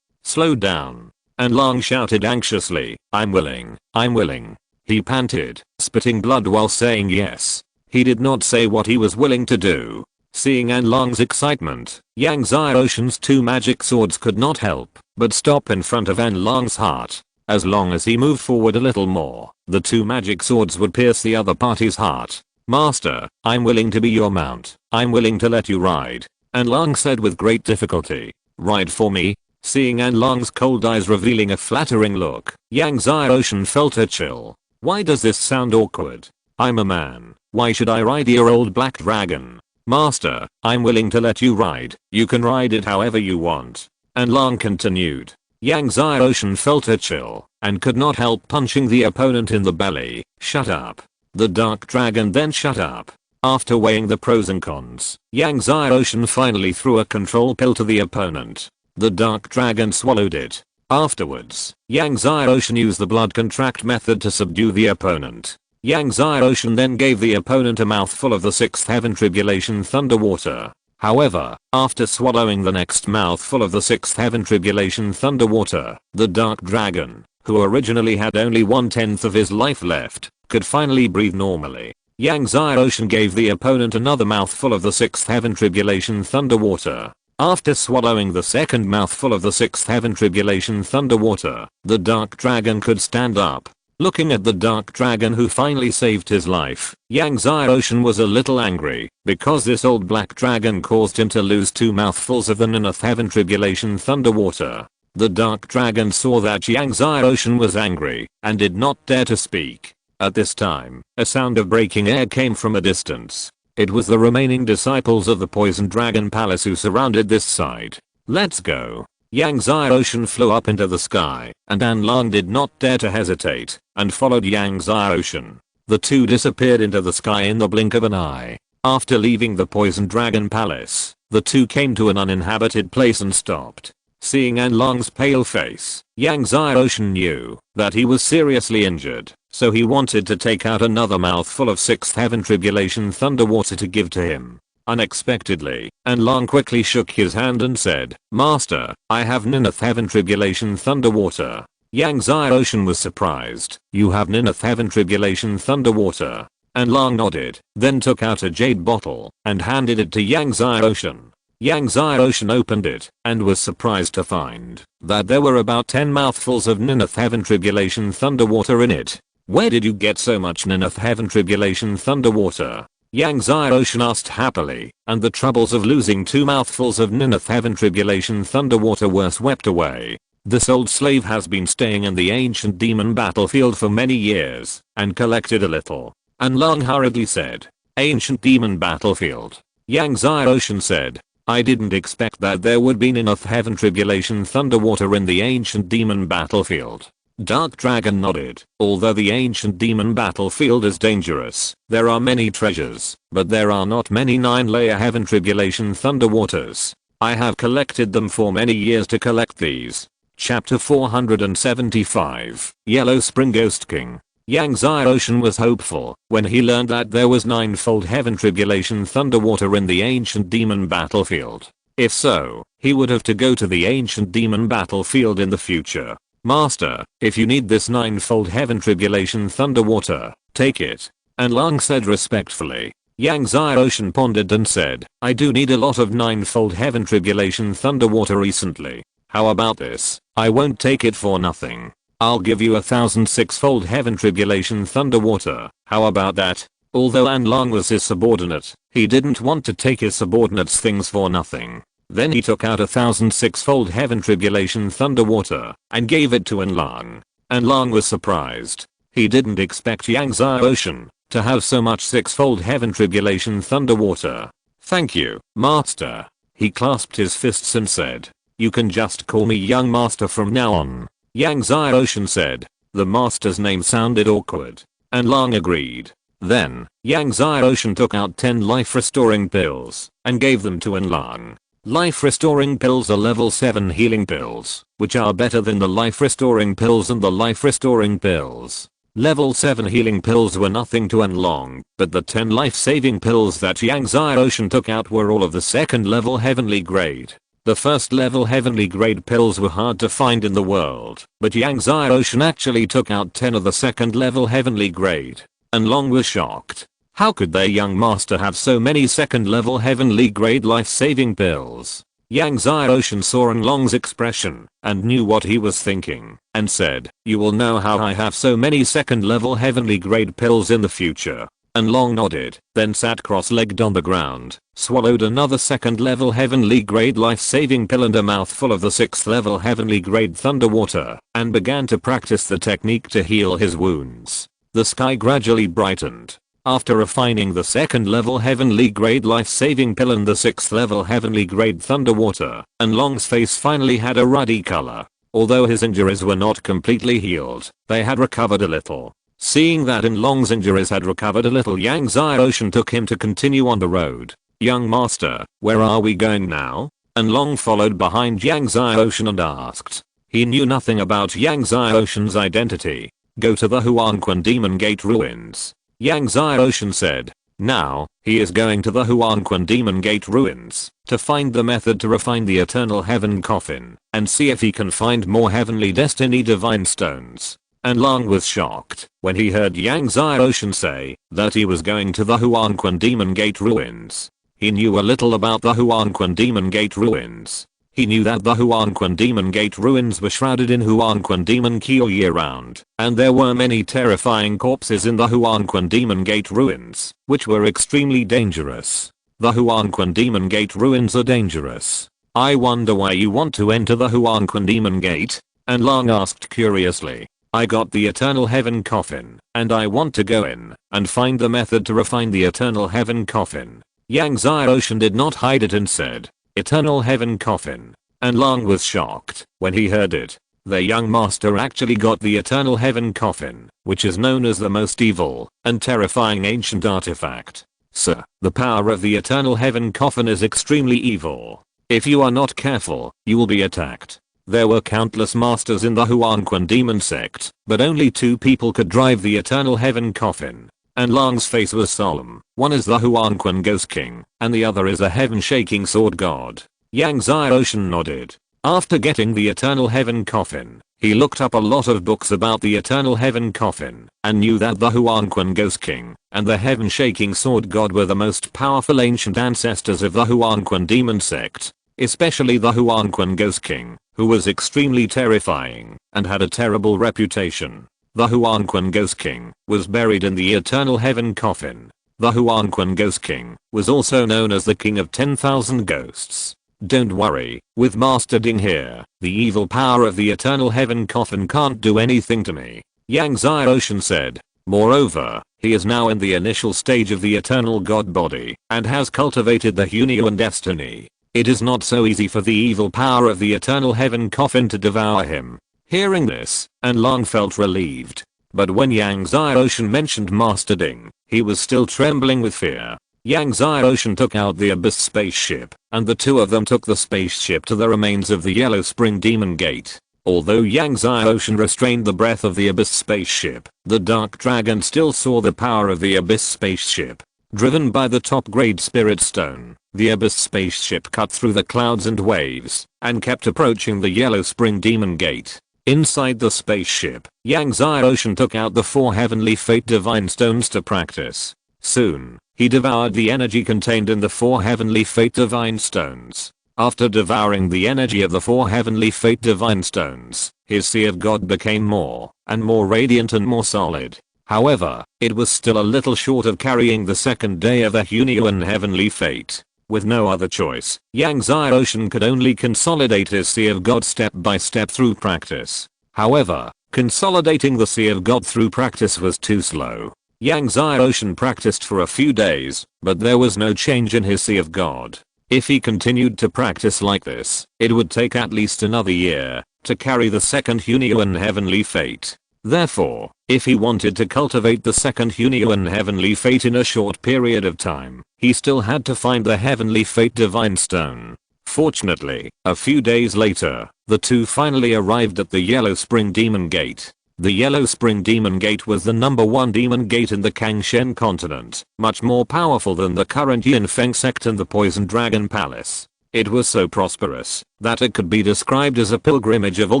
down. Anlong shouted anxiously, I'm willing. He panted, spitting blood while saying yes. He did not say what he was willing to do. Seeing Anlong's excitement, Yang Zai Ocean's two magic swords could not help but stop in front of Anlong's heart. As long as he moved forward a little more, the two magic swords would pierce the other party's heart. Master, I'm willing to be your mount. I'm willing to let you ride. Anlong said with great difficulty. Ride for me? Seeing Anlong's cold eyes revealing a flattering look, Yang Zai Ocean felt a chill. Why does this sound awkward? I'm a man. Why should I ride your old black dragon? Master, I'm willing to let you ride. You can ride it however you want. Anlong continued. Yang Zai Ocean felt a chill and could not help punching the opponent in the belly. Shut up. The dark dragon then shut up. After weighing the pros and cons, Yang Zai Ocean finally threw a control pill to the opponent. The dark dragon swallowed it. Afterwards, Yang Zai Ocean used the blood contract method to subdue the opponent. Yang Zai Ocean then gave the opponent a mouthful of the 6th Heaven Tribulation Thunder Water. However, after swallowing the next mouthful of the 6th Heaven Tribulation Thunder Water, the dark dragon, who originally had only 1/10 of his life left, could finally breathe normally. Yang Zai Ocean gave the opponent another mouthful of the 6th Heaven Tribulation Thunder Water. After swallowing the second mouthful of the 6th Heaven Tribulation Thunder Water, the dark dragon could stand up. Looking at the dark dragon who finally saved his life, Yang Zai Ocean was a little angry because this old black dragon caused him to lose 2 mouthfuls of the 9th Heaven Tribulation Thunder Water. The dark dragon saw that Yang Zai Ocean was angry and did not dare to speak. At this time, a sound of breaking air came from a distance. It was the remaining disciples of the Poison Dragon Palace who surrounded this side. Let's go. Yang Zai Ocean flew up into the sky, and Anlong did not dare to hesitate, and followed Yang Zai Ocean. The two disappeared into the sky in the blink of an eye. After leaving the Poison Dragon Palace, the two came to an uninhabited place and stopped. Seeing Anlong's pale face, Yang Zai Ocean knew that he was seriously injured, so he wanted to take out another mouthful of 6th Heaven Tribulation Thunder Water to give to him. Unexpectedly, Anlong quickly shook his hand and said, Master, I have 9th Heaven Tribulation Thunder Water. Yang Zai Ocean was surprised. You have 9th Heaven Tribulation Thunder Water. Anlong nodded, then took out a jade bottle and handed it to Yang Zai Ocean. Yang Zai Ocean opened it and was surprised to find that there were about 10 mouthfuls of 9th Heaven Tribulation Thunder Water in it. Where did you get so much 9th Heaven Tribulation Thunder Water? Yang Zai Ocean asked happily, and the troubles of losing 2 mouthfuls of 9th Heaven Tribulation Thunder Water were swept away. This old slave has been staying in the ancient demon battlefield for many years and collected a little. Anlong hurriedly said, Ancient demon battlefield. Yang Zai Ocean said, I didn't expect that there would be 9th Heaven Tribulation Thunder Water in the ancient demon battlefield. Dark Dragon nodded. Although the ancient demon battlefield is dangerous, there are many treasures, but there are not many 9-layer Heaven Tribulation Thunder Waters. I have collected them for many years to collect these. Chapter 475, Yellow Spring Ghost King. Yang Zai Ocean was hopeful when he learned that there was 9-fold Heaven Tribulation Thunder Water in the ancient demon battlefield. If so, he would have to go to the ancient demon battlefield in the future. Master, if you need this ninefold heaven tribulation thunder water, take it. And Lang said respectfully. Yang Ocean pondered and said, I do need a lot of ninefold heaven tribulation thunder water recently. How about this? I won't take it for nothing. I'll give you 1006-fold heaven tribulation thunder water. How about that? Although An Lang was his subordinate, he didn't want to take his subordinate's things for nothing. Then he took out 1006-fold heaven tribulation thunder water and gave it to An Lang. An Lang was surprised. He didn't expect Yang Ocean to have so much 6-fold heaven tribulation thunder water. Thank you, Master. He clasped his fists and said, you can just call me young master from now on. Yang Ocean said. The master's name sounded awkward. And Lang agreed. Then, Yang Ocean took out 10 life restoring pills and gave them to An Lang. Life restoring pills are level 7 healing pills, which are better than the life restoring pills and the life restoring pills. Level 7 healing pills were nothing to An Lang, but the 10 life saving pills that Yang Ocean took out were all of the second level heavenly grade. The first level heavenly grade pills were hard to find in the world, but Yang Ocean actually took out 10 of the second level heavenly grade. An Lang was shocked. How could their young master have so many second level heavenly grade life saving pills? Yang Ocean saw An Lang's expression and knew what he was thinking and said, you will know how I have so many second level heavenly grade pills in the future. An Lang nodded, then sat cross-legged on the ground, swallowed another second level heavenly grade life-saving pill and a mouthful of the 6th level heavenly grade thunder water, and began to practice the technique to heal his wounds. The sky gradually brightened. After refining the 2nd level heavenly grade life-saving pill and the 6th level heavenly grade thunder water, An Lang's face finally had a ruddy color. Although his injuries were not completely healed, they had recovered a little. Seeing that An Lang's injuries had recovered a little, Yang Ocean took him to continue on the road. Young master, where are we going now? An Lang followed behind Yang Ocean and asked. He knew nothing about Yang Ocean's identity. Go to the Huanquan Demon Gate ruins. Yang Ocean said. Now, he is going to the Huanquan Demon Gate ruins to find the method to refine the Eternal Heaven Coffin and see if he can find more Heavenly Destiny Divine Stones. An Lang was shocked when he heard Yang Ocean say that he was going to the Huanquan Demon Gate ruins. He knew a little about the Huanquan Demon Gate ruins. He knew that the Huanquan Demon Gate ruins were shrouded in Huanquan Demon Ki all year round, and there were many terrifying corpses in the Huanquan Demon Gate ruins, which were extremely dangerous. The Huanquan Demon Gate ruins are dangerous. I wonder why you want to enter the Huanquan Demon Gate? An Lang asked curiously. I got the Eternal Heaven Coffin, and I want to go in and find the method to refine the Eternal Heaven Coffin. Yang Ocean did not hide it and said, Eternal Heaven Coffin. An Lang was shocked when he heard it. Their young master actually got the Eternal Heaven Coffin, which is known as the most evil and terrifying ancient artifact. Sir, the power of the Eternal Heaven Coffin is extremely evil. If you are not careful, you will be attacked. There were countless masters in the Huanquan demon sect, but only 2 people could drive the Eternal Heaven Coffin. And Lang's face was solemn. One is the Huanquan Ghost King, and the other is a heaven-shaking sword god. Yang Ocean nodded. After getting the Eternal Heaven Coffin, he looked up a lot of books about the Eternal Heaven Coffin, and knew that the Huanquan Ghost King and the heaven-shaking sword god were the most powerful ancient ancestors of the Huanquan demon sect. Especially the Huanquan Ghost King, who was extremely terrifying and had a terrible reputation. The Huanquan Ghost King was buried in the Eternal Heaven Coffin. The Huanquan Ghost King was also known as the King of 10,000 Ghosts. Don't worry, with Master Ding here, the evil power of the Eternal Heaven Coffin can't do anything to me, Yang Ocean said. Moreover, he is now in the initial stage of the Eternal God Body and has cultivated the Hunyuan Destiny. It is not so easy for the evil power of the Eternal Heaven Coffin to devour him. Hearing this, An Lang felt relieved. But when Yang Ocean mentioned Master Ding, he was still trembling with fear. Yang Ocean took out the Abyss spaceship, and the 2 of them took the spaceship to the remains of the Yellow Spring Demon Gate. Although Yang Ocean restrained the breath of the Abyss spaceship, the Dark Dragon still saw the power of the Abyss spaceship. Driven by the top grade Spirit Stone, The Abyss spaceship cut through the clouds and waves and kept approaching the Yellow Spring Demon Gate. Inside the spaceship, Yang Xiaoshan took out the 4 Heavenly Fate Divine Stones to practice. Soon, he devoured the energy contained in the 4 Heavenly Fate Divine Stones. After devouring the energy of the 4 Heavenly Fate Divine Stones, his Sea of God became more and more radiant and more solid. However, it was still a little short of carrying the second day of the Hunyuan Heavenly Fate. With no other choice, Yang Xiaoshan could only consolidate his Sea of God step by step through practice. However, consolidating the Sea of God through practice was too slow. Yang Xiaoshan practiced for a few days, but there was no change in his Sea of God. If he continued to practice like this, it would take at least another year to carry the second Hunyuan Heavenly Fate. Therefore, if he wanted to cultivate the second Hunyuan Heavenly Fate in a short period of time, he still had to find the Heavenly Fate Divine Stone. Fortunately, a few days later, the two finally arrived at the Yellow Spring Demon Gate. The Yellow Spring Demon Gate was the #1 demon gate in the Kangshen continent, much more powerful than the current Yinfeng sect and the Poison Dragon Palace. It was so prosperous that it could be described as a pilgrimage of all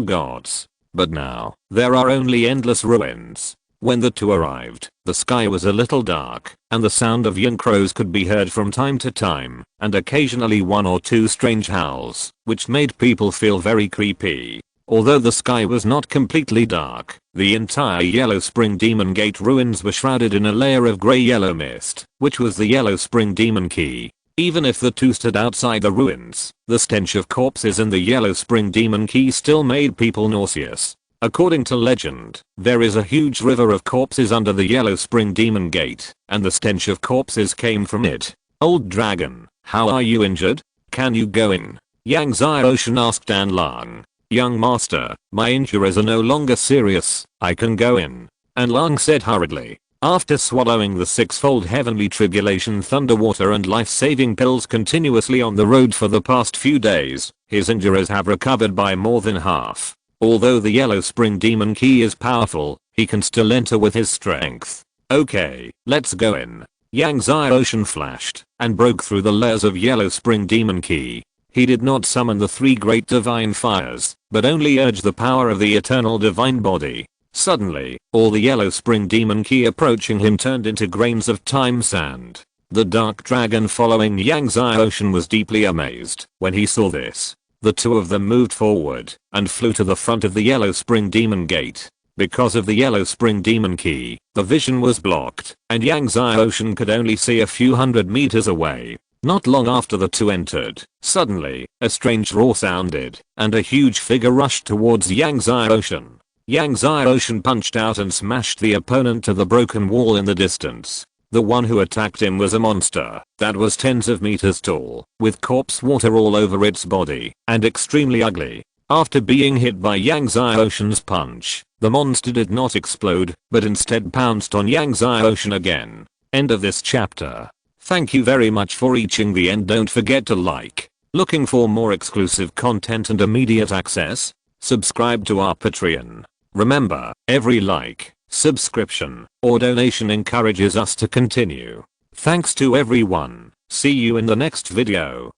gods. But now, there are only endless ruins. When the two arrived, the sky was a little dark, and the sound of yin crows could be heard from time to time, and occasionally 1 or 2 strange howls, which made people feel very creepy. Although the sky was not completely dark, the entire Yellow Spring Demon Gate ruins were shrouded in a layer of grey-yellow mist, which was the Yellow Spring Demon Key. Even if the two stood outside the ruins, the stench of corpses in the Yellow Spring Demon Key still made people nauseous. According to legend, there is a huge river of corpses under the Yellow Spring Demon Gate, and the stench of corpses came from it. Old dragon, how are you injured? Can you go in? Yang Xiaoshan asked Dan Lang. Young master, my injuries are no longer serious, I can go in. And Lang said hurriedly. After swallowing the 6-fold heavenly tribulation thunderwater and life-saving pills continuously on the road for the past few days, his injuries have recovered by more than half. Although the Yellow Spring Demon Key is powerful, he can still enter with his strength. Okay, let's go in. Yang Xiaoshan flashed and broke through the layers of Yellow Spring Demon Key. He did not summon the 3 great divine fires, but only urged the power of the eternal divine body. Suddenly, all the Yellow Spring Demon Key approaching him turned into grains of time sand. The dark dragon following Yang Xiaoshan was deeply amazed when he saw this. The two of them moved forward and flew to the front of the Yellow Spring Demon Gate. Because of the Yellow Spring Demon Key, the vision was blocked, and Yang Xiaoshan could only see a few hundred meters away. Not long after the two entered, suddenly, a strange roar sounded, and a huge figure rushed towards Yang Xiaoshan. Yang Xiaoshan punched out and smashed the opponent to the broken wall in the distance. The one who attacked him was a monster that was tens of meters tall, with corpse water all over its body, and extremely ugly. After being hit by Yang Xiaoshan's punch, the monster did not explode, but instead pounced on Yang Xiaoshan again. End of this chapter. Thank you very much for reaching the end. Don't forget to like. Looking for more exclusive content and immediate access? Subscribe to our Patreon. Remember, every like, subscription, or donation encourages us to continue. Thanks to everyone. See you in the next video.